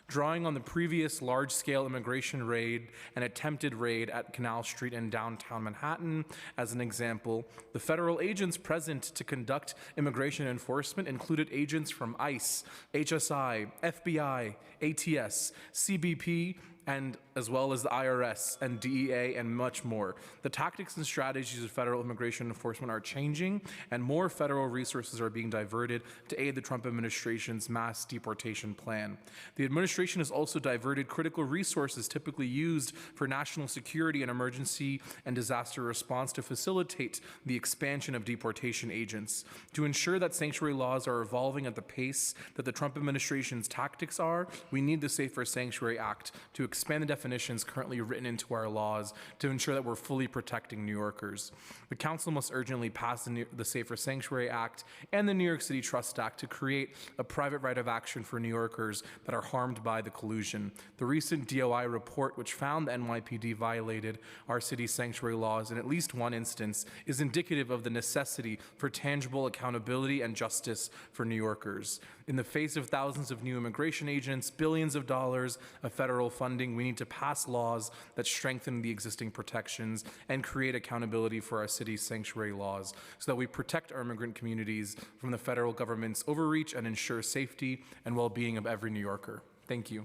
Drawing on the previous large-scale immigration raid and attempted raid at Canal Street in downtown Manhattan as an example, the federal agents present to conduct immigration enforcement included agents from ICE, HSI, FBI, ATS, CBP, and as well as the IRS and DEA and much more. The tactics and strategies of federal immigration enforcement are changing, and more federal resources are being diverted to aid the Trump administration's mass deportation plan. The administration has also diverted critical resources typically used for national security and emergency and disaster response to facilitate the expansion of deportation agents. To ensure that sanctuary laws are evolving at the pace that the Trump administration's tactics are, we need the Safer Sanctuary Act to expand the definitions currently written into our laws to ensure that we're fully protecting New Yorkers. The Council must urgently pass the Safer Sanctuary Act and the New York City Trust Act to create a private right of action for New Yorkers that are harmed by the collusion. The recent DOI report, which found the NYPD violated our city's sanctuary laws in at least one instance, is indicative of the necessity for tangible accountability and justice for New Yorkers. In the face of thousands of new immigration agents, billions of dollars of federal funding, we need to pass laws that strengthen the existing protections and create accountability for our city's sanctuary laws so that we protect our immigrant communities from the federal government's overreach and ensure safety and well-being of every New Yorker. Thank you.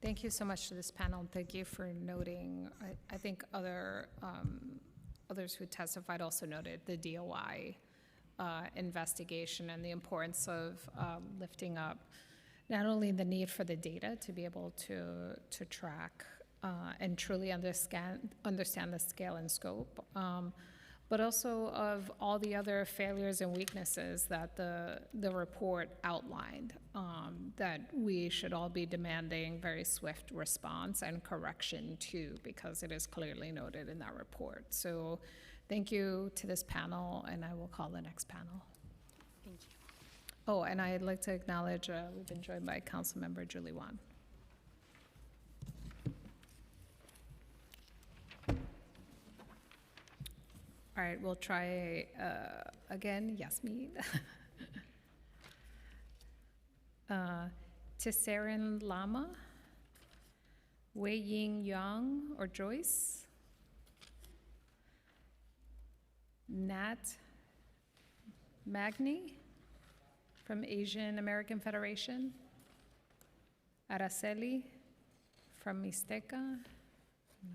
Thank you so much to this panel. Thank you for noting, I think others who testified also noted the DOI investigation and the importance of lifting up not only the need for the data to be able to track and truly understand the scale and scope, but also of all the other failures and weaknesses that the report outlined, that we should all be demanding very swift response and correction to, because it is clearly noted in that report. So thank you to this panel, and I will call the next panel. Thank you. Oh, and I'd like to acknowledge we've been joined by Councilmember Julie Wan. All right, we'll try again, Yasmin. Tesserin Lama, Wei Ying Yang or Joyce, Nat Magni from Asian American Federation, Araceli from Mixteca, I'm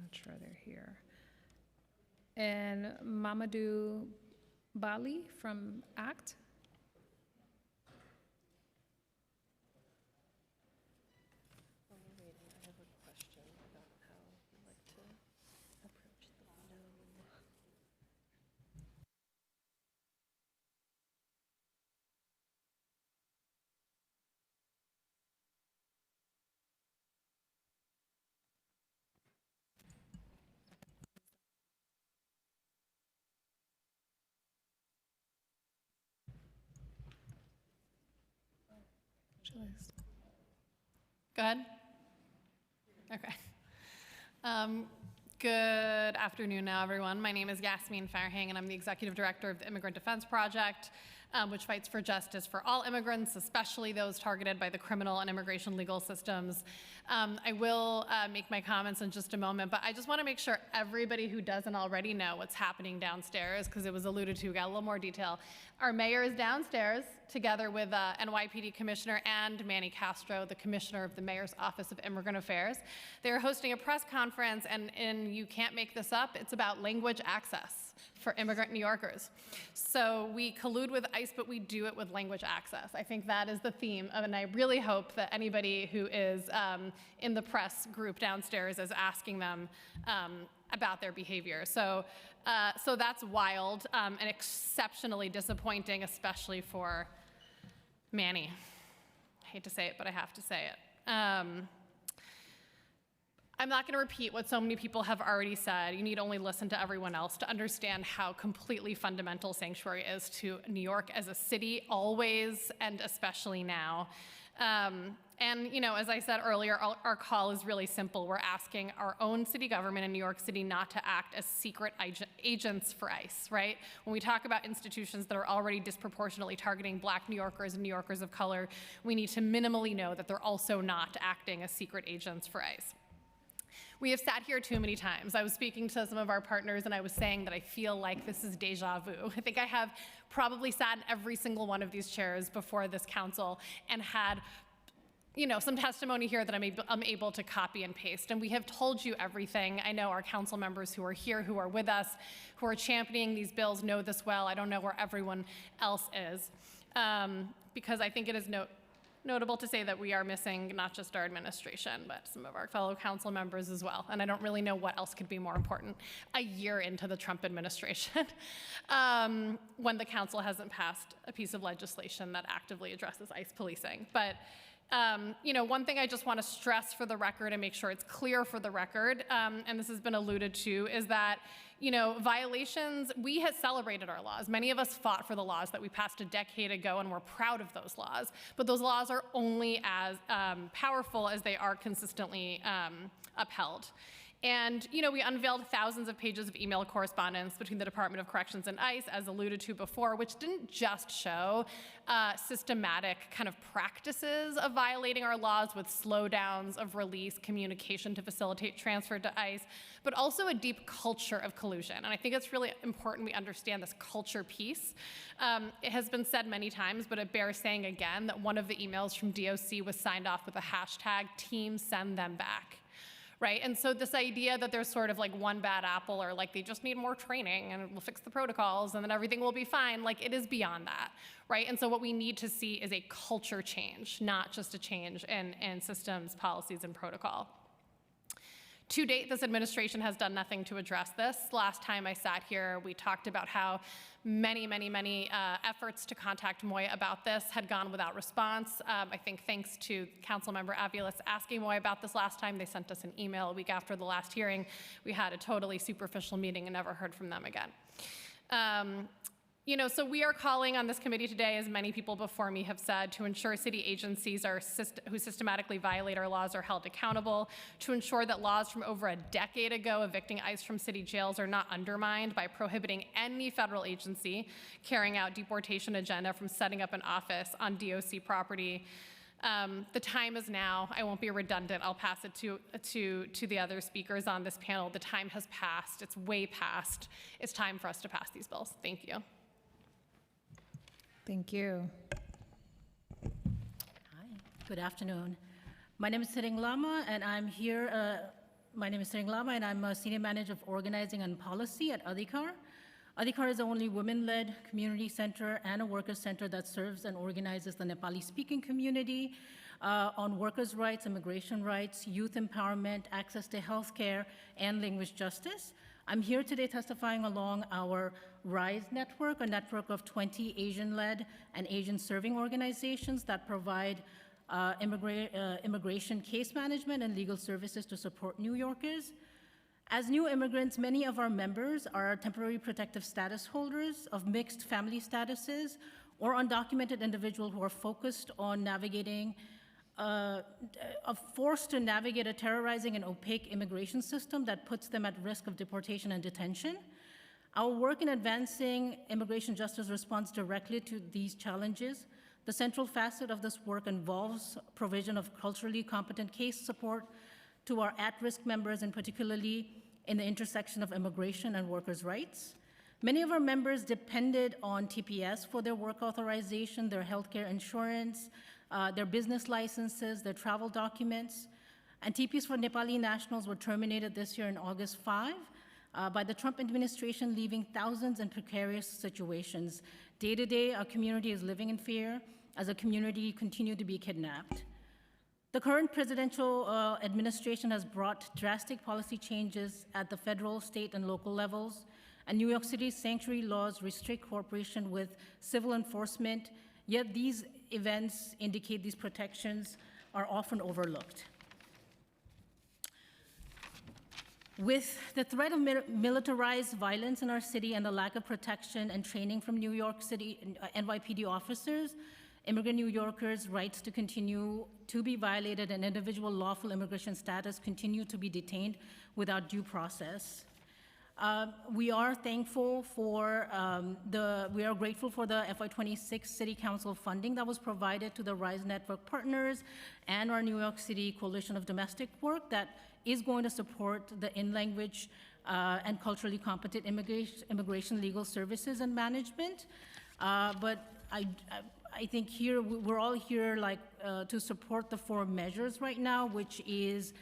not sure they're here, and Mamadou Bali from ACT. Good? Okay. Good afternoon now, everyone. My name is Yasmin Farhang, and I'm the Executive Director of the Immigrant Defense Project, which fights for justice for all immigrants, especially those targeted by the criminal and immigration legal systems. I will make my comments in just a moment, but I just want to make sure everybody who doesn't already know what's happening downstairs, because it was alluded to, got a little more detail. Our mayor is downstairs together with NYPD Commissioner and Manny Castro, the Commissioner of the Mayor's Office of Immigrant Affairs. They're hosting a press conference, and you can't make this up, it's about language access for immigrant New Yorkers. So we collude with ICE, but we do it with language access. I think that is the theme, and I really hope that anybody who is in the press group downstairs is asking them about their behavior. So that's wild and exceptionally disappointing, especially for Manny. I hate to say it, but I have to say it. I'm not going to repeat what so many people have already said. You need only listen to everyone else to understand how completely fundamental sanctuary is to New York as a city, always and especially now. And, you know, as I said earlier, our call is really simple. We're asking our own city government in New York City not to act as secret agents for ICE, right? When we talk about institutions that are already disproportionately targeting Black New Yorkers and New Yorkers of color, we need to minimally know that they're also not acting as secret agents for ICE. We have sat here too many times. I was speaking to some of our partners and I was saying that I feel like this is deja vu. I think I have probably sat in every single one of these chairs before this council and had, you know, some testimony here that I'm able to copy and paste. And we have told you everything. I know our council members who are here, who are with us, who are championing these bills know this well. I don't know where everyone else is. Because I think it is notable to say that we are missing not just our administration, but some of our fellow council members as well. And I don't really know what else could be more important a year into the Trump administration when the council hasn't passed a piece of legislation that actively addresses ICE policing. But One thing I just want to stress for the record and make sure it's clear for the record, and this has been alluded to, is that, violations, we have celebrated our laws. Many of us fought for the laws that we passed a decade ago, and we're proud of those laws. But those laws are only as powerful as they are consistently upheld. And, we unveiled thousands of pages of email correspondence between the Department of Corrections and ICE, as alluded to before, which didn't just show systematic kind of practices of violating our laws with slowdowns of release, communication to facilitate transfer to ICE, but also a deep culture of collusion. And I think it's really important we understand this culture piece. It has been said many times, but it bears saying again that one of the emails from DOC was signed off with a hashtag, Team Send Them Back. Right? And so this idea that there's sort of like one bad apple, or like they just need more training and we'll fix the protocols and then everything will be fine, like it is beyond that, right? And so what we need to see is a culture change, not just a change in systems, policies, and protocol. To date, this administration has done nothing to address this. Last time I sat here, we talked about how many efforts to contact MOIA about this had gone without response. I think thanks to Councilmember Aviles asking MOIA about this last time, they sent us an email a week after the last hearing. We had a totally superficial meeting and never heard from them again. So we are calling on this committee today, as many people before me have said, to ensure city agencies who systematically violate our laws are held accountable, to ensure that laws from over a decade ago evicting ICE from city jails are not undermined by prohibiting any federal agency carrying out deportation agenda from setting up an office on DOC property. The time is now. I won't be redundant. I'll pass it to the other speakers on this panel. The time has passed. It's way past. It's time for us to pass these bills. Thank you. Thank you. Hi, good afternoon. My name is Sering Lama, and I'm here. I'm a Senior Manager of Organizing and Policy at Adhikar. Adhikar is the only women-led community center and a workers' center that serves and organizes the Nepali-speaking community on workers' rights, immigration rights, youth empowerment, access to healthcare, and language justice. I'm here today testifying along our RISE network, a network of 20 Asian-led and Asian-serving organizations that provide immigration case management and legal services to support New Yorkers. As new immigrants, many of our members are temporary protective status holders of mixed family statuses or undocumented individuals who are focused on navigating forced to navigate a terrorizing and opaque immigration system that puts them at risk of deportation and detention. Our work in advancing immigration justice responds directly to these challenges. The central facet of this work involves provision of culturally competent case support to our at-risk members, and particularly in the intersection of immigration and workers' rights. Many of our members depended on TPS for their work authorization, their healthcare insurance, their business licenses, their travel documents. And TPS for Nepali nationals were terminated this year in August 5 by the Trump administration, leaving thousands in precarious situations. Day to day, our community is living in fear as a community continue to be kidnapped. The current presidential administration has brought drastic policy changes at the federal, state, and local levels, and New York City's sanctuary laws restrict cooperation with civil enforcement, yet these events indicate these protections are often overlooked. With the threat of militarized violence in our city and the lack of protection and training from New York City NYPD officers, immigrant New Yorkers' rights to continue to be violated and individual lawful immigration status continue to be detained without due process. We are thankful for we are grateful for the FY26 City Council funding that was provided to the RISE Network partners and our New York City Coalition of Domestic Work that is going to support the in-language and culturally competent immigration legal services and management. But I think here, we're all here to support the 4 measures right now, which is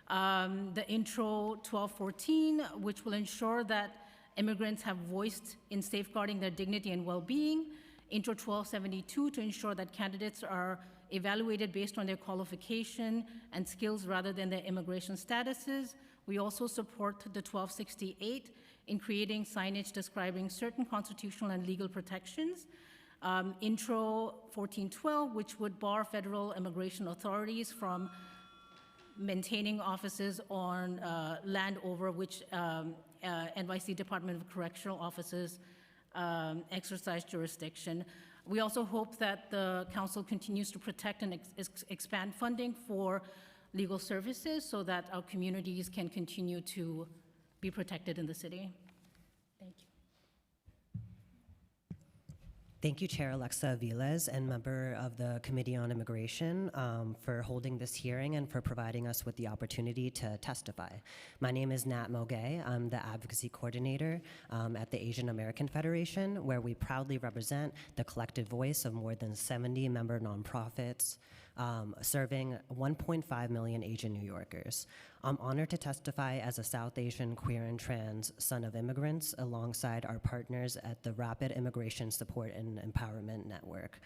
the Intro 1214, which will ensure that immigrants have voiced in safeguarding their dignity and well-being. Intro 1272 to ensure that candidates are evaluated based on their qualification and skills rather than their immigration statuses. We also support the 1268 in creating signage describing certain constitutional and legal protections. Intro 1412, which would bar federal immigration authorities from maintaining offices on land over which NYC Department of Correctional Officers exercise jurisdiction. We also hope that the council continues to protect and expand funding for legal services so that our communities can continue to be protected in the city. Thank you. Thank you, Chair Alexa Aviles and member of the Committee on Immigration for holding this hearing and for providing us with the opportunity to testify. My name is Nat Mogay. I'm the Advocacy Coordinator at the Asian American Federation, where we proudly represent the collective voice of more than 70 member nonprofits serving 1.5 million Asian New Yorkers. I'm honored to testify as a South Asian queer and trans son of immigrants alongside our partners at the Rapid Immigration Support and Empowerment Network.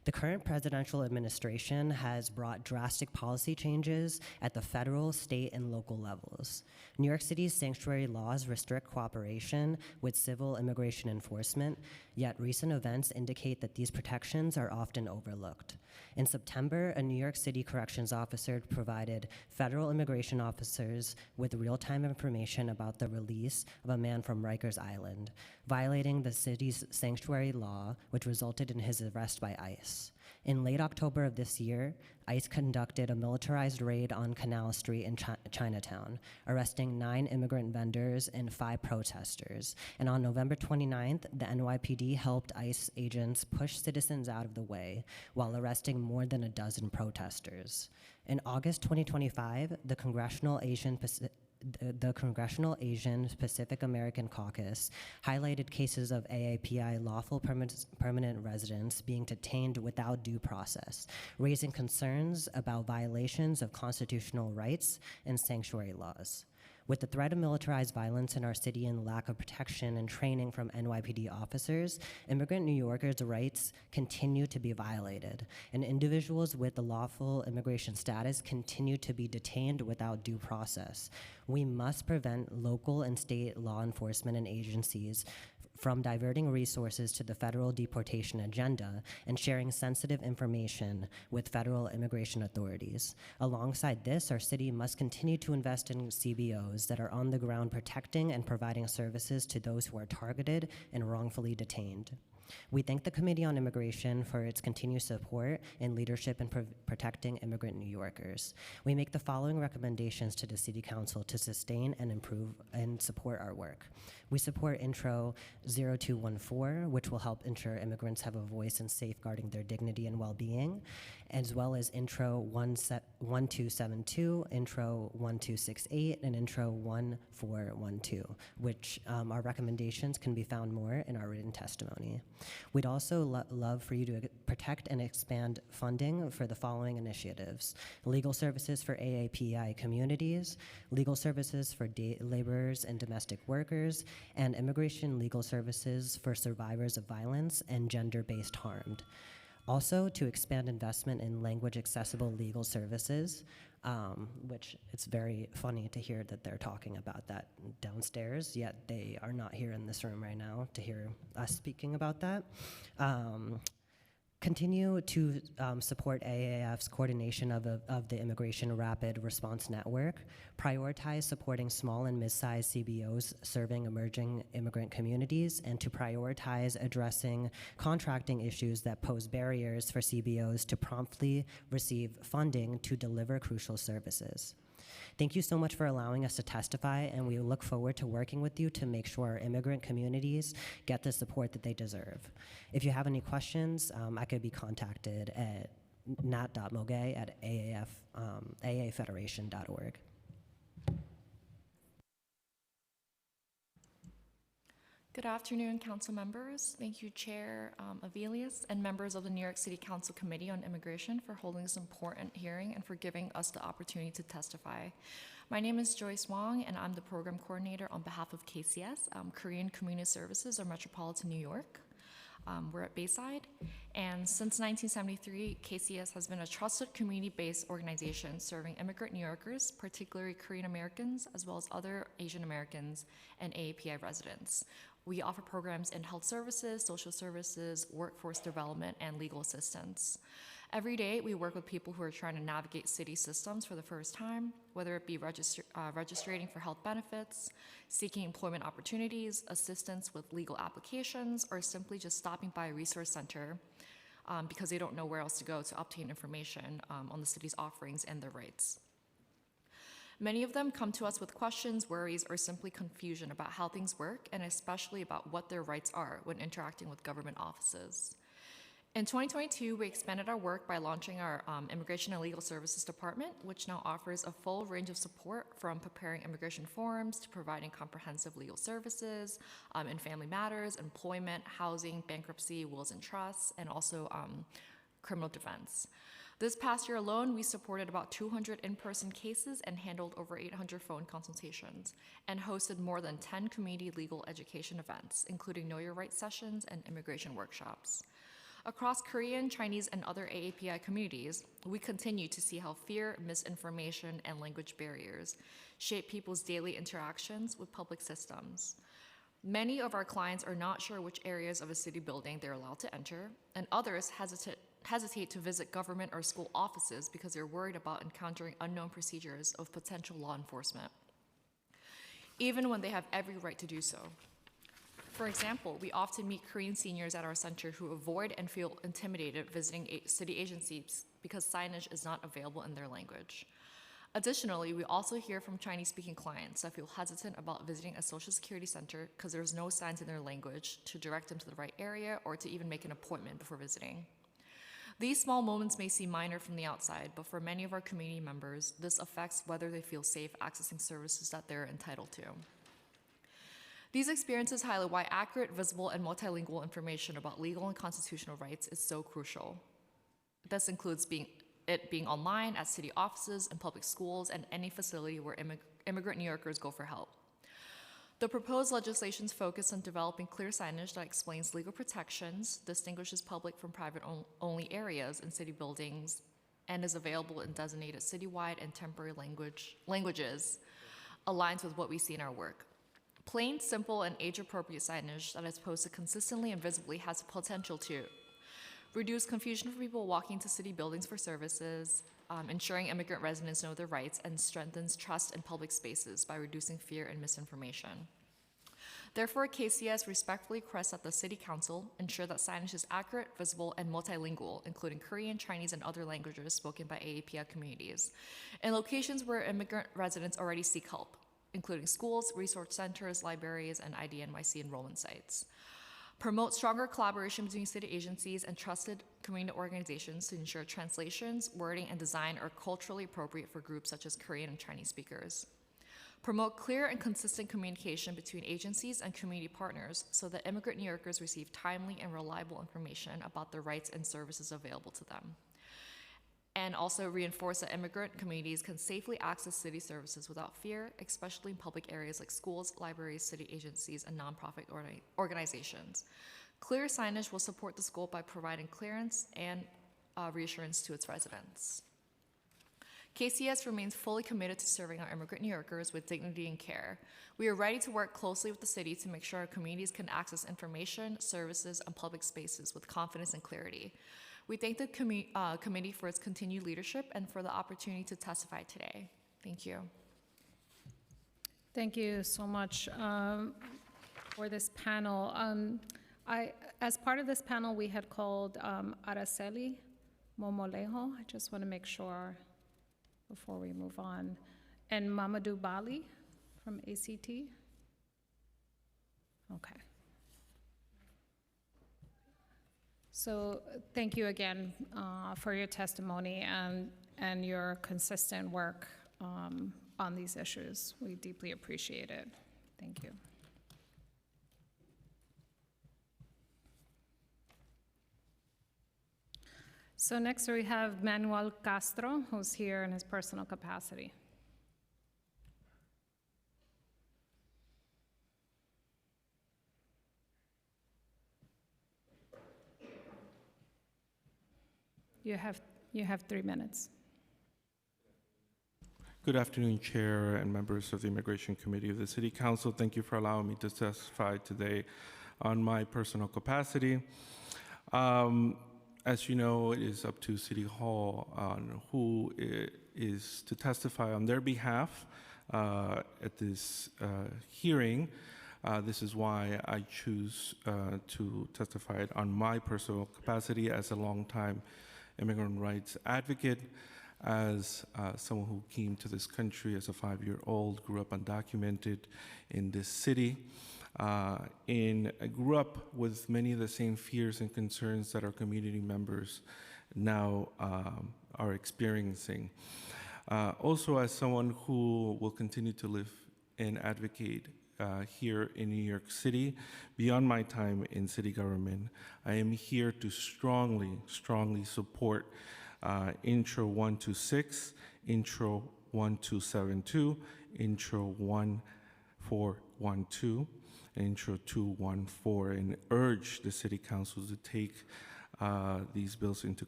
The current presidential administration has brought drastic policy changes at the federal, state, and local levels. New York City's sanctuary laws restrict cooperation with civil immigration enforcement, yet recent events indicate that these protections are often overlooked. In September, a New York City corrections officer provided federal immigration officers with real-time information about the release of a man from Rikers Island, violating the city's sanctuary law, which resulted in his arrest by ICE. In late October of this year, ICE conducted a militarized raid on Canal Street in Chinatown, arresting 9 immigrant vendors and 5 protesters. And on November 29th, the NYPD helped ICE agents push citizens out of the way while arresting more than a dozen protesters. In August 2025, the Congressional Asian Pacific American Caucus highlighted cases of AAPI lawful permanent residents being detained without due process, raising concerns about violations of constitutional rights and sanctuary laws. With the threat of militarized violence in our city and lack of protection and training from NYPD officers, immigrant New Yorkers' rights continue to be violated, and individuals with the lawful immigration status continue to be detained without due process. We must prevent local and state law enforcement and agencies from diverting resources to the federal deportation agenda and sharing sensitive information with federal immigration authorities. Alongside this, our city must continue to invest in CBOs that are on the ground protecting and providing services to those who are targeted and wrongfully detained. We thank the Committee on Immigration for its continued support and leadership in protecting immigrant New Yorkers. We make the following recommendations to the City Council to sustain and improve and support our work. We support Intro 0214, which will help ensure immigrants have a voice in safeguarding their dignity and well-being, as well as Intro 1272, Intro 1268, and Intro 1412, which our recommendations can be found more in our written testimony. We'd also love for you to protect and expand funding for the following initiatives: legal services for AAPI communities, legal services for day laborers and domestic workers, and immigration legal services for survivors of violence and gender-based harm. Also, to expand investment in language-accessible legal services, which it's very funny to hear that they're talking about that downstairs, yet they are not here in this room right now to hear us speaking about that. Continue to support AAF's coordination of the Immigration Rapid Response Network, prioritize supporting small and mid-sized CBOs serving emerging immigrant communities, and to prioritize addressing contracting issues that pose barriers for CBOs to promptly receive funding to deliver crucial services. Thank you so much for allowing us to testify, and we look forward to working with you to make sure our immigrant communities get the support that they deserve. If you have any questions, I could be contacted at nat.mogay@aafederation.org. Good afternoon, council members. Thank you, Chair Avelius, and members of the New York City Council Committee on Immigration for holding this important hearing and for giving us the opportunity to testify. My name is Joyce Wong, and I'm the program coordinator on behalf of KCS, Korean Community Services of Metropolitan New York. We're at Bayside, and since 1973, KCS has been a trusted community-based organization serving immigrant New Yorkers, particularly Korean Americans, as well as other Asian Americans and AAPI residents. We offer programs in health services, social services, workforce development, and legal assistance. Every day, we work with people who are trying to navigate city systems for the first time, whether it be registering for health benefits, seeking employment opportunities, assistance with legal applications, or simply just stopping by a resource center because they don't know where else to go to obtain information on the city's offerings and their rights. Many of them come to us with questions, worries, or simply confusion about how things work, and especially about what their rights are when interacting with government offices. In 2022, we expanded our work by launching our Immigration and Legal Services Department, which now offers a full range of support from preparing immigration forms to providing comprehensive legal services in family matters, employment, housing, bankruptcy, wills and trusts, and also criminal defense. This past year alone, we supported about 200 in-person cases and handled over 800 phone consultations and hosted more than 10 community legal education events, including Know Your Rights sessions and immigration workshops. Across Korean, Chinese, and other AAPI communities, we continue to see how fear, misinformation, and language barriers shape people's daily interactions with public systems. Many of our clients are not sure which areas of a city building they're allowed to enter, and others hesitate to visit government or school offices because they're worried about encountering unknown procedures of potential law enforcement, even when they have every right to do so. For example, we often meet Korean seniors at our center who avoid and feel intimidated visiting city agencies because signage is not available in their language. Additionally, we also hear from Chinese-speaking clients that feel hesitant about visiting a Social Security center because there's no signs in their language to direct them to the right area or to even make an appointment before visiting. These small moments may seem minor from the outside, but for many of our community members, this affects whether they feel safe accessing services that they're entitled to. These experiences highlight why accurate, visible, and multilingual information about legal and constitutional rights is so crucial. This includes being online at city offices and public schools and any facility where immigrant New Yorkers go for help. The proposed legislation's focus on developing clear signage that explains legal protections, distinguishes public from private-only areas in city buildings, and is available in designated citywide and temporary languages aligns with what we see in our work. Plain, simple, and age-appropriate signage that is posted consistently and visibly has the potential to reduce confusion for people walking to city buildings for services, ensuring immigrant residents know their rights, and strengthens trust in public spaces by reducing fear and misinformation. Therefore, KCS respectfully requests that the City Council ensure that signage is accurate, visible, and multilingual, including Korean, Chinese, and other languages spoken by AAPI communities, in locations where immigrant residents already seek help, including schools, resource centers, libraries, and IDNYC enrollment sites. Promote stronger collaboration between city agencies and trusted community organizations to ensure translations, wording, and design are culturally appropriate for groups such as Korean and Chinese speakers. Promote clear and consistent communication between agencies and community partners so that immigrant New Yorkers receive timely and reliable information about the rights and services available to them. And also reinforce that immigrant communities can safely access city services without fear, especially in public areas like schools, libraries, city agencies, and nonprofit organizations. Clear signage will support this goal by providing clearance and reassurance to its residents. KCS remains fully committed to serving our immigrant New Yorkers with dignity and care. We are ready to work closely with the city to make sure our communities can access information, services, and public spaces with confidence and clarity. We thank the committee for its continued leadership and for the opportunity to testify today. Thank you. Thank you so much for this panel. As part of this panel, we had called Araceli Momolejo. I just want to make sure before we move on. And Mamadou Bali from ACT. Okay. So thank you again for your testimony and your consistent work on these issues. We deeply appreciate it. Thank you. So next we have Manuel Castro, who's here in his personal capacity. You have 3 minutes. Good afternoon, Chair and members of the Immigration Committee of the City Council. Thank you for allowing me to testify today on my personal capacity. As you know, it is up to City Hall on who is to testify on their behalf at this hearing. This is why I choose to testify on my personal capacity as a longtime immigrant rights advocate, as someone who came to this country as a 5-year-old, grew up undocumented in this city, and I grew up with many of the same fears and concerns that our community members now are experiencing. Also, as someone who will continue to live and advocate here in New York City, beyond my time in city government, I am here to strongly support Intro 126, Intro 1272, Intro 1412, and Intro 214, and urge the City Council to take these bills into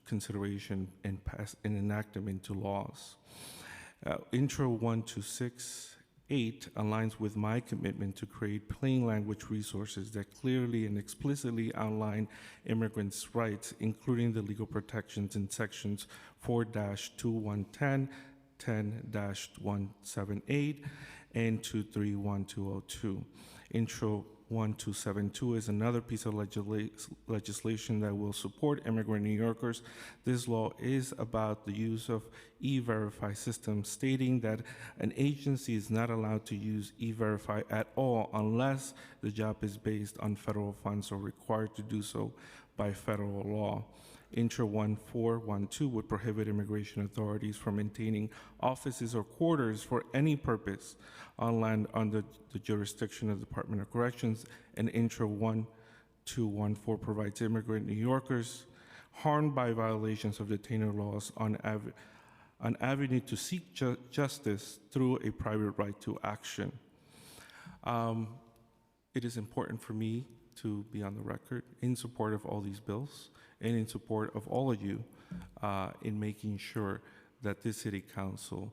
consideration and pass and enact them into laws. Intro 1268 aligns with my commitment to create plain language resources that clearly and explicitly outline immigrants' rights, including the legal protections in sections 4-2110, 10-178, and 231202. Intro 1272 is another piece of legislation that will support immigrant New Yorkers. This law is about the use of E-Verify systems, stating that an agency is not allowed to use E-Verify at all unless the job is based on federal funds or required to do so by federal law. Intro 1412 would prohibit immigration authorities from maintaining offices or quarters for any purpose on land under the jurisdiction of the Department of Corrections, and Intro 1214 provides immigrant New Yorkers harmed by violations of detainer laws an avenue to seek justice through a private right to action. It is important for me to be on the record in support of all these bills and in support of all of you in making sure that this City Council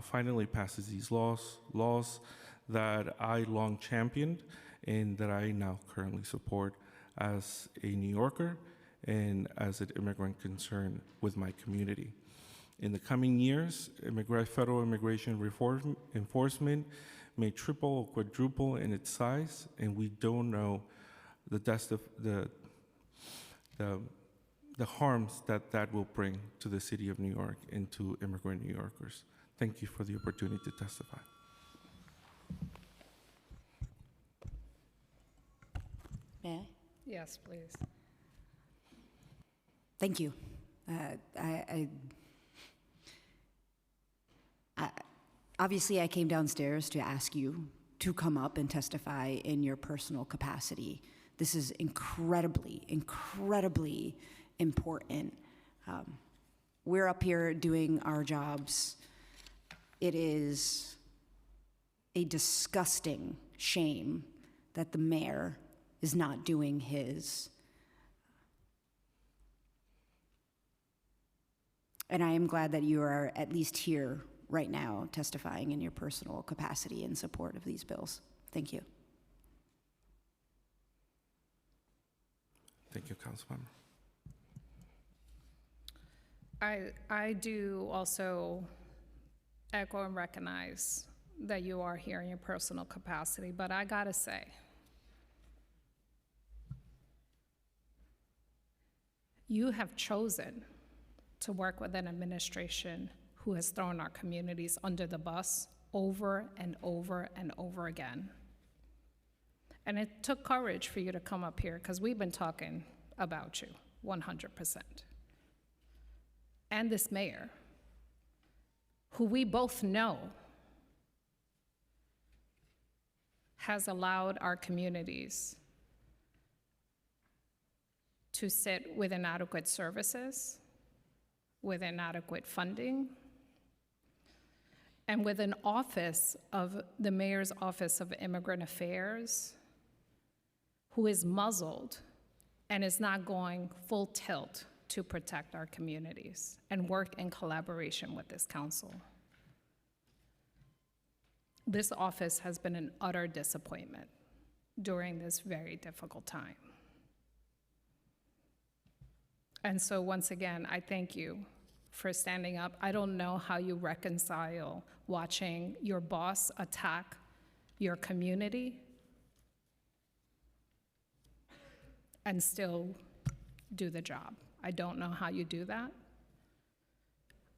finally passes these laws that I long championed and that I now currently support as a New Yorker and as an immigrant concerned with my community. In the coming years, federal immigration enforcement may triple or quadruple in its size, and we don't know the harms that will bring to the city of New York and to immigrant New Yorkers. Thank you for the opportunity to testify. May I? Yes, please. Thank you. Obviously, I came downstairs to ask you to come up and testify in your personal capacity. This is incredibly important. We're up here doing our jobs. It is a disgusting shame that the mayor is not doing his. And I am glad that you are at least here right now testifying in your personal capacity in support of these bills. Thank you. Thank you, Councilmember. I do also echo and recognize that you are here in your personal capacity, but I gotta say, you have chosen to work with an administration who has thrown our communities under the bus over and over and over again. And it took courage for you to come up here, because we've been talking about you 100%. And this mayor, who we both know has allowed our communities to sit with inadequate services, with inadequate funding, and with an office of the Mayor's Office of Immigrant Affairs who is muzzled and is not going full tilt to protect our communities and work in collaboration with this council. This office has been an utter disappointment during this very difficult time. And so once again, I thank you for standing up. I don't know how you reconcile watching your boss attack your community and still do the job. I don't know how you do that.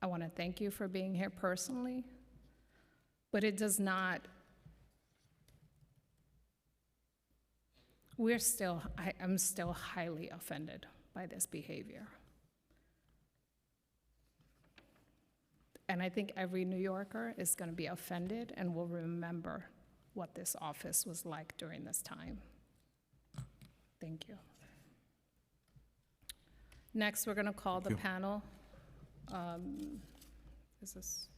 I want to thank you for being here personally, but it does not, I'm still highly offended by this behavior. And I think every New Yorker is going to be offended and will remember what this office was like during this time. Thank you. Next, we're going to call the panel. Is this?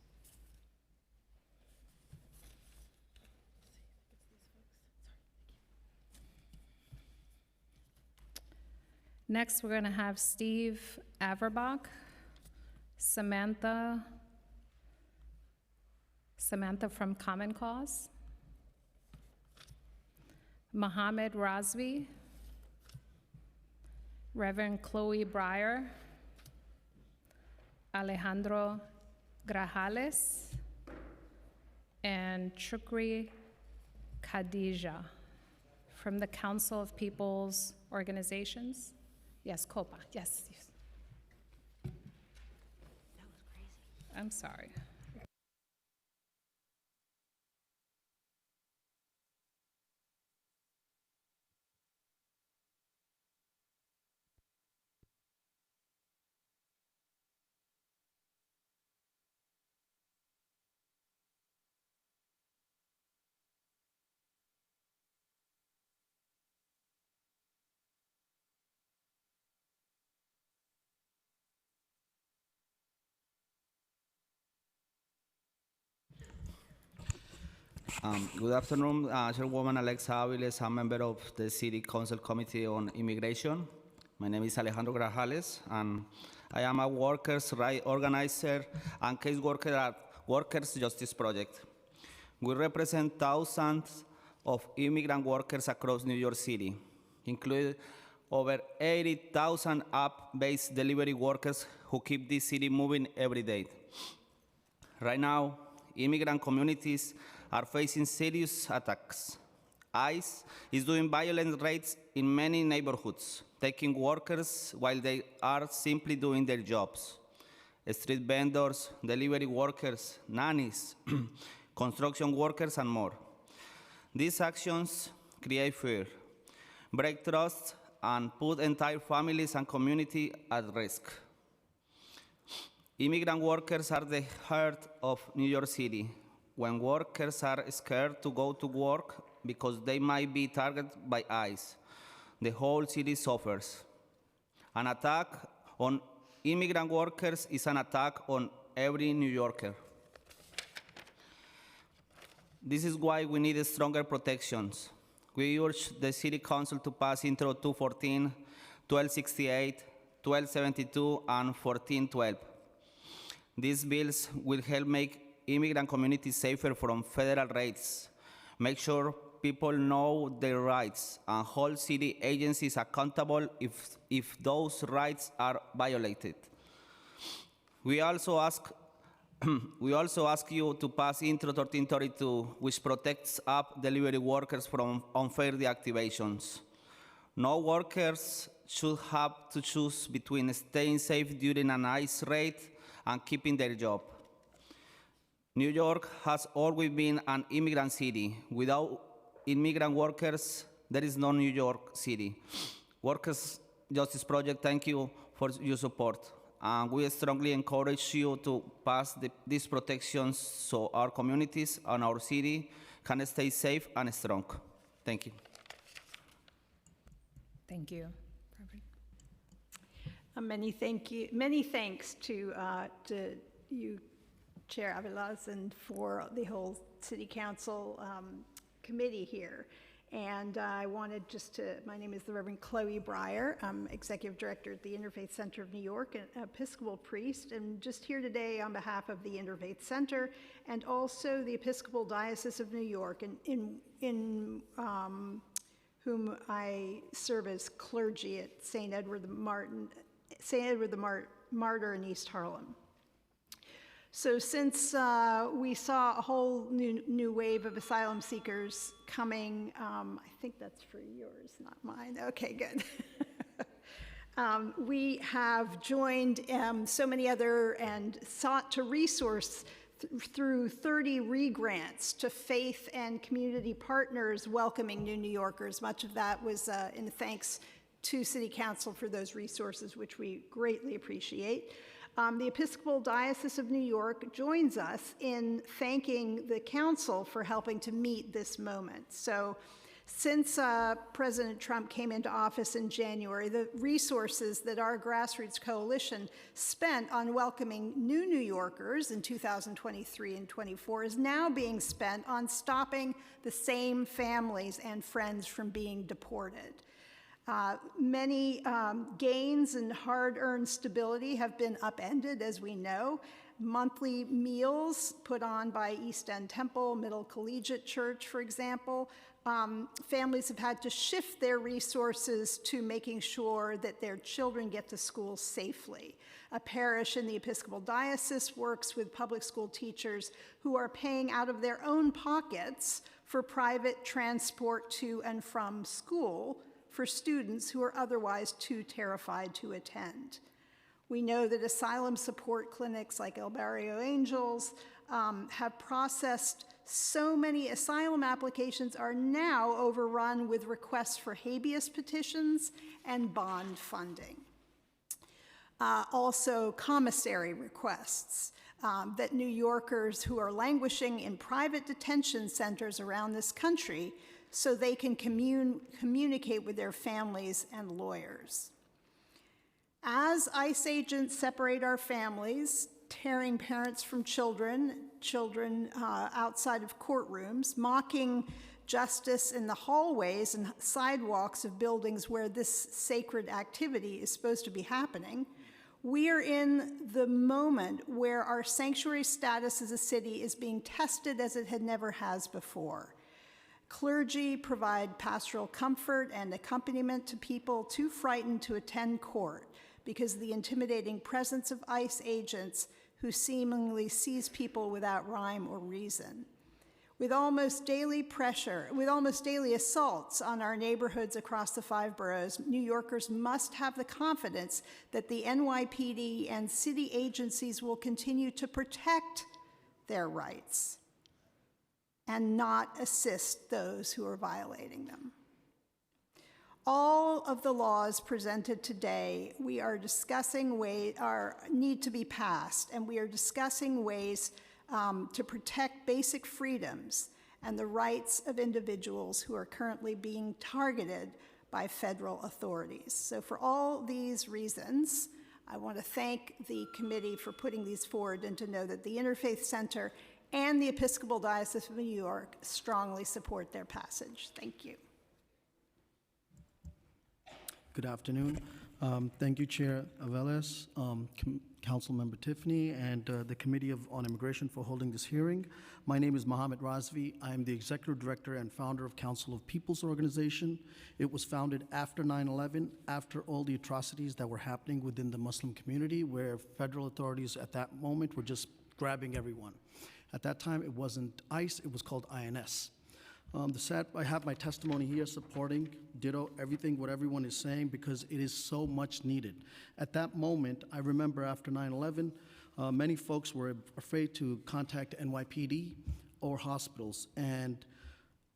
Next, we're going to have Steve Averbach, Samantha from Common Cause, Mohammed Razvi, Reverend Chloe Breyer, Alejandro Grajales, and Chukri Khadija from the Council of People's Organizations. Yes, COPA, yes. That was crazy. I'm sorry. Good afternoon, Chairwoman Alexa Aviles. I'm a member of the City Council Committee on Immigration. My name is Alejandro Grajales, and I am a workers' rights organizer and caseworker at Workers' Justice Project. We represent thousands of immigrant workers across New York City, including over 80,000 app-based delivery workers who keep this city moving every day. Right now, immigrant communities are facing serious attacks. ICE is doing violent raids in many neighborhoods, taking workers while they are simply doing their jobs. Street vendors, delivery workers, nannies, construction workers, and more. These actions create fear, break trust, and put entire families and community at risk. Immigrant workers are the heart of New York City. When workers are scared to go to work because they might be targeted by ICE, the whole city suffers. An attack on immigrant workers is an attack on every New Yorker. This is why we need stronger protections. We urge the City Council to pass Intro 214, 1268, 1272, and 1412. These bills will help make immigrant communities safer from federal raids, make sure people know their rights, and hold city agencies accountable if those rights are violated. We also ask you to pass Intro 1332, which protects app delivery workers from unfair deactivations. No workers should have to choose between staying safe during an ICE raid and keeping their job. New York has always been an immigrant city. Without immigrant workers, there is no New York City. Workers' Justice Project, thank you for your support. And we strongly encourage you to pass these protections so our communities and our city can stay safe and strong. Thank you. Thank you. Many thanks to you, Chair Aviles, and for the whole City Council committee here. And I wanted just to, my name is the Reverend Chloe Breyer. I'm Executive Director at the Interfaith Center of New York, an Episcopal priest, and just here today on behalf of the Interfaith Center and also the Episcopal Diocese of New York, in whom I serve as clergy at St. Edward the Martyr in East Harlem. So since we saw a whole new wave of asylum seekers coming, I think that's for yours, not mine. Okay, good. We have joined so many other and sought to resource through 30 re-grants to faith and community partners welcoming new New Yorkers. Much of that was in thanks to City Council for those resources, which we greatly appreciate. The Episcopal Diocese of New York joins us in thanking the Council for helping to meet this moment. So since President Trump came into office in January, the resources that our grassroots coalition spent on welcoming new New Yorkers in 2023 and 24 is now being spent on stopping the same families and friends from being deported. Many gains in hard-earned stability have been upended, as we know. Monthly meals put on by East End Temple, Middle Collegiate Church, for example. Families have had to shift their resources to making sure that their children get to school safely. A parish in the Episcopal Diocese works with public school teachers who are paying out of their own pockets for private transport to and from school for students who are otherwise too terrified to attend. We know that asylum support clinics like El Barrio Angels have processed so many asylum applications are now overrun with requests for habeas petitions and bond funding. Also, commissary requests that New Yorkers who are languishing in private detention centers around this country so they can communicate with their families and lawyers. As ICE agents separate our families, tearing parents from children outside of courtrooms, mocking justice in the hallways and sidewalks of buildings where this sacred activity is supposed to be happening, we are in the moment where our sanctuary status as a city is being tested as it never has before. Clergy provide pastoral comfort and accompaniment to people too frightened to attend court because of the intimidating presence of ICE agents who seemingly seize people without rhyme or reason. With almost daily assaults on our neighborhoods across the 5 boroughs, New Yorkers must have the confidence that the NYPD and city agencies will continue to protect their rights and not assist those who are violating them. All of the laws presented today, we are discussing need to be passed, and we are discussing ways to protect basic freedoms and the rights of individuals who are currently being targeted by federal authorities. So for all these reasons, I want to thank the committee for putting these forward and to know that the Interfaith Center and the Episcopal Diocese of New York strongly support their passage. Thank you. Good afternoon. Thank you, Chair Aveles, Councilmember Tiffany, and the Committee on Immigration for holding this hearing. My name is Mohammed Razvi. I am the Executive Director and founder of Council of People's Organization. It was founded after 9/11, after all the atrocities that were happening within the Muslim community, where federal authorities at that moment were just grabbing everyone. At that time, it wasn't ICE, it was called INS. I have my testimony here supporting, ditto, everything what everyone is saying because it is so much needed. At that moment, I remember after 9/11, many folks were afraid to contact NYPD or hospitals. And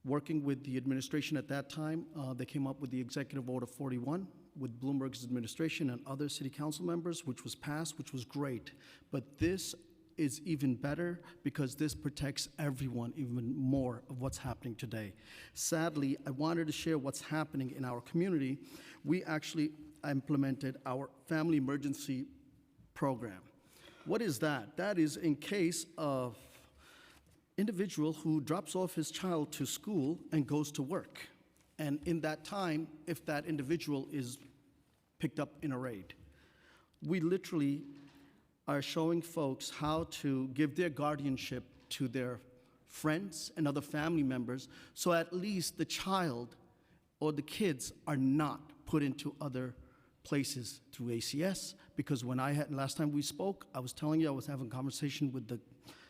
working with the administration at that time, they came up with the Executive Order 41 with Bloomberg's administration and other city council members, which was passed, which was great. But this is even better because this protects everyone even more of what's happening today. Sadly, I wanted to share what's happening in our community. We actually implemented our family emergency program. What is that? That is in case of individual who drops off his child to school and goes to work. And in that time, if that individual is picked up in a raid, we literally are showing folks how to give their guardianship to their friends and other family members, so at least the child or the kids are not put into other places through ACS. Because when last time we spoke, I was telling you I was having a conversation with the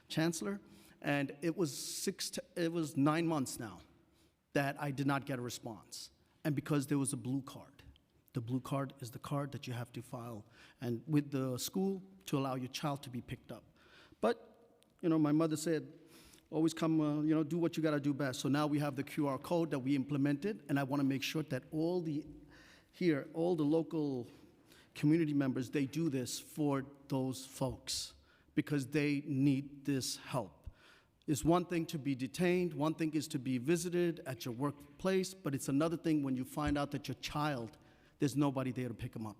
chancellor, and it was 9 months now that I did not get a response. And because there was a blue card. The blue card is the card that you have to file and with the school to allow your child to be picked up. But, my mother said, always come, do what you gotta do best. So now we have the QR code that we implemented, and I wanna make sure that all the local community members, they do this for those folks because they need this help. It's one thing to be detained, one thing is to be visited at your workplace, but it's another thing when you find out that your child, there's nobody there to pick them up.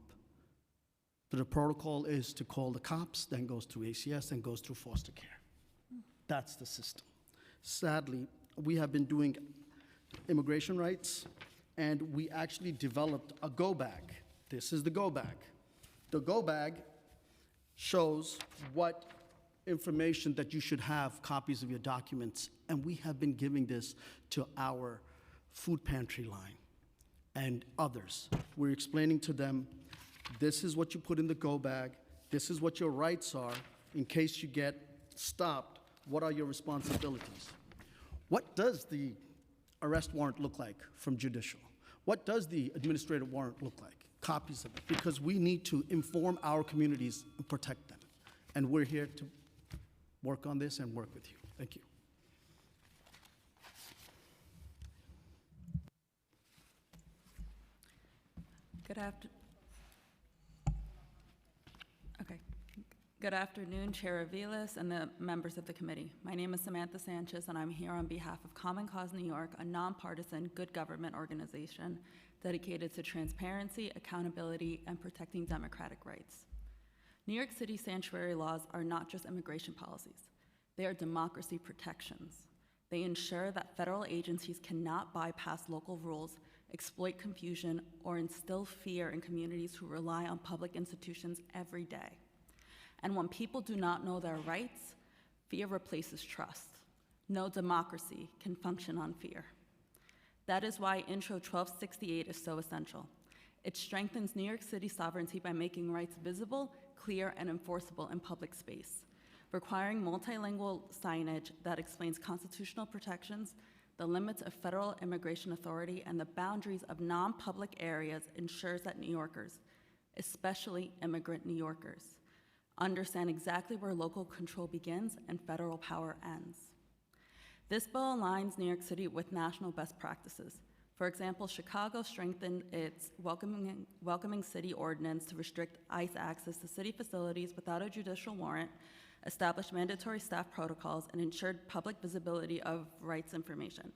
The protocol is to call the cops, then goes through ACS, then goes through foster care. That's the system. Sadly, we have been doing immigration rights, and we actually developed a go bag. This is the go bag. The go bag shows what information that you should have, copies of your documents, and we have been giving this to our food pantry line and others. We're explaining to them, this is what you put in the go bag, this is what your rights are in case you get stopped, what are your responsibilities? What does the arrest warrant look like from judicial? What does the administrative warrant look like? Copies of it, because we need to inform our communities and protect them. And we're here to work on this and work with you. Thank you. Good afternoon, Chair Aviles and the members of the committee. My name is Samantha Sanchez, and I'm here on behalf of Common Cause New York, a nonpartisan good government organization dedicated to transparency, accountability, and protecting democratic rights. New York City sanctuary laws are not just immigration policies. They are democracy protections. They ensure that federal agencies cannot bypass local rules, exploit confusion, or instill fear in communities who rely on public institutions every day. And when people do not know their rights, fear replaces trust. No democracy can function on fear. That is why Intro 1268 is so essential. It strengthens New York City sovereignty by making rights visible, clear, and enforceable in public space, requiring multilingual signage that explains constitutional protections, the limits of federal immigration authority, and the boundaries of non-public areas ensures that New Yorkers, especially immigrant New Yorkers, understand exactly where local control begins and federal power ends. This bill aligns New York City with national best practices. For example, Chicago strengthened its welcoming city ordinance to restrict ICE access to city facilities without a judicial warrant, established mandatory staff protocols, and ensured public visibility of rights information.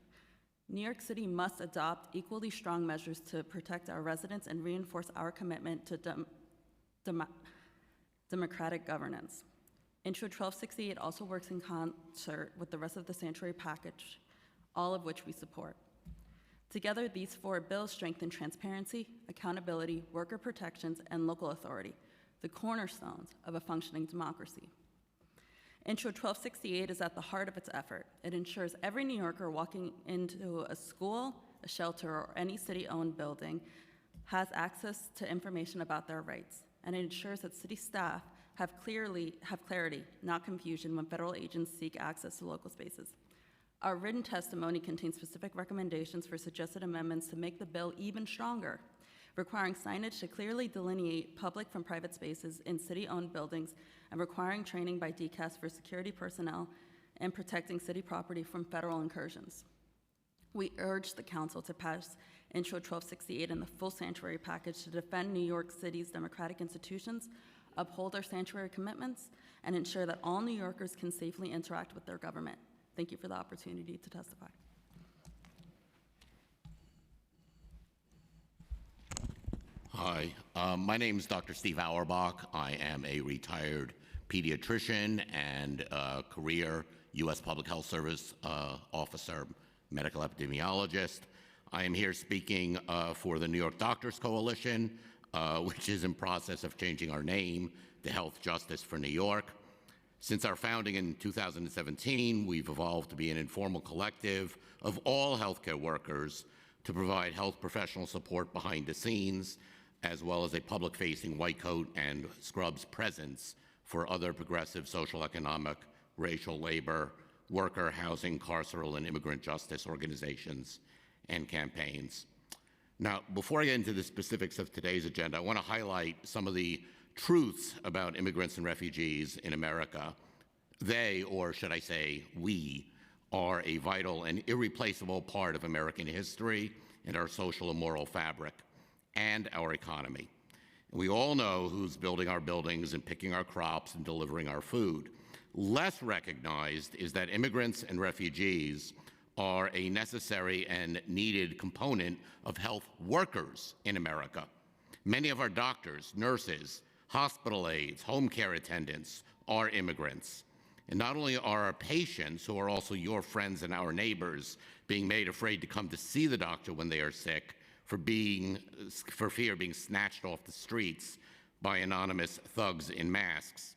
New York City must adopt equally strong measures to protect our residents and reinforce our commitment to democratic governance. Intro 1268 also works in concert with the rest of the sanctuary package, all of which we support. Together, these four bills strengthen transparency, accountability, worker protections, and local authority, the cornerstones of a functioning democracy. Intro 1268 is at the heart of its effort. It ensures every New Yorker walking into a school, a shelter, or any city-owned building has access to information about their rights, and it ensures that city staff have clarity, not confusion, when federal agents seek access to local spaces. Our written testimony contains specific recommendations for suggested amendments to make the bill even stronger, requiring signage to clearly delineate public from private spaces in city-owned buildings, and requiring training by DCAS for security personnel and protecting city property from federal incursions. We urge the council to pass Intro 1268 and the full sanctuary package to defend New York City's democratic institutions, uphold our sanctuary commitments, and ensure that all New Yorkers can safely interact with their government. Thank you for the opportunity to testify. Hi, my name is Dr. Steve Auerbach. I am a retired pediatrician and career U.S. Public Health Service officer, medical epidemiologist. I am here speaking for the New York Doctors Coalition, which is in process of changing our name to Health Justice for New York. Since our founding in 2017, we've evolved to be an informal collective of all healthcare workers to provide health professional support behind the scenes, as well as a public-facing white coat and scrubs presence for other progressive social, economic, racial, labor, worker, housing, carceral, and immigrant justice organizations and campaigns. Now, before I get into the specifics of today's agenda, I want to highlight some of the truths about immigrants and refugees in America. They, or should I say we, are a vital and irreplaceable part of American history and our social and moral fabric and our economy. We all know who's building our buildings and picking our crops and delivering our food. Less recognized is that immigrants and refugees are a necessary and needed component of health workers in America. Many of our doctors, nurses, hospital aides, home care attendants are immigrants. And not only are our patients, who are also your friends and our neighbors, being made afraid to come to see the doctor when they are sick for fear of being snatched off the streets by anonymous thugs in masks,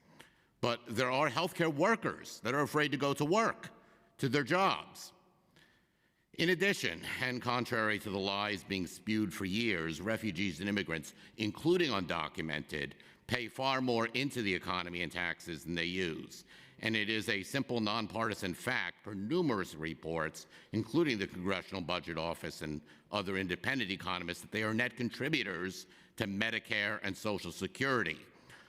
but there are healthcare workers that are afraid to go to work, to their jobs. In addition, and contrary to the lies being spewed for years, refugees and immigrants, including undocumented, pay far more into the economy and taxes than they use. And it is a simple nonpartisan fact for numerous reports, including the Congressional Budget Office and other independent economists, that they are net contributors to Medicare and Social Security.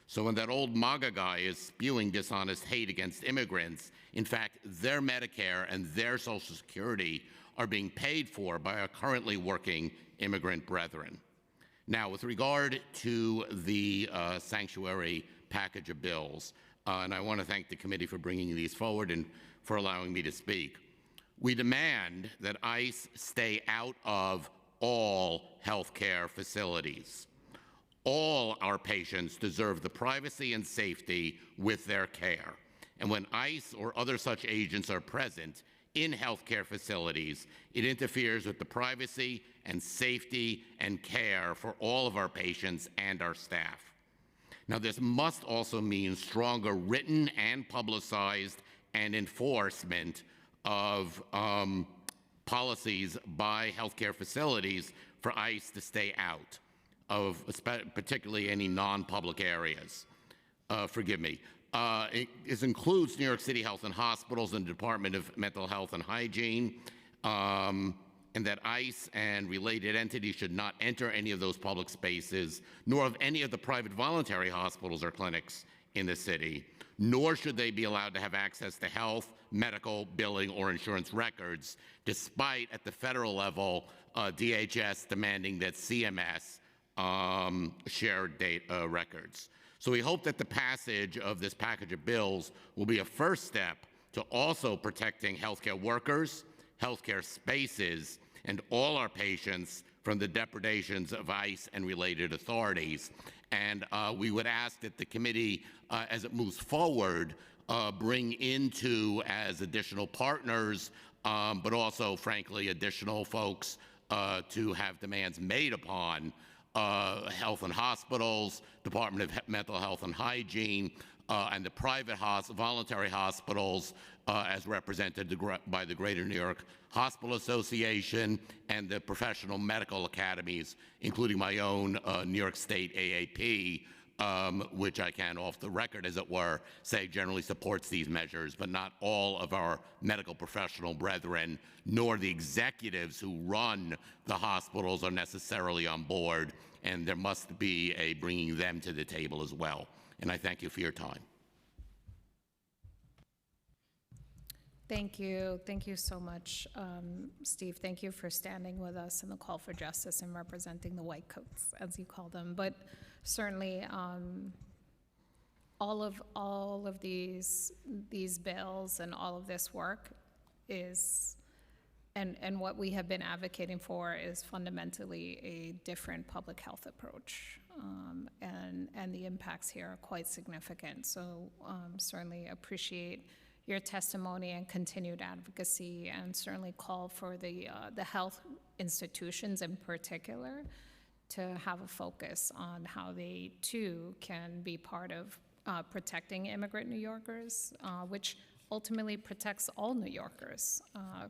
So when that old MAGA guy is spewing dishonest hate against immigrants, in fact, their Medicare and their Social Security are being paid for by our currently working immigrant brethren. Now, with regard to the sanctuary package of bills, and I want to thank the committee for bringing these forward and for allowing me to speak. We demand that ICE stay out of all healthcare facilities. All our patients deserve the privacy and safety with their care. And when ICE or other such agents are present in healthcare facilities, it interferes with the privacy and safety and care for all of our patients and our staff. Now, this must also mean stronger written and publicized and enforcement of policies by healthcare facilities for ICE to stay out of particularly any non-public areas. It includes New York City Health and Hospitals and the Department of Mental Health and Hygiene, and that ICE and related entities should not enter any of those public spaces, nor of any of the private voluntary hospitals or clinics in the city, nor should they be allowed to have access to health, medical, billing, or insurance records, despite, at the federal level, DHS demanding that CMS share data records. So we hope that the passage of this package of bills will be a first step to also protecting healthcare workers, healthcare spaces, and all our patients from the depredations of ICE and related authorities. And we would ask that the committee, as it moves forward, bring into as additional partners, but also, frankly, additional folks to have demands made upon health and hospitals, Department of Mental Health and Hygiene, and the private voluntary hospitals as represented by the Greater New York Hospital Association and the professional medical academies, including my own New York State AAP, which I can, off the record as it were, say generally supports these measures, but not all of our medical professional brethren, nor the executives who run the hospitals are necessarily on board, and there must be a bringing them to the table as well. And I thank you for your time. Thank you. Thank you so much, Steve. Thank you for standing with us in the call for justice and representing the white coats, as you call them. But certainly, all of these bills and all of this work is, and what we have been advocating for is fundamentally a different public health approach, and the impacts here are quite significant. So certainly appreciate your testimony and continued advocacy, and certainly call for the health institutions in particular to have a focus on how they too can be part of protecting immigrant New Yorkers, which ultimately protects all New Yorkers.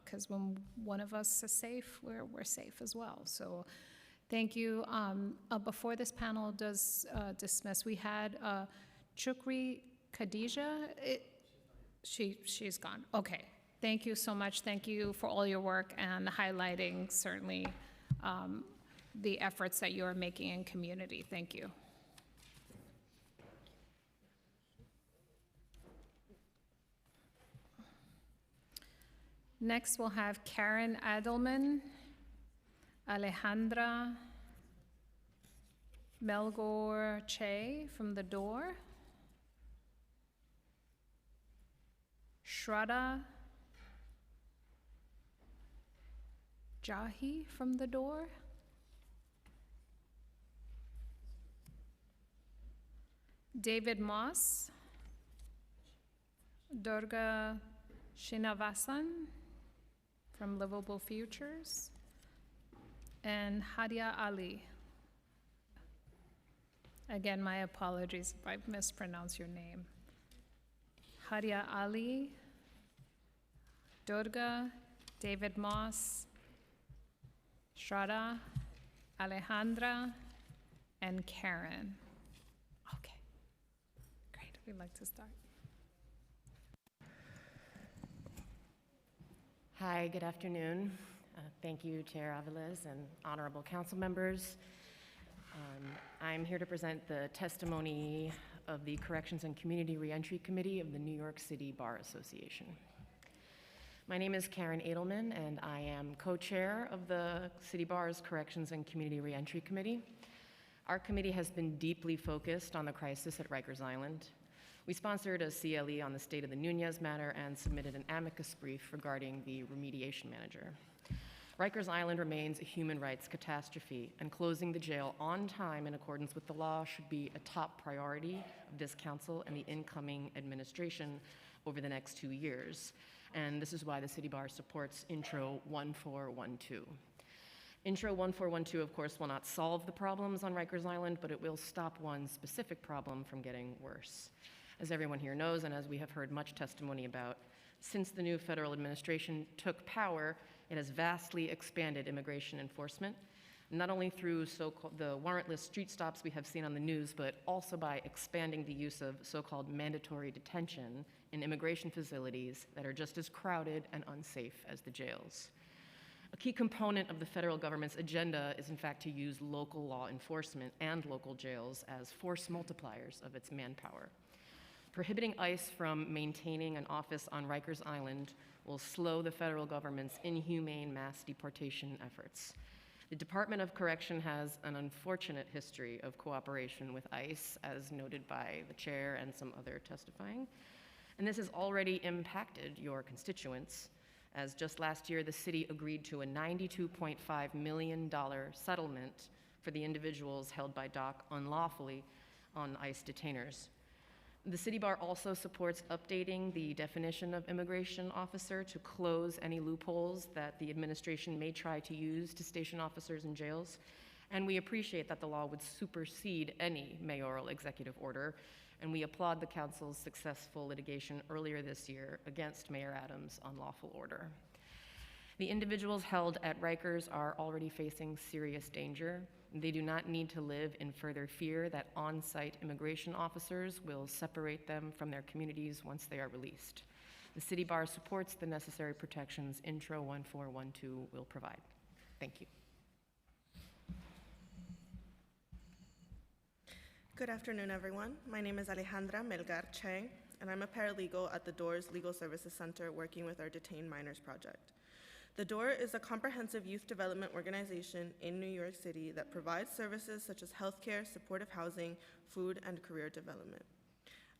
Because when one of us is safe, we're safe as well. So thank you. Before this panel does dismiss, we had Chukri Khadija. She's gone. Okay. Thank you so much. Thank you for all your work and highlighting certainly the efforts that you are making in community. Thank you. Next, we'll have Karen Adelman, Alejandra Melgor Che from The Door, Shraddha Jahi from The Door, David Moss, Durga Srinivasan from Livable Futures, and Hadia Ali. Again, my apologies if I mispronounce your name. Hadia Ali, Durga, David Moss, Shraddha, Alejandra, and Karen. Okay, great. We'd like to start. Hi, good afternoon. Thank you, Chair Aviles and honorable council members. I'm here to present the testimony of the Corrections and Community Reentry Committee of the New York City Bar Association. My name is Karen Adelman, and I am co-chair of the City Bar's Corrections and Community Reentry Committee. Our committee has been deeply focused on the crisis at Rikers Island. We sponsored a CLE on the state of the Nunez matter and submitted an amicus brief regarding the remediation manager. Rikers Island remains a human rights catastrophe, and closing the jail on time in accordance with the law should be a top priority of this council and the incoming administration over the next 2 years. And this is why the City Bar supports Intro 1412. Intro 1412, of course, will not solve the problems on Rikers Island, but it will stop one specific problem from getting worse. As everyone here knows, and as we have heard much testimony about, since the new federal administration took power, it has vastly expanded immigration enforcement, not only through the warrantless street stops we have seen on the news, but also by expanding the use of so-called mandatory detention in immigration facilities that are just as crowded and unsafe as the jails. A key component of the federal government's agenda is, in fact, to use local law enforcement and local jails as force multipliers of its manpower. Prohibiting ICE from maintaining an office on Rikers Island will slow the federal government's inhumane mass deportation efforts. The Department of Correction has an unfortunate history of cooperation with ICE, as noted by the chair and some other testifying. And this has already impacted your constituents, as just last year the city agreed to a $92.5 million settlement for the individuals held by DOC unlawfully on ICE detainers. The City Bar also supports updating the definition of immigration officer to close any loopholes that the administration may try to use to station officers in jails. And we appreciate that the law would supersede any mayoral executive order. And we applaud the council's successful litigation earlier this year against Mayor Adams' unlawful order. The individuals held at Rikers are already facing serious danger. They do not need to live in further fear that on-site immigration officers will separate them from their communities once they are released. The City Bar supports the necessary protections Intro 1412 will provide. Thank you. Good afternoon, everyone. My name is Alejandra Melgar Che, and I'm a paralegal at the Doors Legal Services Center working with our Detained Minors Project. The Door is a comprehensive youth development organization in New York City that provides services such as healthcare, supportive housing, food, and career development.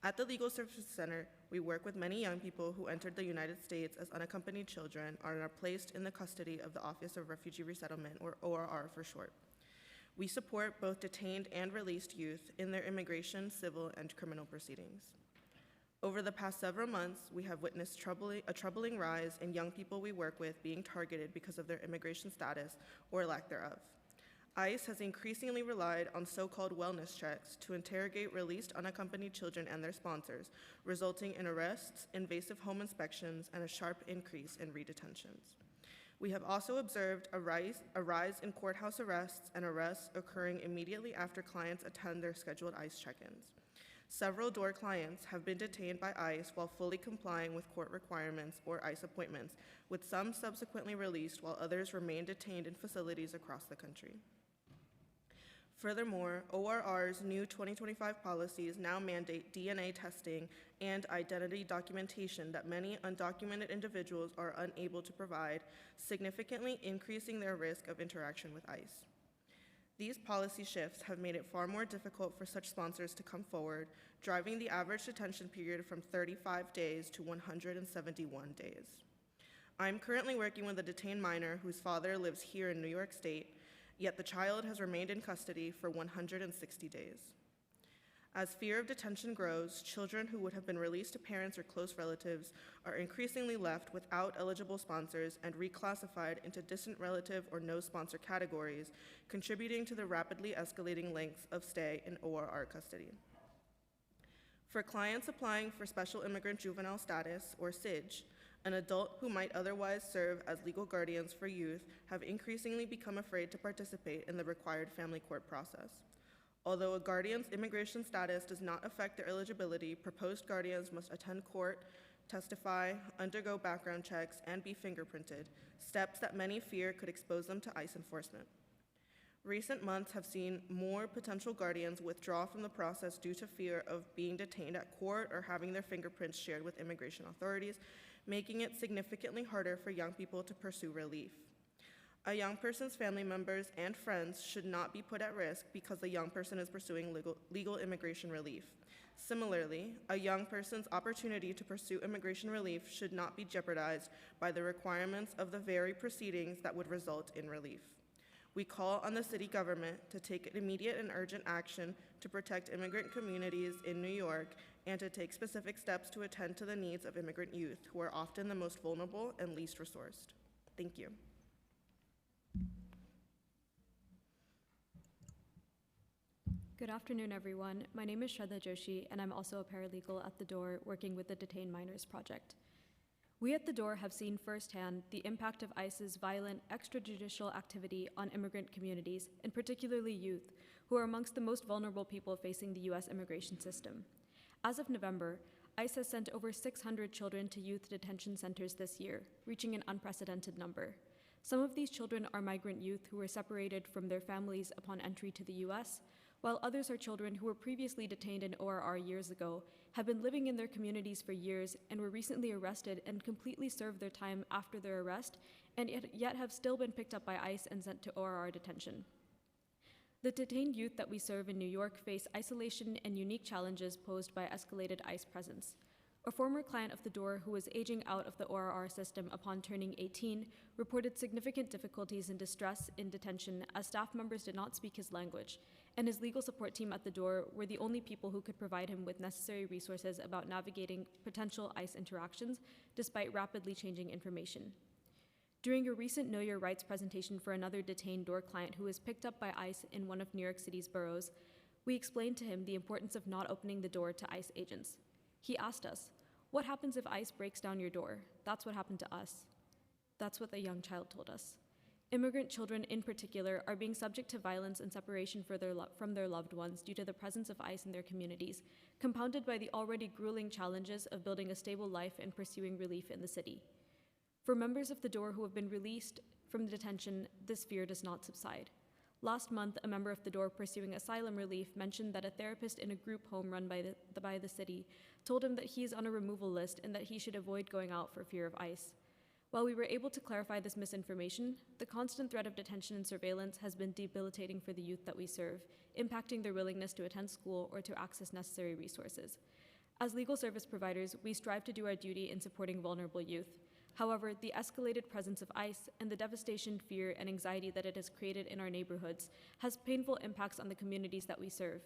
At the Legal Services Center, we work with many young people who entered the United States as unaccompanied children and are placed in the custody of the Office of Refugee Resettlement, or ORR for short. We support both detained and released youth in their immigration, civil, and criminal proceedings. Over the past several months, we have witnessed a troubling rise in young people we work with being targeted because of their immigration status or lack thereof. ICE has increasingly relied on so-called wellness checks to interrogate released unaccompanied children and their sponsors, resulting in arrests, invasive home inspections, and a sharp increase in redetentions. We have also observed a rise in courthouse arrests and arrests occurring immediately after clients attend their scheduled ICE check-ins. Several DOOR clients have been detained by ICE while fully complying with court requirements or ICE appointments, with some subsequently released while others remain detained in facilities across the country. Furthermore, ORR's new 2025 policies now mandate DNA testing and identity documentation that many undocumented individuals are unable to provide, significantly increasing their risk of interaction with ICE. These policy shifts have made it far more difficult for such sponsors to come forward, driving the average detention period from 35 days to 171 days. I'm currently working with a detained minor whose father lives here in New York State, yet the child has remained in custody for 160 days. As fear of detention grows, children who would have been released to parents or close relatives are increasingly left without eligible sponsors and reclassified into distant relative or no sponsor categories, contributing to the rapidly escalating lengths of stay in ORR custody. For clients applying for Special Immigrant Juvenile Status, or SIJ, an adult who might otherwise serve as legal guardians for youth have increasingly become afraid to participate in the required family court process. Although a guardian's immigration status does not affect their eligibility, proposed guardians must attend court, testify, undergo background checks, and be fingerprinted, steps that many fear could expose them to ICE enforcement. Recent months have seen more potential guardians withdraw from the process due to fear of being detained at court or having their fingerprints shared with immigration authorities, making it significantly harder for young people to pursue relief. A young person's family members and friends should not be put at risk because the young person is pursuing legal immigration relief. Similarly, a young person's opportunity to pursue immigration relief should not be jeopardized by the requirements of the very proceedings that would result in relief. We call on the city government to take immediate and urgent action to protect immigrant communities in New York and to take specific steps to attend to the needs of immigrant youth, who are often the most vulnerable and least resourced. Thank you. Good afternoon, everyone. My name is Shraddha Joshi, and I'm also a paralegal at The Door working with the Detained Minors Project. We at The Door have seen firsthand the impact of ICE's violent extrajudicial activity on immigrant communities, and particularly youth, who are amongst the most vulnerable people facing the U.S. immigration system. As of November, ICE has sent over 600 children to youth detention centers this year, reaching an unprecedented number. Some of these children are migrant youth who were separated from their families upon entry to the U.S., while others are children who were previously detained in ORR years ago, have been living in their communities for years, and were recently arrested and completely served their time after their arrest, and yet have still been picked up by ICE and sent to ORR detention. The detained youth that we serve in New York face isolation and unique challenges posed by escalated ICE presence. A former client of The Door who was aging out of the ORR system upon turning 18 reported significant difficulties and distress in detention as staff members did not speak his language, and his legal support team at The Door were the only people who could provide him with necessary resources about navigating potential ICE interactions despite rapidly changing information. During a recent Know Your Rights presentation for another detained Door client who was picked up by ICE in one of New York City's boroughs, we explained to him the importance of not opening the door to ICE agents. He asked us, "What happens if ICE breaks down your door?" That's what happened to us. That's what the young child told us. Immigrant children in particular are being subject to violence and separation from their loved ones due to the presence of ICE in their communities, compounded by the already grueling challenges of building a stable life and pursuing relief in the city. For members of The Door who have been released from detention, this fear does not subside. Last month, a member of The Door pursuing asylum relief mentioned that a therapist in a group home run by the city told him that he is on a removal list and that he should avoid going out for fear of ICE. While we were able to clarify this misinformation, the constant threat of detention and surveillance has been debilitating for the youth that we serve, impacting their willingness to attend school or to access necessary resources. As legal service providers, we strive to do our duty in supporting vulnerable youth. However, the escalated presence of ICE and the devastation, fear, and anxiety that it has created in our neighborhoods has painful impacts on the communities that we serve.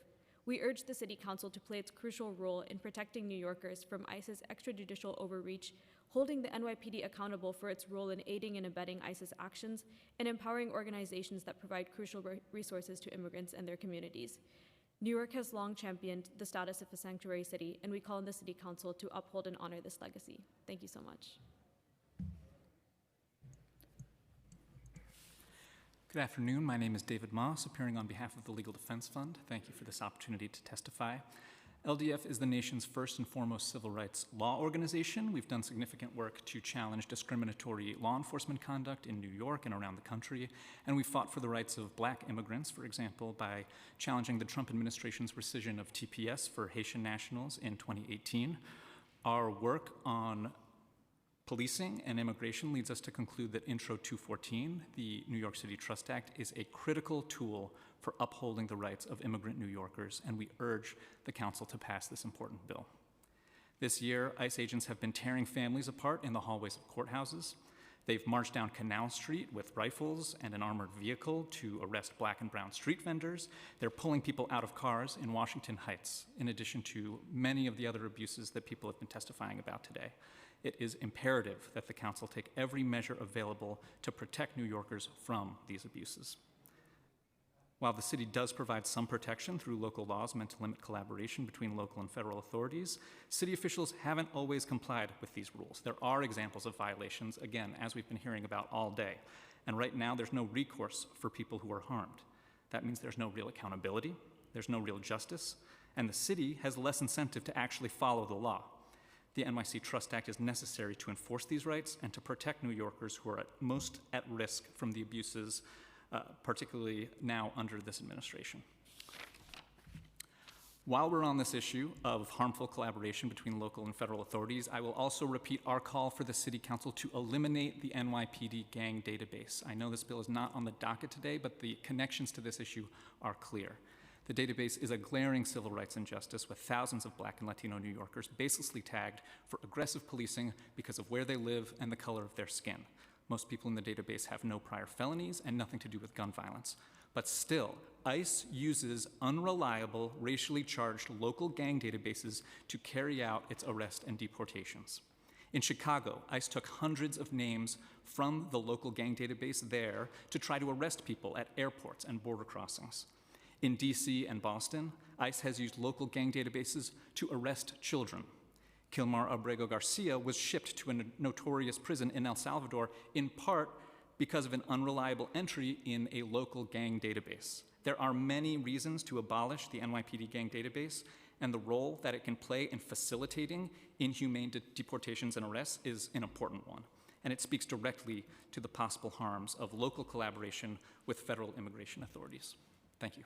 We urge the City Council to play its crucial role in protecting New Yorkers from ICE's extrajudicial overreach, holding the NYPD accountable for its role in aiding and abetting ICE's actions, and empowering organizations that provide crucial resources to immigrants and their communities. New York has long championed the status of a sanctuary city, and we call on the City Council to uphold and honor this legacy. Thank you so much. Good afternoon. My name is David Moss, appearing on behalf of the Legal Defense Fund. Thank you for this opportunity to testify. LDF is the nation's first and foremost civil rights law organization. We've done significant work to challenge discriminatory law enforcement conduct in New York and around the country, and we fought for the rights of Black immigrants, for example, by challenging the Trump administration's rescission of TPS for Haitian nationals in 2018. Our work on policing and immigration leads us to conclude that Intro 214, the New York City Trust Act, is a critical tool for upholding the rights of immigrant New Yorkers, and we urge the Council to pass this important bill. This year, ICE agents have been tearing families apart in the hallways of courthouses. They've marched down Canal Street with rifles and an armored vehicle to arrest Black and brown street vendors. They're pulling people out of cars in Washington Heights, in addition to many of the other abuses that people have been testifying about today. It is imperative that the Council take every measure available to protect New Yorkers from these abuses. While the city does provide some protection through local laws meant to limit collaboration between local and federal authorities, city officials haven't always complied with these rules. There are examples of violations, again, as we've been hearing about all day. And right now, there's no recourse for people who are harmed. That means there's no real accountability, there's no real justice, and the city has less incentive to actually follow the law. The NYC Trust Act is necessary to enforce these rights and to protect New Yorkers who are most at risk from the abuses, particularly now under this administration. While we're on this issue of harmful collaboration between local and federal authorities, I will also repeat our call for the City Council to eliminate the NYPD gang database. I know this bill is not on the docket today, but the connections to this issue are clear. The database is a glaring civil rights injustice with thousands of Black and Latino New Yorkers baselessly tagged for aggressive policing because of where they live and the color of their skin. Most people in the database have no prior felonies and nothing to do with gun violence. But still, ICE uses unreliable, racially charged local gang databases to carry out its arrest and deportations. In Chicago, ICE took hundreds of names from the local gang database there to try to arrest people at airports and border crossings. In DC and Boston, ICE has used local gang databases to arrest children. Kilmar Abrego Garcia was shipped to a notorious prison in El Salvador in part because of an unreliable entry in a local gang database. There are many reasons to abolish the NYPD gang database, and the role that it can play in facilitating inhumane deportations and arrests is an important one. And it speaks directly to the possible harms of local collaboration with federal immigration authorities. Thank you.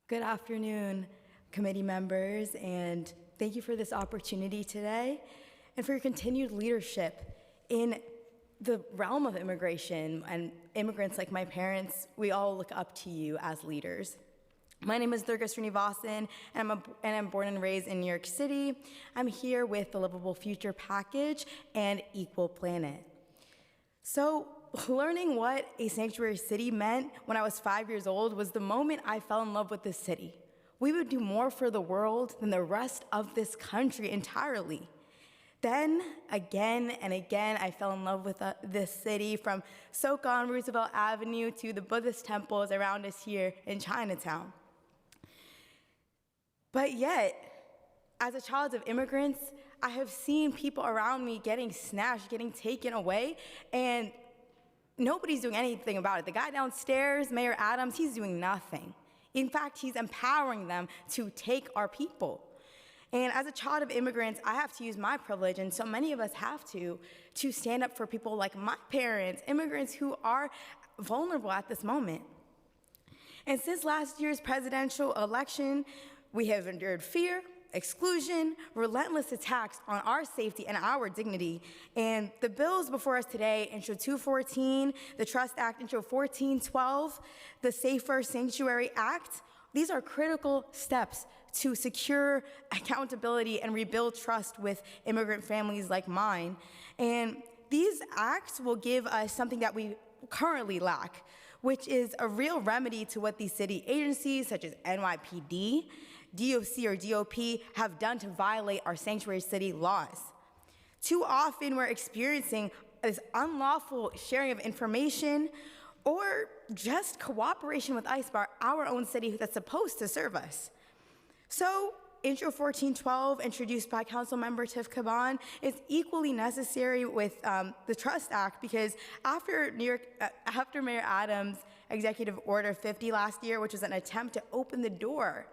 Good afternoon, committee members, and thank you for this opportunity today and for your continued leadership in the realm of immigration. And immigrants like my parents, we all look up to you as leaders. My name is Durga Srinivasan, and I'm born and raised in New York City. I'm here with the Livable Future Package and Equal Planet. So, learning what a sanctuary city meant when I was 5 years old was the moment I fell in love with this city. We would do more for the world than the rest of this country entirely. Then, again and again, I fell in love with this city, from Soka on Roosevelt Avenue to the Buddhist temples around us here in Chinatown. But yet, as a child of immigrants, I have seen people around me getting snatched, getting taken away, and nobody's doing anything about it. The guy downstairs, Mayor Adams, he's doing nothing. In fact, he's empowering them to take our people. And as a child of immigrants, I have to use my privilege, and so many of us have to stand up for people like my parents, immigrants who are vulnerable at this moment. And since last year's presidential election, we have endured fear, exclusion, relentless attacks on our safety and our dignity. And the bills before us today, Intro 214, the Trust Act, Intro 1412, the Safer Sanctuary Act, These are critical steps to secure accountability and rebuild trust with immigrant families like mine. And these acts will give us something that we currently lack, which is a real remedy to what these city agencies such as NYPD, DOC, or DOP have done to violate our sanctuary city laws. Too often we're experiencing this unlawful sharing of information or just cooperation with ICE by our own city that's supposed to serve us. So, Intro 1412, introduced by Councilmember Tiff Caban, is equally necessary with the Trust Act because after Mayor Adams' Executive Order 50 last year, which was an attempt to open the door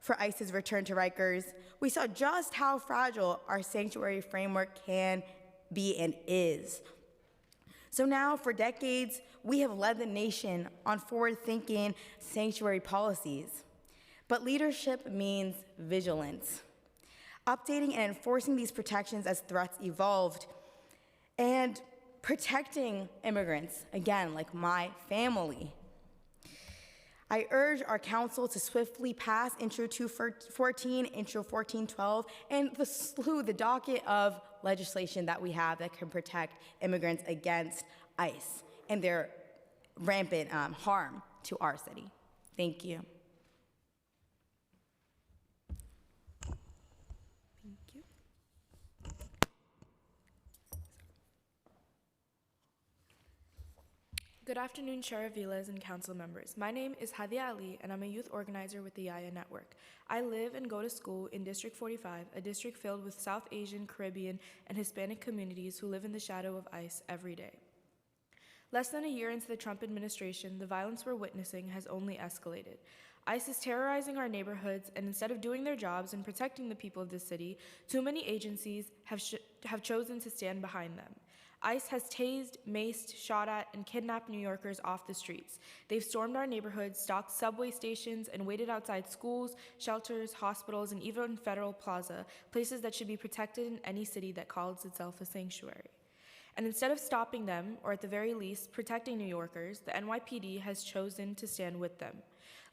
for ICE's return to Rikers, we saw just how fragile our sanctuary framework can be and is. So now, for decades, we have led the nation on forward-thinking sanctuary policies. But leadership means vigilance, updating and enforcing these protections as threats evolved, and protecting immigrants, again, like my family. I urge our council to swiftly pass Intro 214, Intro 1412, and the docket of legislation that we have that can protect immigrants against ICE and their rampant harm to our city. Thank you. Good afternoon, Chair Aviles and council members. My name is Hadia Ali, and I'm a youth organizer with the Yaya Network. I live and go to school in District 45, a district filled with South Asian, Caribbean, and Hispanic communities who live in the shadow of ICE every day. Less than a year into the Trump administration, the violence we're witnessing has only escalated. ICE is terrorizing our neighborhoods, and instead of doing their jobs and protecting the people of the city, too many agencies have chosen to stand behind them. ICE has tased, maced, shot at, and kidnapped New Yorkers off the streets. They've stormed our neighborhoods, stalked subway stations, and waited outside schools, shelters, hospitals, and even Federal Plaza, places that should be protected in any city that calls itself a sanctuary. And instead of stopping them, or at the very least, protecting New Yorkers, the NYPD has chosen to stand with them.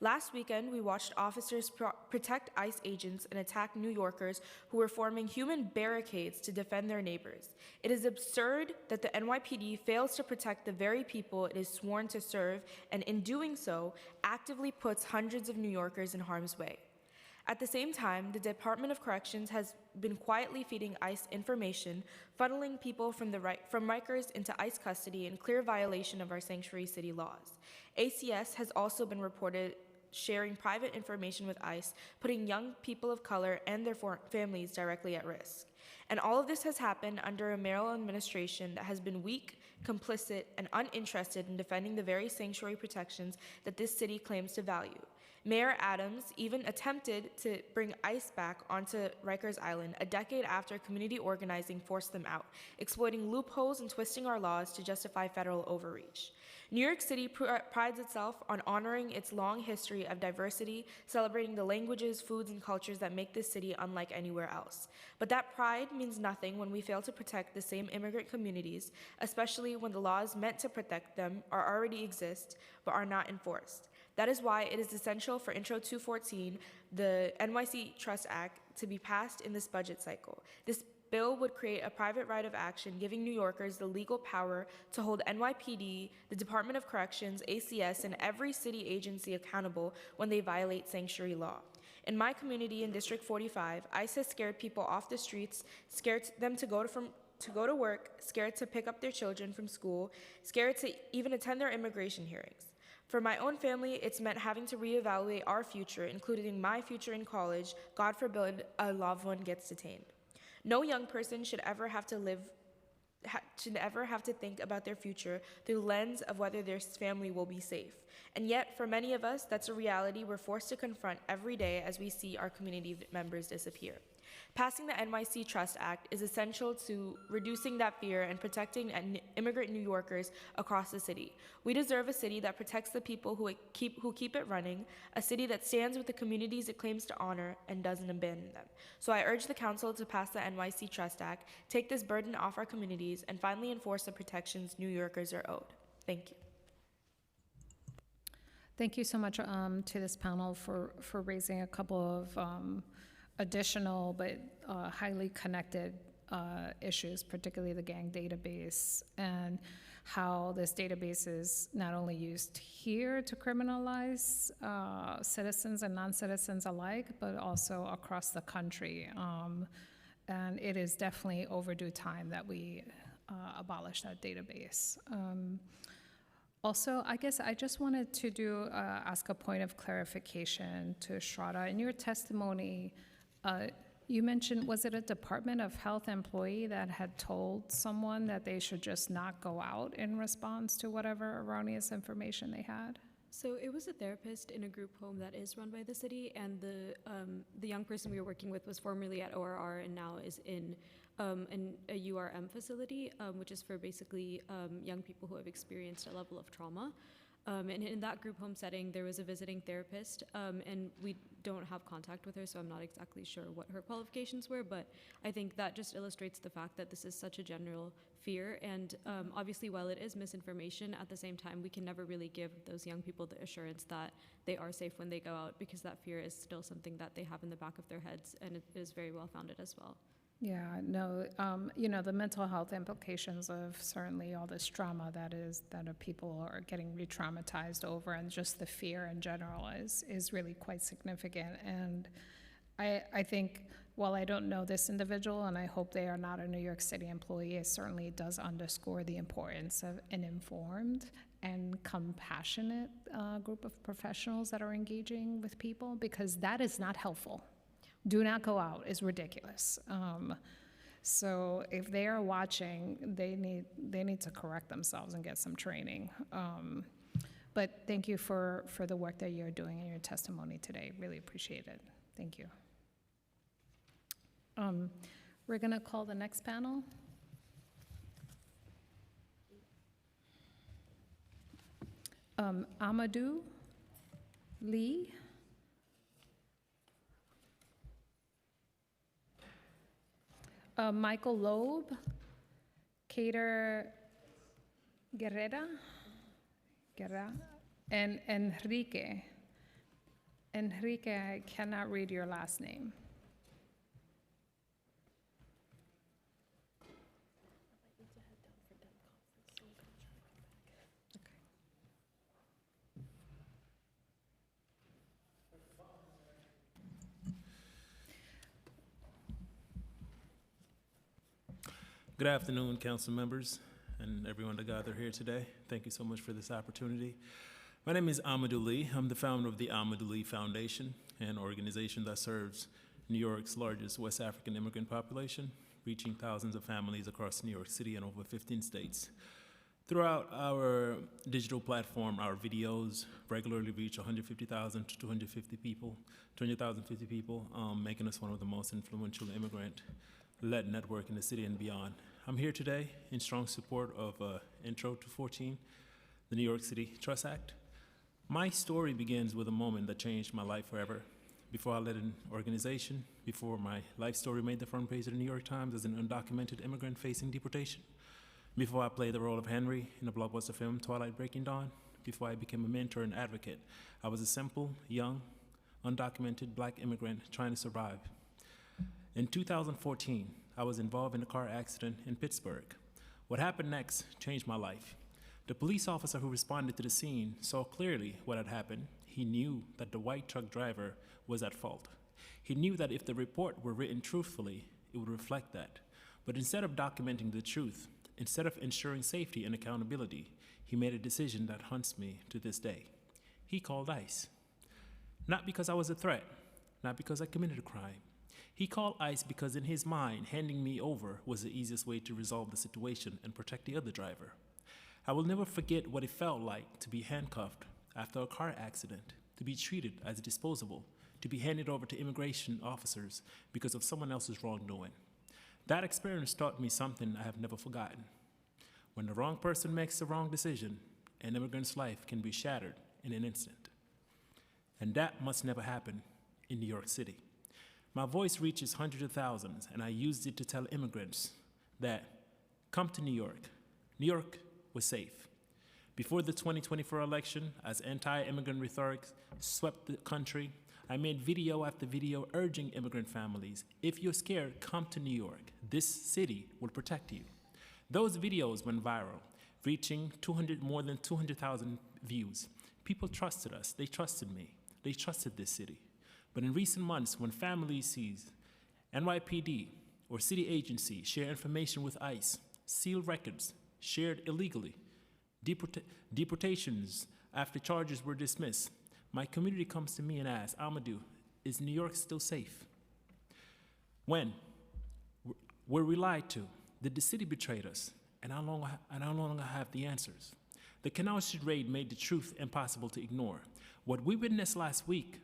Last weekend, we watched officers protect ICE agents and attack New Yorkers who were forming human barricades to defend their neighbors. It is absurd that the NYPD fails to protect the very people it is sworn to serve, and in doing so, actively puts hundreds of New Yorkers in harm's way. At the same time, the Department of Corrections has been quietly feeding ICE information, funneling people from Rikers into ICE custody in clear violation of our sanctuary city laws. ACS has also been reported sharing private information with ICE, putting young people of color and their families directly at risk. And all of this has happened under a mayoral administration that has been weak, complicit, and uninterested in defending the very sanctuary protections that this city claims to value. Mayor Adams even attempted to bring ICE back onto Rikers Island a decade after community organizing forced them out, exploiting loopholes and twisting our laws to justify federal overreach. New York City prides itself on honoring its long history of diversity, celebrating the languages, foods, and cultures that make this city unlike anywhere else. But that pride means nothing when we fail to protect the same immigrant communities, especially when the laws meant to protect them already exist but are not enforced. That is why it is essential for Intro 214, the NYC Trust Act, to be passed in this budget cycle. This bill would create a private right of action giving New Yorkers the legal power to hold NYPD, the Department of Corrections, ACS, and every city agency accountable when they violate sanctuary law. In my community in District 45, ICE has scared people off the streets, scared them to go to work, scared to pick up their children from school, scared to even attend their immigration hearings. For my own family, it's meant having to reevaluate our future, including my future in college. God forbid a loved one gets detained. No young person should ever have to think about their future through the lens of whether their family will be safe. And yet, for many of us, that's a reality we're forced to confront every day as we see our community members disappear. Passing the NYC Trust Act is essential to reducing that fear and protecting immigrant New Yorkers across the city. We deserve a city that protects the people who keep it running, a city that stands with the communities it claims to honor and doesn't abandon them. So I urge the council to pass the NYC Trust Act, take this burden off our communities, and finally enforce the protections New Yorkers are owed. Thank you. Thank you so much to this panel for raising a couple of additional but highly connected issues, particularly the gang database and how this database is not only used here to criminalize citizens and non-citizens alike, but also across the country. And it is definitely overdue time that we abolish that database. Also, I guess I just wanted to ask a point of clarification to Shraddha. In your testimony, you mentioned, was it a Department of Health employee that had told someone that they should just not go out in response to whatever erroneous information they had? So it was a therapist in a group home that is run by the city, and the young person we were working with was formerly at ORR and now is in a URM facility, which is for basically young people who have experienced a level of trauma. And in that group home setting, there was a visiting therapist, and we don't have contact with her, so I'm not exactly sure what her qualifications were, but I think that just illustrates the fact that this is such a general fear, and obviously while it is misinformation, at the same time, we can never really give those young people the assurance that they are safe when they go out, because that fear is still something that they have in the back of their heads, and it is very well founded as well. Yeah, no, you know, the mental health implications of certainly all this trauma that people are getting re-traumatized over, and just the fear in general is really quite significant. And I think, while I don't know this individual, and I hope they are not a New York City employee, it certainly does underscore the importance of an informed and compassionate group of professionals that are engaging with people, because that is not helpful. Do not go out is ridiculous. So if they are watching, they need to correct themselves and get some training. But thank you for the work that you're doing in your testimony today. Really appreciate it. Thank you. We're gonna call the next panel. Amadou Lee. Michael Loeb, Cater Guerra, and Enrique. Enrique, I cannot read your last name. Good afternoon, council members and everyone that gathered here today. Thank you so much for this opportunity. My name is Amadou Lee. I'm the founder of the Amadou Lee Foundation, an organization that serves New York's largest West African immigrant population, reaching thousands of families across New York City and over 15 states. Throughout our digital platform, our videos regularly reach 150,000 to 250 people, 250 people, making us one of the most influential immigrant-led network in the city and beyond. I'm here today in strong support of Intro to 14, the New York City Trust Act. My story begins with a moment that changed my life forever. Before I led an organization, before my life story made the front page of the New York Times as an undocumented immigrant facing deportation, before I played the role of Henry in the blockbuster film Twilight Breaking Dawn, before I became a mentor and advocate, I was a simple, young, undocumented black immigrant trying to survive. In 2014, I was involved in a car accident in Pittsburgh. What happened next changed my life. The police officer who responded to the scene saw clearly what had happened. He knew that the white truck driver was at fault. He knew that if the report were written truthfully, it would reflect that. But instead of documenting the truth, instead of ensuring safety and accountability, he made a decision that haunts me to this day. He called ICE. Not because I was a threat, not because I committed a crime. He called ICE because in his mind, handing me over was the easiest way to resolve the situation and protect the other driver. I will never forget what it felt like to be handcuffed after a car accident, to be treated as disposable, to be handed over to immigration officers because of someone else's wrongdoing. That experience taught me something I have never forgotten. When the wrong person makes the wrong decision, an immigrant's life can be shattered in an instant. And that must never happen in New York City. My voice reaches hundreds of thousands, and I used it to tell immigrants that come to New York. New York was safe. Before the 2024 election, as anti-immigrant rhetoric swept the country, I made video after video urging immigrant families, if you're scared, come to New York. This city will protect you. Those videos went viral, reaching more than 200,000 views. People trusted us. They trusted me. They trusted this city. But in recent months, when families sees NYPD or city agencies share information with ICE, seal records shared illegally, deportations after charges were dismissed, my community comes to me and asks, Amadou, is New York still safe? When? Were we lied to? Did the city betray us? And I no longer have the answers. The Canal Street raid made the truth impossible to ignore. What we witnessed last week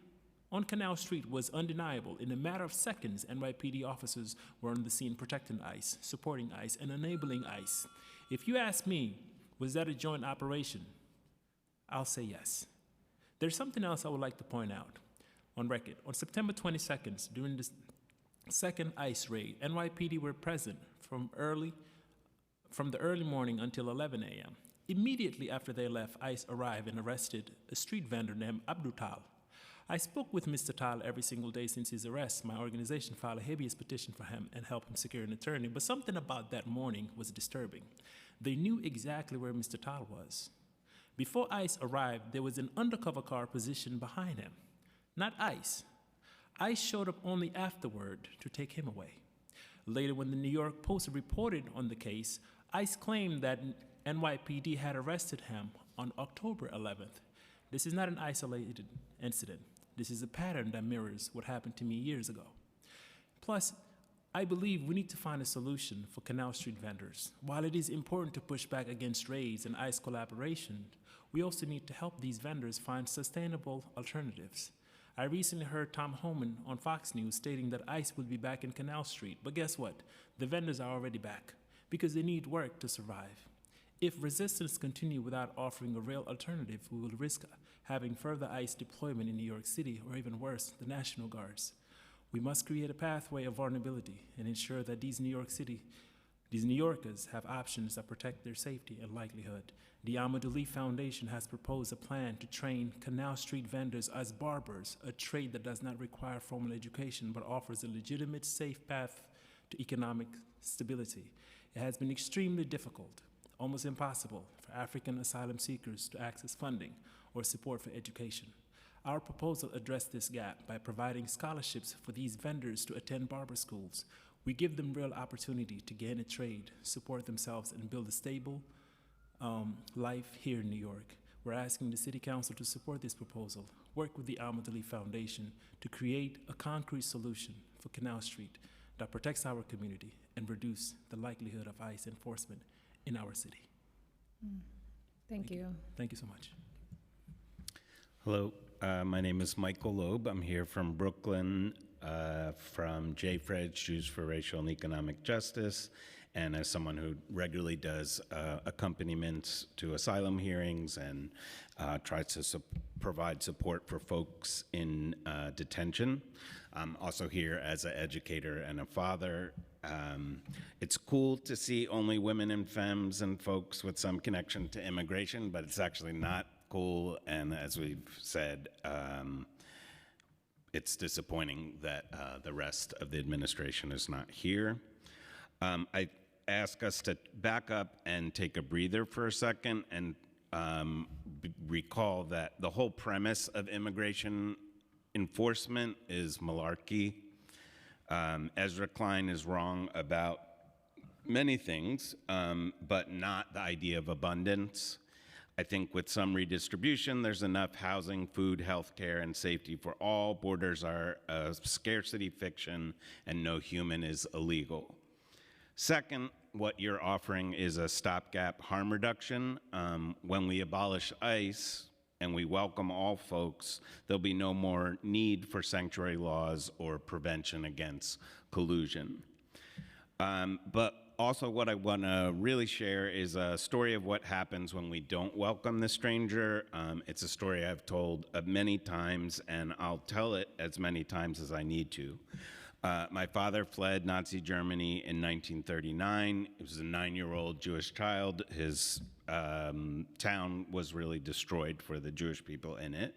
on Canal Street was undeniable. In a matter of seconds, NYPD officers were on the scene protecting ICE, supporting ICE, and enabling ICE. If you ask me, was that a joint operation? I'll say yes. There's something else I would like to point out on record. On September 22nd, during the second ICE raid, NYPD were present from the early morning until 11 a.m. Immediately after they left, ICE arrived and arrested a street vendor named Abdul Tal. I spoke with Mr. Tal every single day since his arrest. My organization filed a habeas petition for him and helped him secure an attorney, but something about that morning was disturbing. They knew exactly where Mr. Tal was. Before ICE arrived, there was an undercover car positioned behind him, not ICE. ICE showed up only afterward to take him away. Later, when the New York Post reported on the case, ICE claimed that NYPD had arrested him on October 11th. This is not an isolated incident. This is a pattern that mirrors what happened to me years ago. Plus, I believe we need to find a solution for Canal Street vendors. While it is important to push back against raids and ICE collaboration, we also need to help these vendors find sustainable alternatives. I recently heard Tom Homan on Fox News stating that ICE will be back in Canal Street, but guess what? The vendors are already back because they need work to survive. If resistance continues without offering a real alternative, we will risk having further ICE deployment in New York City, or even worse, the National Guards. We must create a pathway of vulnerability and ensure that these New Yorkers have options that protect their safety and livelihood. The Amadou Lee Foundation has proposed a plan to train Canal Street vendors as barbers, a trade that does not require formal education but offers a legitimate, safe path to economic stability. It has been extremely difficult, almost impossible, for African asylum seekers to access funding or support for education. Our proposal addressed this gap by providing scholarships for these vendors to attend barber schools. We give them real opportunity to gain a trade, support themselves, and build a stable life here in New York. We're asking the City Council to support this proposal, work with the Amadou Lee Foundation to create a concrete solution for Canal Street that protects our community and reduce the likelihood of ICE enforcement in our city. Thank you. Thank you so much. Hello, my name is Michael Loeb. I'm here from Brooklyn, from JFRED, Jews for Racial and Economic Justice, and as someone who regularly does accompaniments to asylum hearings and tries to provide support for folks in detention. I'm also here as an educator and a father. It's cool to see only women and femmes and folks with some connection to immigration, but it's actually not cool, and as we've said, it's disappointing that the rest of the administration is not here. I ask us to back up and take a breather for a second and recall that the whole premise of immigration enforcement is malarkey. Ezra Klein is wrong about many things, but not the idea of abundance. I think with some redistribution, there's enough housing, food, healthcare, and safety for all. Borders are a scarcity fiction, and no human is illegal. Second, what you're offering is a stopgap harm reduction. When we abolish ICE and we welcome all folks, there'll be no more need for sanctuary laws or prevention against collusion. But also what I want to really share is a story of what happens when we don't welcome the stranger. It's a story I've told many times, and I'll tell it as many times as I need to. My father fled Nazi Germany in 1939. He was a 9-year-old Jewish child. His town was really destroyed for the Jewish people in it.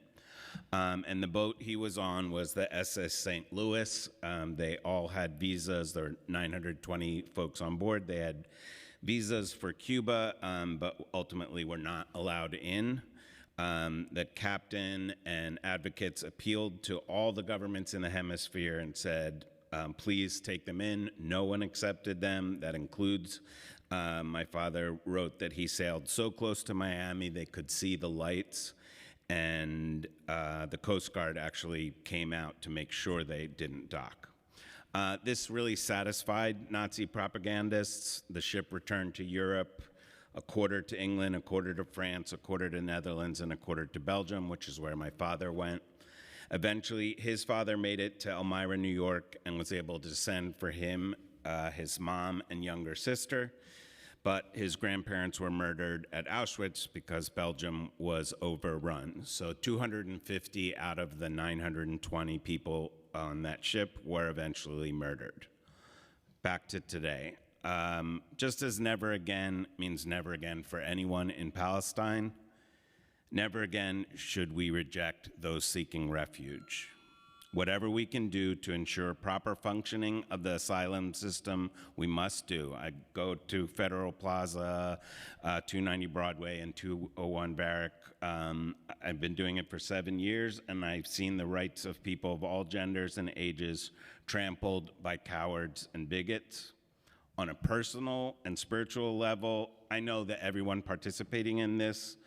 And the boat he was on was the SS St. Louis. They all had visas. There were 920 folks on board. They had visas for Cuba, but ultimately were not allowed in. The captain and advocates appealed to all the governments in the hemisphere and said, please take them in. No one accepted them. That includes, my father wrote that he sailed so close to Miami they could see the lights, and the Coast Guard actually came out to make sure they didn't dock. This really satisfied Nazi propagandists. The ship returned to Europe, a quarter to England, a quarter to France, a quarter to Netherlands, and a quarter to Belgium, which is where my father went. Eventually, his father made it to Elmira, New York, and was able to send for him, his mom, and younger sister. But his grandparents were murdered at Auschwitz because Belgium was overrun. So 250 out of the 920 people on that ship were eventually murdered. Back to today. Just as never again means never again for anyone in Palestine, never again should we reject those seeking refuge. Whatever we can do to ensure proper functioning of the asylum system, we must do. I go to Federal Plaza, 290 Broadway, and 201 Varick. I've been doing it for 7 years, and I've seen the rights of people of all genders and ages trampled by cowards and bigots. On a personal and spiritual level, I know that everyone participating in this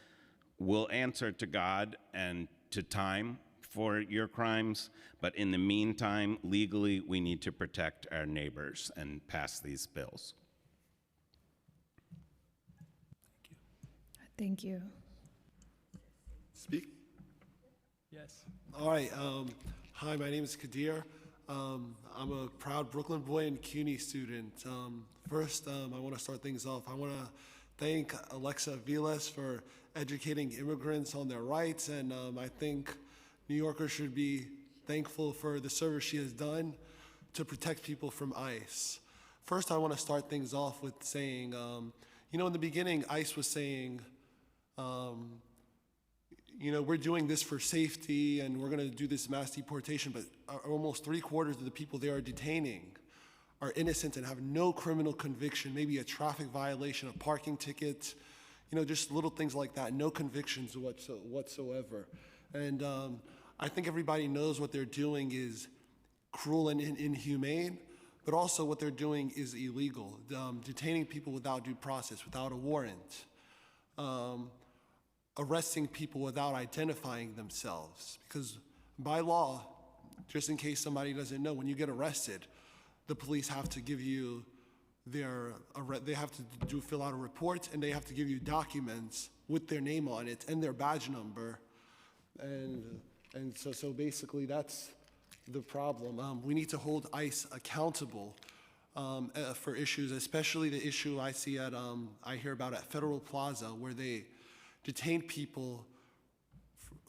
will answer to God and to time for your crimes, but in the meantime, legally, we need to protect our neighbors and pass these bills. Thank you. Speak? Yes. All right. Hi, my name is Kadir. I'm a proud Brooklyn boy and CUNY student. First, I want to start things off. I want to thank Alexa Viles for educating immigrants on their rights, and I think New Yorkers should be thankful for the service she has done to protect people from ICE. First, I want to start things off with saying, you know, in the beginning, ICE was saying, you know, we're doing this for safety and we're going to do this mass deportation, but almost 3/4 of the people they are detaining are innocent and have no criminal conviction, maybe a traffic violation, a parking ticket, you know, just little things like that, no convictions whatsoever. And I think everybody knows what they're doing is cruel and inhumane, but also what they're doing is illegal, detaining people without due process, without a warrant, arresting people without identifying themselves. Because by law, just in case somebody doesn't know, when you get arrested, the police have to give you they have to fill out a report, and they have to give you documents with their name on it and their badge number. And so basically that's the problem. We need to hold ICE accountable for issues, especially the issue I hear about at Federal Plaza, where they detain people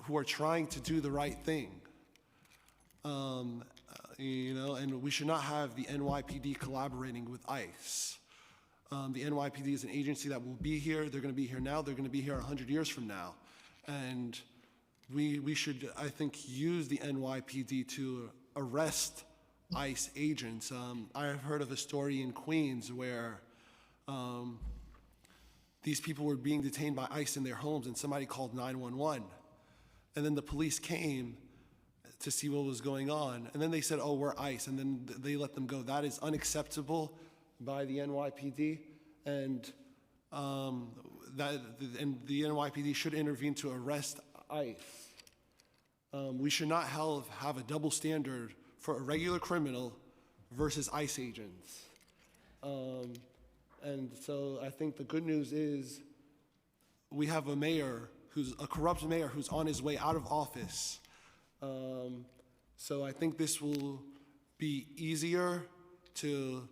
who are trying to do the right thing. You know, and we should not have the NYPD collaborating with ICE. The NYPD is an agency that will be here. They're going to be here now. They're going to be here 100 years from now. And we should, I think, use the NYPD to arrest ICE agents. I have heard of a story in Queens where these people were being detained by ICE in their homes, and somebody called 911. And then the police came to see what was going on. And then they said, oh, we're ICE, and then they let them go. That is unacceptable by the NYPD, and the NYPD should intervene to arrest ICE. We should not have a double standard for a regular criminal versus ICE agents. And so I think the good news is we have a corrupt mayor who's on his way out of office. So I think this will be easier to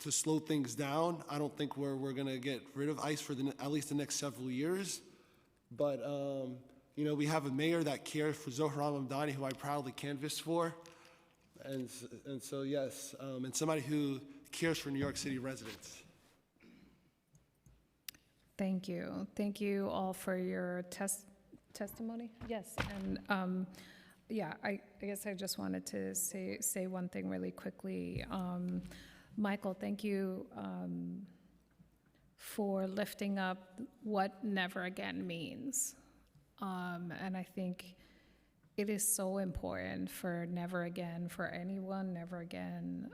slow things down. I don't think we're going to get rid of ICE for at least the next several years. But, you know, we have a mayor that cares for Zohran Mamdani, who I proudly canvassed for. And so, yes, and somebody who cares for New York City residents. Thank you. Thank you all for your testimony. Yes, and yeah, I guess I just wanted to say one thing really quickly. Michael, thank you for lifting up what never again means. And I think it is so important for never again, for anyone, never again,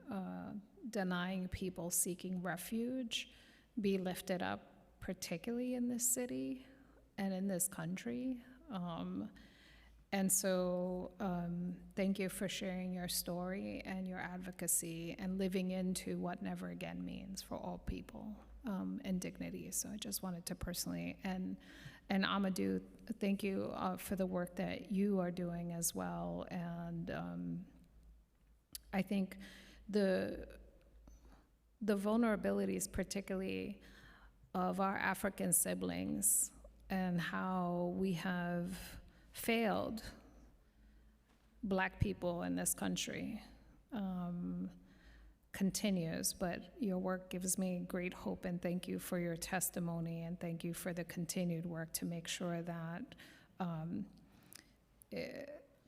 denying people seeking refuge be lifted up, particularly in this city and in this country. And so thank you for sharing your story and your advocacy and living into what never again means for all people and dignity. So I just wanted to personally, and Amadou, thank you for the work that you are doing as well. And I think the vulnerabilities, particularly of our African siblings, and how we have failed Black people in this country continues, but your work gives me great hope, and thank you for your testimony, and thank you for the continued work to make sure that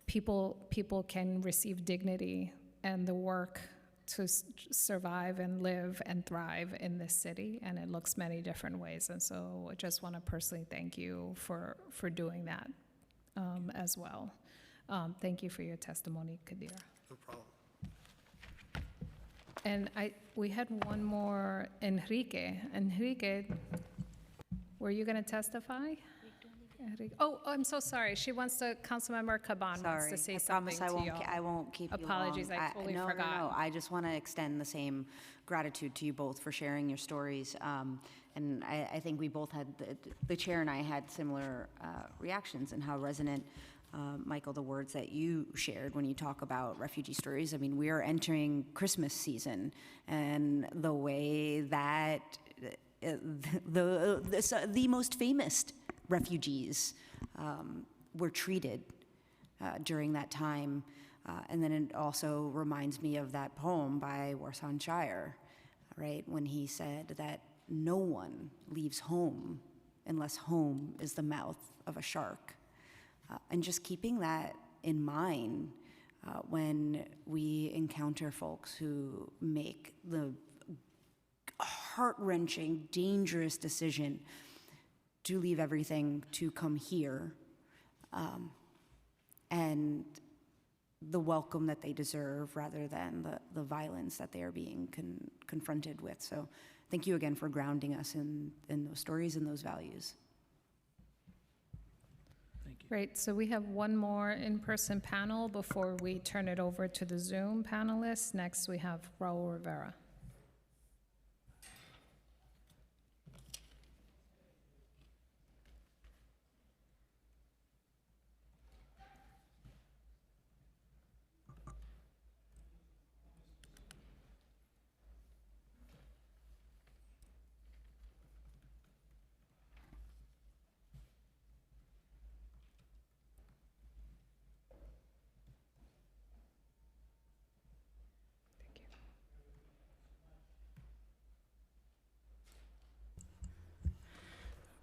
people can receive dignity and the work to survive and live and thrive in this city, and it looks many different ways. And so I just want to personally thank you for doing that as well. Thank you for your testimony, Kadir. No problem. And we had one more, Enrique. Enrique, were you going to testify? Oh, I'm so sorry. She wants to, Councilmember Caban wants to say something to you. I won't keep you long. Apologies, I totally forgot. No. I just want to extend the same gratitude to you both for sharing your stories. And I think we both had, the chair and I had similar reactions, and how resonant, Michael, the words that you shared when you talk about refugee stories. I mean, we are entering Christmas season, and the way that the most famous refugees were treated during that time. And then it also reminds me of that poem by Warsan Shire, right? When he said that no one leaves home unless home is the mouth of a shark. And just keeping that in mind when we encounter folks who make the heart-wrenching, dangerous decision to leave everything to come here, and the welcome that they deserve rather than the violence that they are being confronted with. So thank you again for grounding us in those stories and those values. Thank you. Great, so we have one more in-person panel before we turn it over to the Zoom panelists. Next, we have Raul Rivera.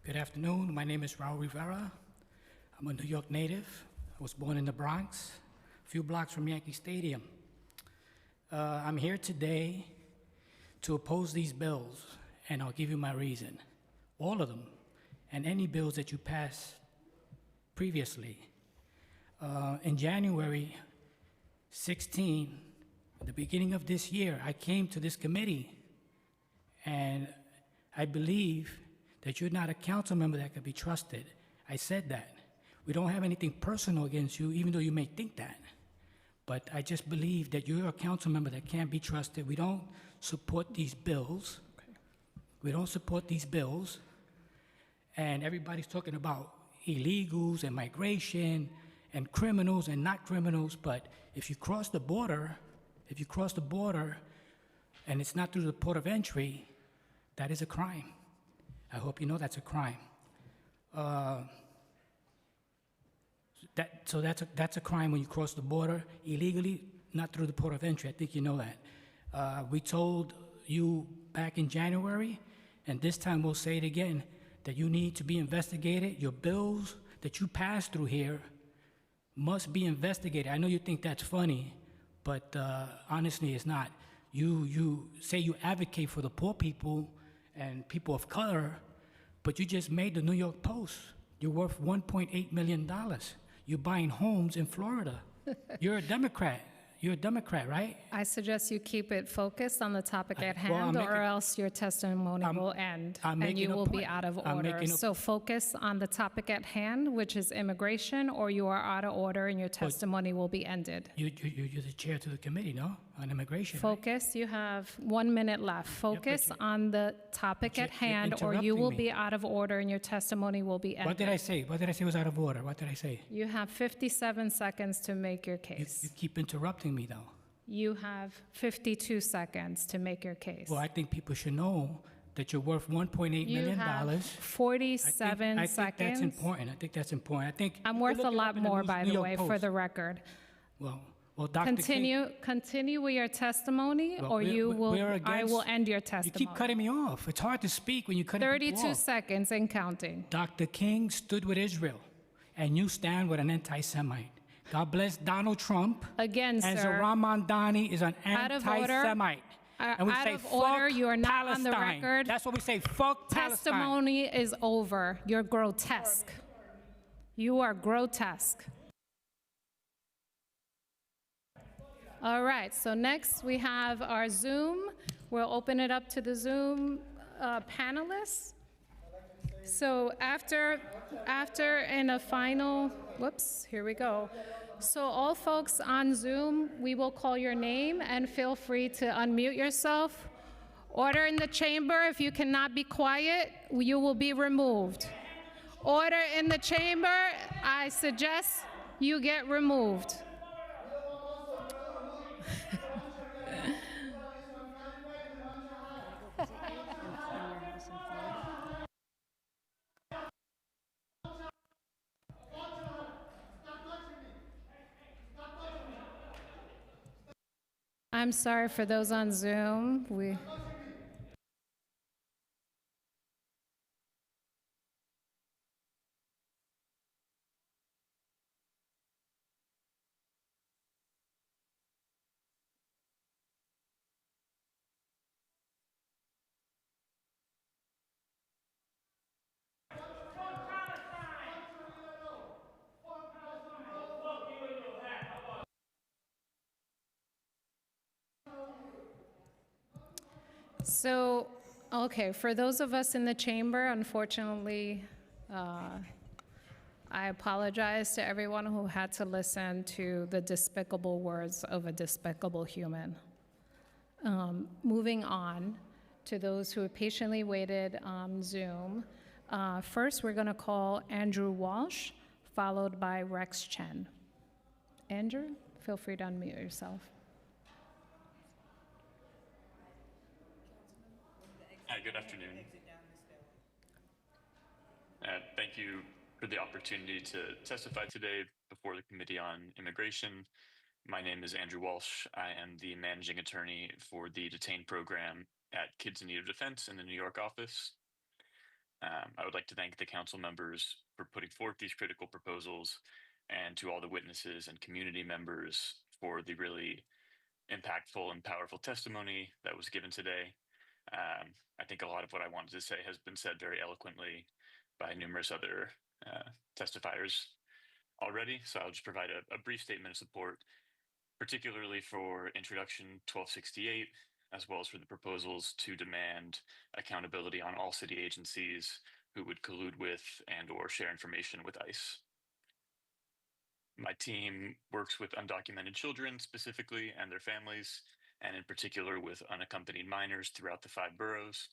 Good afternoon. My name is Raul Rivera. I'm a New York native. I was born in the Bronx, a few blocks from Yankee Stadium. I'm here today to oppose these bills, and I'll give you my reason. All of them, and any bills that you passed previously. In January 16, at the beginning of this year, I came to this committee, and I believe that you're not a council member that can be trusted. I said that. We don't have anything personal against you, even though you may think that. But I just believe that you're a council member that can't be trusted. We don't support these bills. Okay. We don't support these bills. And everybody's talking about illegals and migration and criminals and not criminals. But if you cross the border, and it's not through the port of entry, that is a crime. I hope you know that's a crime. That's a crime when you cross the border illegally not through the port of entry. I think you know that. We told you back in January, and this time we'll say it again, that you need to be investigated. Your bills that you pass through here must be investigated. I know you think that's funny, but honestly, it's not. You say you advocate for the poor people and people of color, but you just made the New York Post. You're worth $1.8 million. You're buying homes in Florida. You're a Democrat. You're a Democrat, right? I suggest you keep it focused on the topic at well, I'm hand, or making- else your testimony will end I'm and you making a will be point. out of I'm order. making a- So focus on the topic at hand, which is immigration, or you are out of order and your testimony will be ended. You're the chair to the committee, no? On immigration. right? Focus, you have 1 minute left. Focus on the topic at you're hand, or you interrupting will me. be out of order and your testimony will be ended. What did I say? What did I say was out of order? What did I say? You have 57 seconds to make your You case. keep interrupting me, though. You have 52 seconds to make your case. Well, I think people should know that you're worth $1.8 You million. have 47 I think that's seconds. important. I think that's important. I think I'm worth look a it up lot in the more, New by New the York way, for Post. the record. Well, Dr. King, Continue with your testimony, well, or we're- you will. we're I against- will end your you testimony. keep cutting me off. It's hard to speak when you cut 32 people off. seconds and counting. Dr. King stood with Israel, and you stand with an anti-Semite. God bless Donald Trump. Again, and sir. Zohran Mamdani is an Out of order. anti-Semite. And we Out say, of order, fuck you are not on the Palestine. record. That's what we say, fuck Palestine. Testimony is over. You're grotesque. You are grotesque. All right, so next we have our Zoom. We'll open it up to the Zoom panelists. So after in a final, whoops, here we go. So all folks on Zoom, we will call your name and feel free to unmute yourself. Order in the chamber, if you cannot be quiet, you will be removed. Order in the chamber, I suggest you get removed. I'm sorry for those on Zoom. So, okay, for those of us in the chamber, unfortunately, I apologize to everyone who had to listen to the despicable words of a despicable human. Moving on to those who have patiently waited on Zoom. First, we're going to call Andrew Walsh, followed by Rex Chen. Andrew, feel free to unmute yourself. Hi, good afternoon. Thank you for the opportunity to testify today before the Committee on Immigration. My name is Andrew Walsh. I am the managing attorney for the Detained program at Kids in Need of Defense in the New York office. I would like to thank the council members for putting forth these critical proposals, and to all the witnesses and community members for the really impactful and powerful testimony that was given today. I think a lot of what I wanted to say has been said very eloquently by numerous other testifiers already, so I'll just provide a brief statement of support, particularly for Introduction 1268, as well as for the proposals to demand accountability on all city agencies who would collude with and or share information with ICE. My team works with undocumented children specifically and their families, and in particular with unaccompanied minors throughout the 5 boroughs.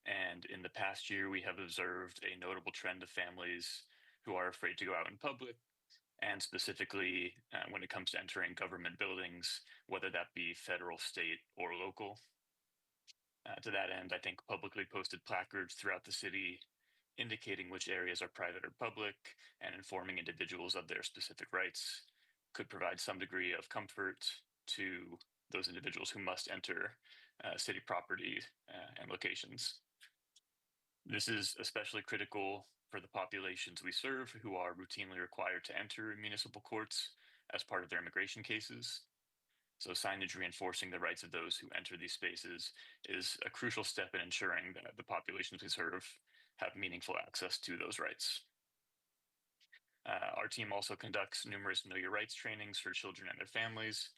And in the past year, we have observed a notable trend of families who are afraid to go out in public, and specifically when it comes to entering government buildings, whether that be federal, state, or local. To that end, I think publicly posted placards throughout the city indicating which areas are private or public and informing individuals of their specific rights could provide some degree of comfort to those individuals who must enter city property and locations. This is especially critical for the populations we serve who are routinely required to enter municipal courts as part of their immigration cases. So signage reinforcing the rights of those who enter these spaces is a crucial step in ensuring that the populations we serve have meaningful access to those rights. Our team also conducts numerous Know Your Rights trainings for children and their families.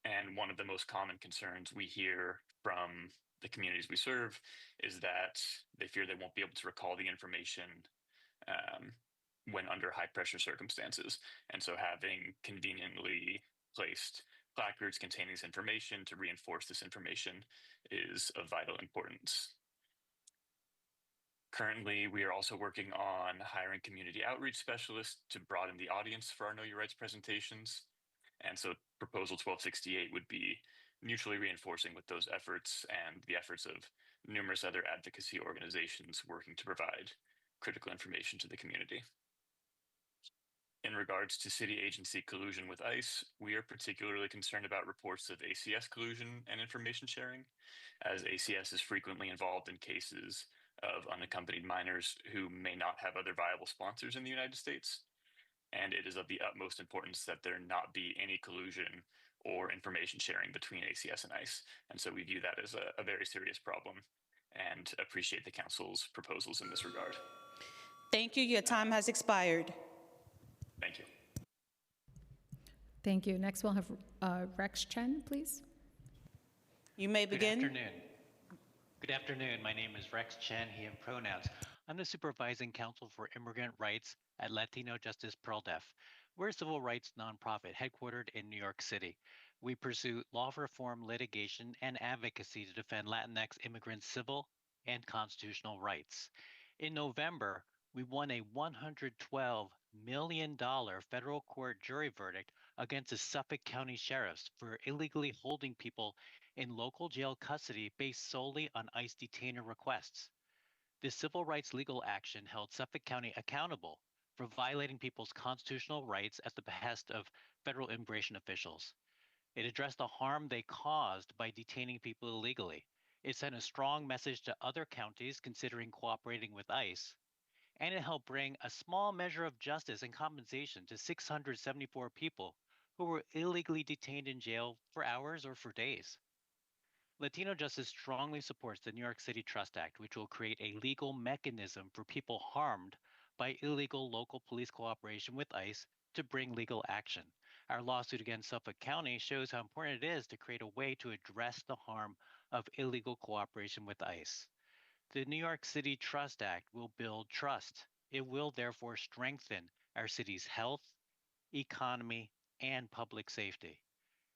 And one of the most common concerns we hear from the communities we serve is that they fear they won't be able to recall the information when under high pressure circumstances. And so having conveniently placed placards containing this information to reinforce this information is of vital importance. Currently, we are also working on hiring community outreach specialists to broaden the audience for our Know Your Rights presentations. And so Proposal 1268 would be mutually reinforcing with those efforts and the efforts of numerous other advocacy organizations working to provide critical information to the community. In regards to city agency collusion with ICE, we are particularly concerned about reports of ACS collusion and information sharing, as ACS is frequently involved in cases of unaccompanied minors who may not have other viable sponsors in the United States. And it is of the utmost importance that there not be any collusion or information sharing between ACS and ICE. And so we view that as a very serious problem and appreciate the council's proposals in this regard. Thank you. Your time has expired. Thank you. Thank you. Next, we'll have Rex Chen, please. You may begin. Good afternoon. Good afternoon. My name is Rex Chen, he, him pronouns. I'm the Supervising Counsel for Immigrant Rights at Latino Justice PearlDeaf. We're a civil rights nonprofit headquartered in New York City. We pursue law reform, litigation, and advocacy to defend Latinx immigrants' civil and constitutional rights. In November, we won a $112 million federal court jury verdict against the Suffolk County sheriffs for illegally holding people in local jail custody based solely on ICE detainer requests. This civil rights legal action held Suffolk County accountable for violating people's constitutional rights at the behest of federal immigration officials. It addressed the harm they caused by detaining people illegally. It sent a strong message to other counties considering cooperating with ICE, and it helped bring a small measure of justice and compensation to 674 people who were illegally detained in jail for hours or for days. Latino Justice strongly supports the New York City Trust Act, which will create a legal mechanism for people harmed by illegal local police cooperation with ICE to bring legal action. Our lawsuit against Suffolk County shows how important it is to create a way to address the harm of illegal cooperation with ICE. The New York City Trust Act will build trust. It will therefore strengthen our city's health, economy, and public safety.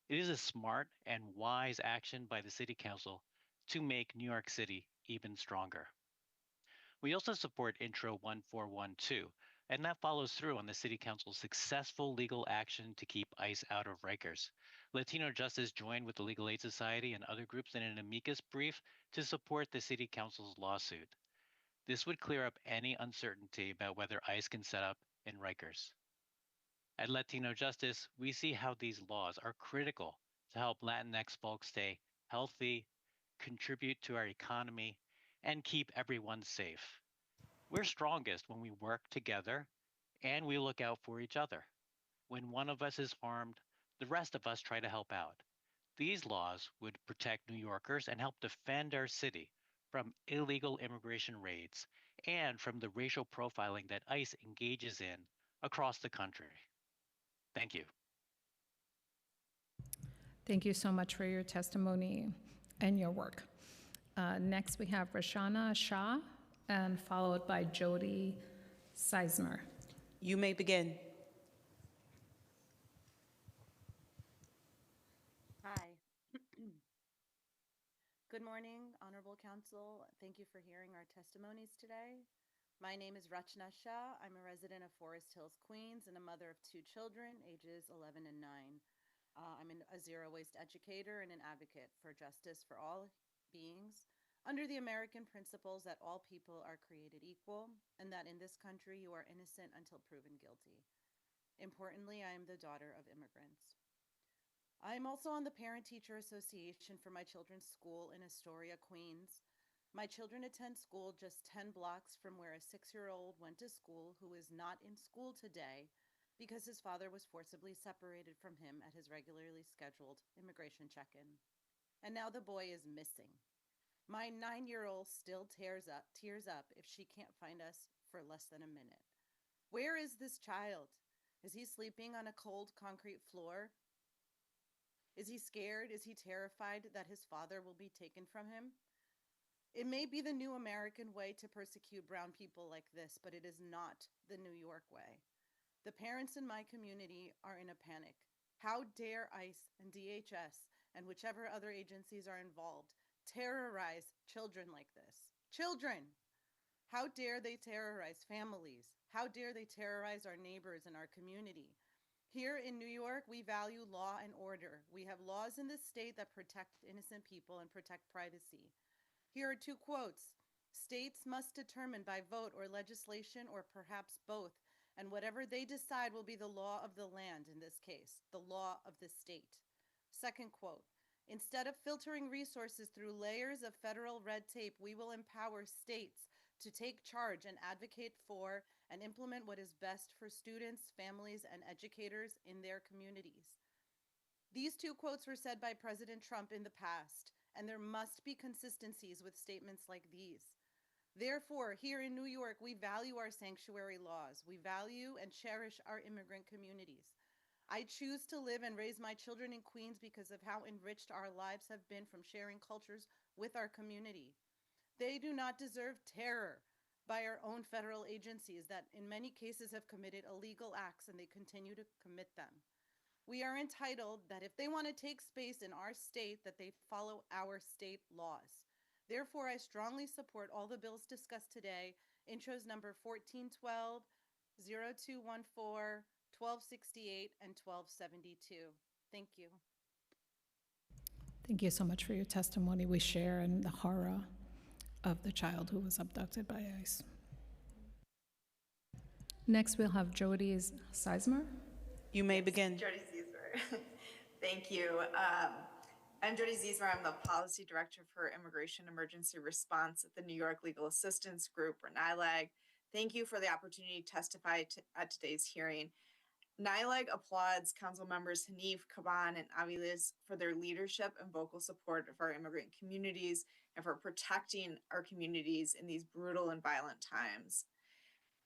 It is a smart and wise action by the City Council to make New York City even stronger. We also support Intro 1412, and that follows through on the City Council's successful legal action to keep ICE out of Rikers. Latino Justice joined with the Legal Aid Society and other groups in an amicus brief to support the City Council's lawsuit. This would clear up any uncertainty about whether ICE can set up in Rikers. At Latino Justice, we see how these laws are critical to help Latinx folks stay healthy, contribute to our economy, and keep everyone safe. We're strongest when we work together and we look out for each other. When one of us is harmed, the rest of us try to help out. These laws would protect New Yorkers and help defend our city from illegal immigration raids and from the racial profiling that ICE engages in across the country. Thank you. Thank you so much for your testimony and your work. Next, we have Rashana Shah, and followed by Jody Seismer. You may begin. Hi. Good morning, Honorable Council. Thank you for hearing our testimonies today. My name is Rachna Shah. I'm a resident of Forest Hills, Queens, and a mother of 2 children, ages 11 and 9. I'm a zero-waste educator and an advocate for justice for all beings under the American principles that all people are created equal and that in this country you are innocent until proven guilty. Importantly, I am the daughter of immigrants. I'm also on the Parent Teacher Association for my children's school in Astoria, Queens. My children attend school just 10 blocks from where a 6-year-old went to school who is not in school today because his father was forcibly separated from him at his regularly scheduled immigration check-in. And now the boy is missing. My 9-year-old still tears up if she can't find us for less than a minute. Where is this child? Is he sleeping on a cold concrete floor? Is he scared? Is he terrified that his father will be taken from him? It may be the new American way to persecute brown people like this, but it is not the New York way. The parents in my community are in a panic. How dare ICE and DHS and whichever other agencies are involved terrorize children like this? Children! How dare they terrorize families? How dare they terrorize our neighbors and our community? Here in New York, we value law and order. We have laws in this state that protect innocent people and protect privacy. Here are 2 quotes. States must determine by vote or legislation or perhaps both, and whatever they decide will be the law of the land in this case, the law of the state. Second quote, instead of filtering resources through layers of federal red tape, we will empower states to take charge and advocate for and implement what is best for students, families, and educators in their communities. These 2 quotes were said by President Trump in the past, and there must be consistencies with statements like these. Therefore, here in New York, we value our sanctuary laws. We value and cherish our immigrant communities. I choose to live and raise my children in Queens because of how enriched our lives have been from sharing cultures with our community. They do not deserve terror by our own federal agencies that in many cases have committed illegal acts and they continue to commit them. We are entitled that if they want to take space in our state, that they follow our state laws. Therefore, I strongly support all the bills discussed today, intros number 1412, 0214, 1268, and 1272. Thank you. Thank you so much for your testimony. We share in the horror of the child who was abducted by ICE. Next, we'll have Jody Sizemore. You may begin. Jody Ziesmer. Thank you. I'm Jody Ziesmer. I'm the Policy Director for Immigration Emergency Response at the New York Legal Assistance Group, or NILAG. Thank you for the opportunity to testify at today's hearing. NILAG applauds Council Members Hanif, Caban, and Aviles for their leadership and vocal support of our immigrant communities and for protecting our communities in these brutal and violent times.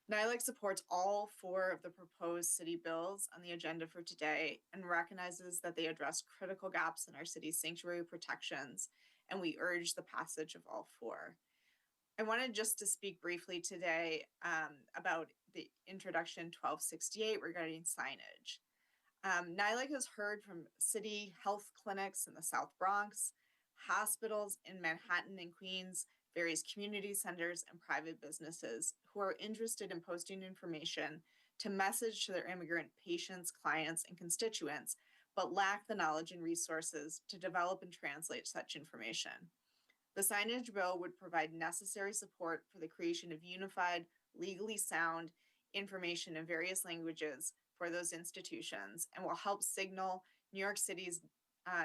NILAG supports all 4 of the proposed city bills on the agenda for today and recognizes that they address critical gaps in our city's sanctuary protections, and we urge the passage of all 4. I wanted just to speak briefly today about the introduction 1268 regarding signage. NILAG has heard from city health clinics in the South Bronx, hospitals in Manhattan and Queens, various community centers, and private businesses who are interested in posting information to message to their immigrant patients, clients, and constituents, but lack the knowledge and resources to develop and translate such information. The signage bill would provide necessary support for the creation of unified, legally sound information in various languages for those institutions and will help signal New York City's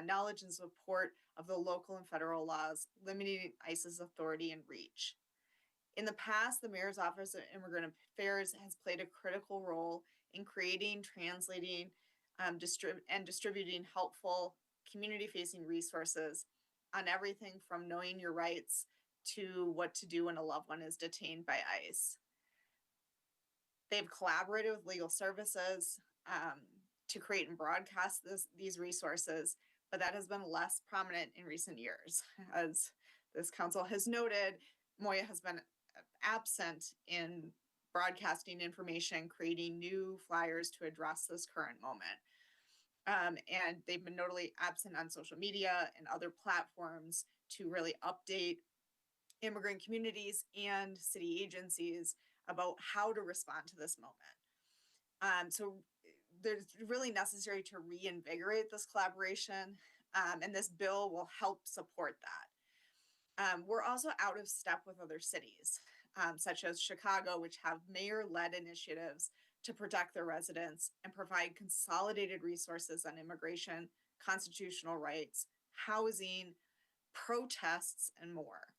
knowledge and support of the local and federal laws limiting ICE's authority and reach. In the past, the Mayor's Office of Immigrant Affairs has played a critical role in creating, translating, and distributing helpful community-facing resources on everything from knowing your rights to what to do when a loved one is detained by ICE. They've collaborated with legal services to create and broadcast these resources, but that has been less prominent in recent years. As this council has noted, MOIA has been absent in broadcasting information, creating new flyers to address this current moment. And they've been notably absent on social media and other platforms to really update immigrant communities and city agencies about how to respond to this moment. So there's really necessary to reinvigorate this collaboration, and this bill will help support that. We're also out of step with other cities, such as Chicago, which have mayor-led initiatives to protect their residents and provide consolidated resources on immigration, constitutional rights, housing, protests, and more.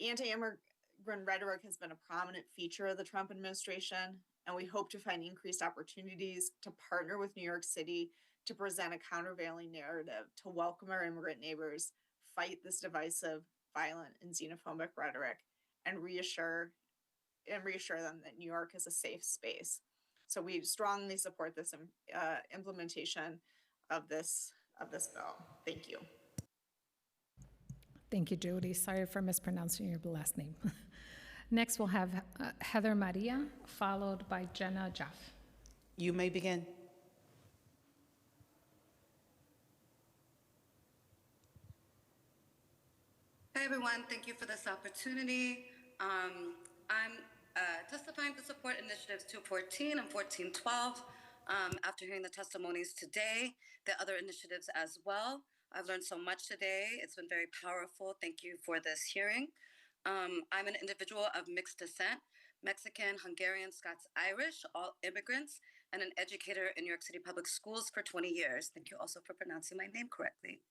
Anti-immigrant rhetoric has been a prominent feature of the Trump administration, and we hope to find increased opportunities to partner with New York City to present a countervailing narrative to welcome our immigrant neighbors, fight this divisive, violent, and xenophobic rhetoric, and reassure them that New York is a safe space. So we strongly support this implementation of this bill. Thank you. Thank you, Jody. Sorry for mispronouncing your last name. Next, we'll have Heather Maria, followed by Jenna Jaff. You may begin. Hi, everyone. Thank you for this opportunity. I'm testifying to support initiatives 214 and 1412. After hearing the testimonies today, the other initiatives as well. I've learned so much today. It's been very powerful. Thank you for this hearing. I'm an individual of mixed descent, Mexican, Hungarian, Scots-Irish, all immigrants, and an educator in New York City Public Schools for 20 years. Thank you also for pronouncing my name correctly.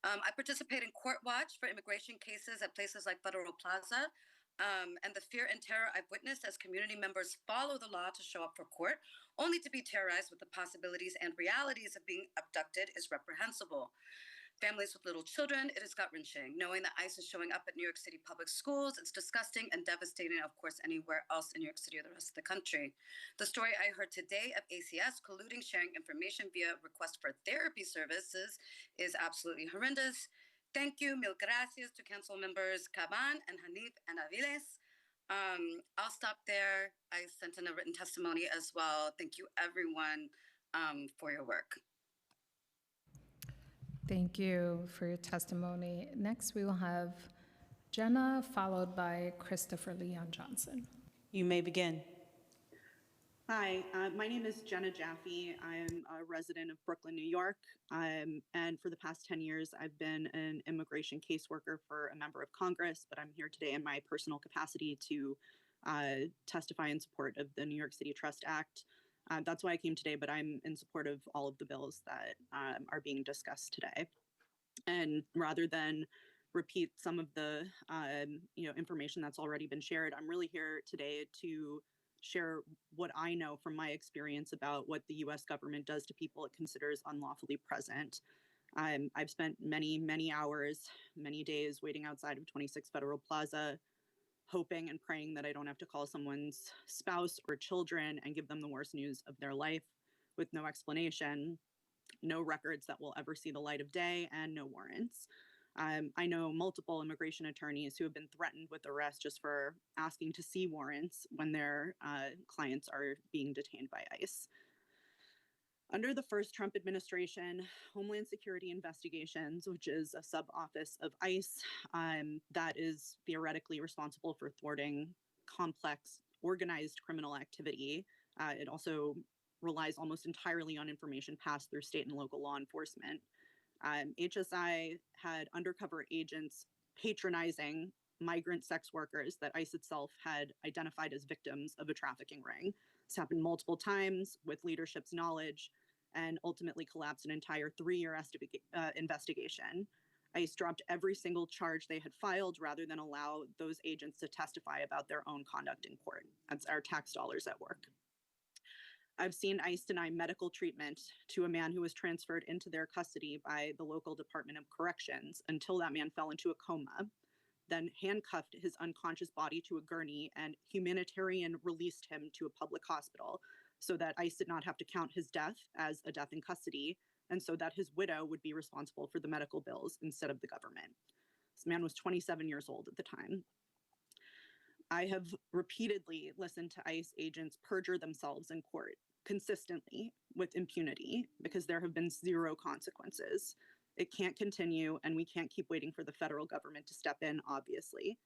I participate in Court Watch for immigration cases at places like Federal Plaza, and the fear and terror I've witnessed as community members follow the law to show up for court, only to be terrorized with the possibilities and realities of being abducted is reprehensible. Families with little children, it is gut-wrenching. Knowing that ICE is showing up at New York City public schools, it's disgusting and devastating, of course, anywhere else in New York City or the rest of the country. The story I heard today of ACS colluding, sharing information via request for therapy services is absolutely horrendous. Thank you, mil gracias to council members Caban and Hanif and Aviles. I'll stop there. I sent in a written testimony as well. Thank you, everyone, for your work. Thank you for your testimony. Next, we will have Jenna, followed by Christopher Leon Johnson. You may begin. Hi, my name is Jenna Jaffe. I'm a resident of Brooklyn, New York. And for the past 10 years, I've been an immigration caseworker for a member of Congress, but I'm here today in my personal capacity to testify in support of the New York City Trust Act. That's why I came today, but I'm in support of all of the bills that are being discussed today. And rather than repeat some of the information that's already been shared, I'm really here today to share what I know from my experience about what the U.S. government does to people it considers unlawfully present. I've spent many, many hours, many days waiting outside of 26 Federal Plaza, hoping and praying that I don't have to call someone's spouse or children and give them the worst news of their life with no explanation, no records that will ever see the light of day, and no warrants. I know multiple immigration attorneys who have been threatened with arrest just for asking to see warrants when their clients are being detained by ICE. Under the first Trump administration, Homeland Security Investigations, which is a sub-office of ICE that is theoretically responsible for thwarting complex, organized criminal activity. It also relies almost entirely on information passed through state and local law enforcement. HSI had undercover agents patronizing migrant sex workers that ICE itself had identified as victims of a trafficking ring. This happened multiple times with leadership's knowledge and ultimately collapsed an entire 3-year investigation. ICE dropped every single charge they had filed rather than allow those agents to testify about their own conduct in court. That's our tax dollars at work. I've seen ICE deny medical treatment to a man who was transferred into their custody by the local Department of Corrections until that man fell into a coma, then handcuffed his unconscious body to a gurney and humanitarian released him to a public hospital so that ICE did not have to count his death as a death in custody, and so that his widow would be responsible for the medical bills instead of the government. This man was 27 years old at the time. I have repeatedly listened to ICE agents perjure themselves in court consistently with impunity because there have been zero consequences. It can't continue, and we can't keep waiting for the federal government to step in, obviously.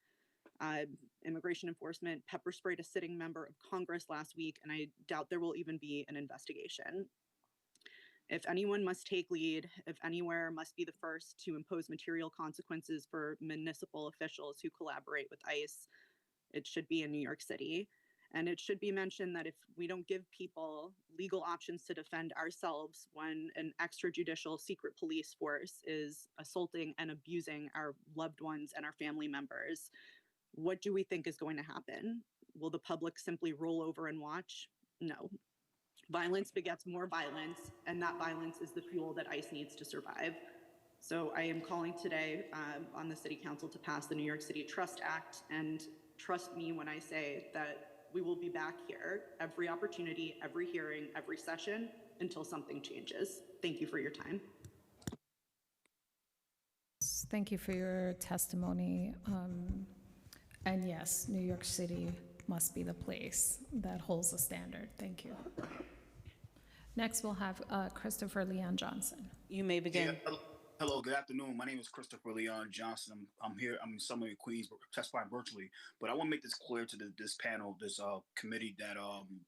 Immigration enforcement pepper sprayed a sitting member of Congress last week, and I doubt there will even be an investigation. If anyone must take lead, if anywhere must be the first to impose material consequences for municipal officials who collaborate with ICE, it should be in New York City. And it should be mentioned that if we don't give people legal options to defend ourselves when an extrajudicial secret police force is assaulting and abusing our loved ones and our family members, what do we think is going to happen? Will the public simply roll over and watch? No. Violence begets more violence, and that violence is the fuel that ICE needs to survive. So I am calling today on the City Council to pass the New York City Trust Act, and trust me when I say that we will be back here every opportunity, every hearing, every session until something changes. Thank you for your time. Thank you for your testimony. And yes, New York City must be the place that holds the standard. Thank you. Next, we'll have Christopher Leon Johnson. You may begin. Yeah, hello, good afternoon. My name is Christopher Leon Johnson. I'm here. I'm in Summer in Queens, testifying virtually. But I want to make this clear to this panel, this committee, that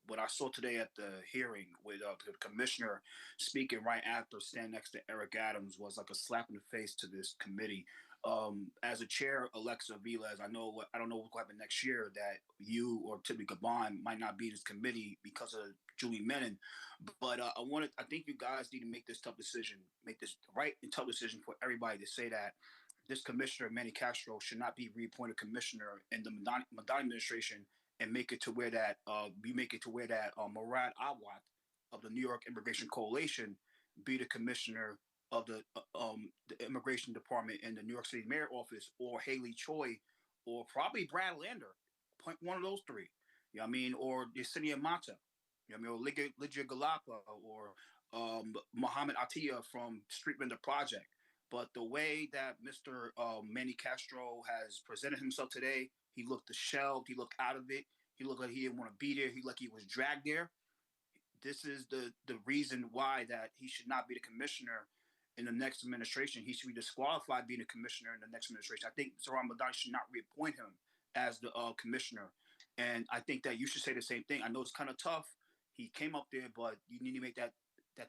what I saw today at the hearing with the commissioner speaking right after, standing next to Eric Adams, was like a slap in the face to this committee. As a chair, Alexa Velez, I don't know what will happen next year, that you or Tiffany Caban might not be in this committee because of Julie Menin. But I think you guys need to make this tough decision, make this right and tough decision for everybody to say that this commissioner, Manny Castro, should not be reappointed commissioner in the Madani administration, and make it to where that Murad Awad of the New York Immigration Coalition be the commissioner of the immigration department in the New York City mayor office, or Haley Choi, or probably Brad Lander, one of those three. You know what I mean? Or Yesenia Mata, you know what I mean? Or Lygia Galapa, or Mohammed Atiyah from Street Vendor Project. But the way that Mr. Manny Castro has presented himself today, he looked disheveled, he looked out of it, he looked like he didn't want to be there, he looked like he was dragged there. This is the reason why that he should not be the commissioner in the next administration. He should be disqualified being a commissioner in the next administration. I think Zohran Madani should not reappoint him as the commissioner. And I think that you should say the same thing. I know it's kind of tough. He came up there, but you need to make that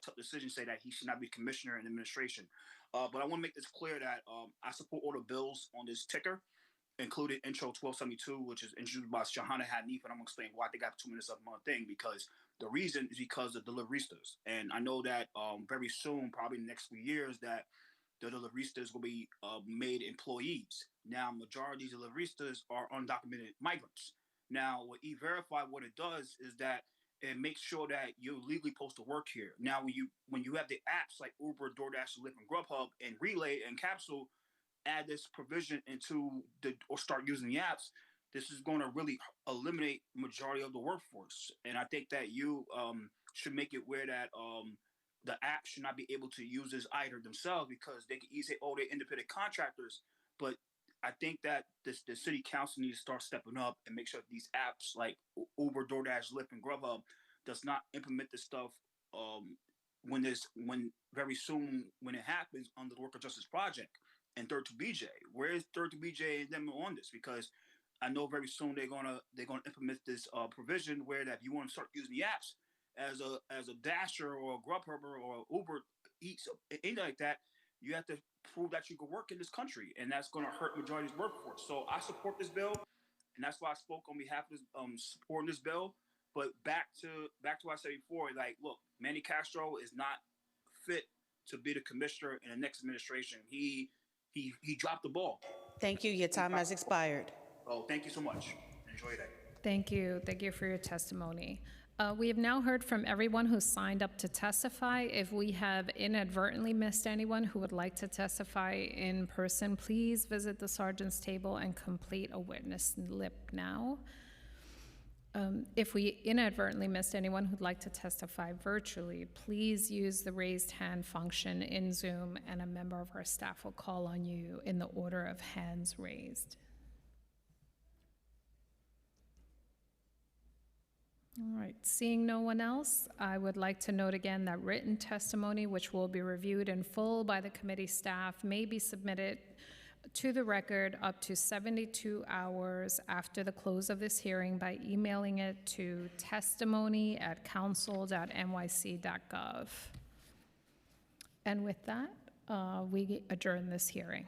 tough decision, say that he should not be commissioner in administration. But I want to make this clear that I support all the bills on this ticker, including Intro 1272, which is introduced by Shahana Hanif, and I'm going to explain why I think I have 2 minutes of my thing, because the reason is because of deliveristas. And I know that very soon, probably in the next few years, that the deliveristas will be made employees. Now, majority of deliveristas are undocumented migrants. Now, what E-Verify, what it does is that it makes sure that you're legally supposed to work here. Now, when you have the apps like Uber, DoorDash, Lyft, and Grubhub, and Relay and Capsule add this provision or start using the apps, this is going to really eliminate majority of the workforce. And I think that you should make it where that the app should not be able to use this either themselves, because they can easily say, oh, they're independent contractors. But I think that the city council needs to start stepping up and make sure that these apps like Uber, DoorDash, Lyft, and Grubhub does not implement this stuff when very soon when it happens under the Worker Justice Project and 32BJ. Where is 32BJ and them on this? Because I know very soon they're gonna implement this provision where that if you want to start using the apps as a Dasher or a Grubhubber or Uber Eats, anything like that, you have to prove that you can work in this country, and that's going to hurt majority's workforce. So I support this bill, and that's why I spoke on behalf of this, supporting this bill. But back to what I said before, like, look, Manny Castro is not fit to be the commissioner in the next administration. He dropped the ball. Thank you. Your time has expired. Oh, thank you so much. Enjoy your day. Thank you. Thank you for your testimony. We have now heard from everyone who signed up to testify. If we have inadvertently missed anyone who would like to testify in person, please visit the sergeant's table and complete a witness slip now. If we inadvertently missed anyone who'd like to testify virtually, please use the raised hand function in Zoom, and a member of our staff will call on you in the order of hands raised. All right, seeing no one else, I would like to note again that written testimony, which will be reviewed in full by the committee staff, may be submitted to the record up to 72 hours after the close of this hearing by emailing it to testimony@council.nyc.gov. And with that, we adjourn this hearing.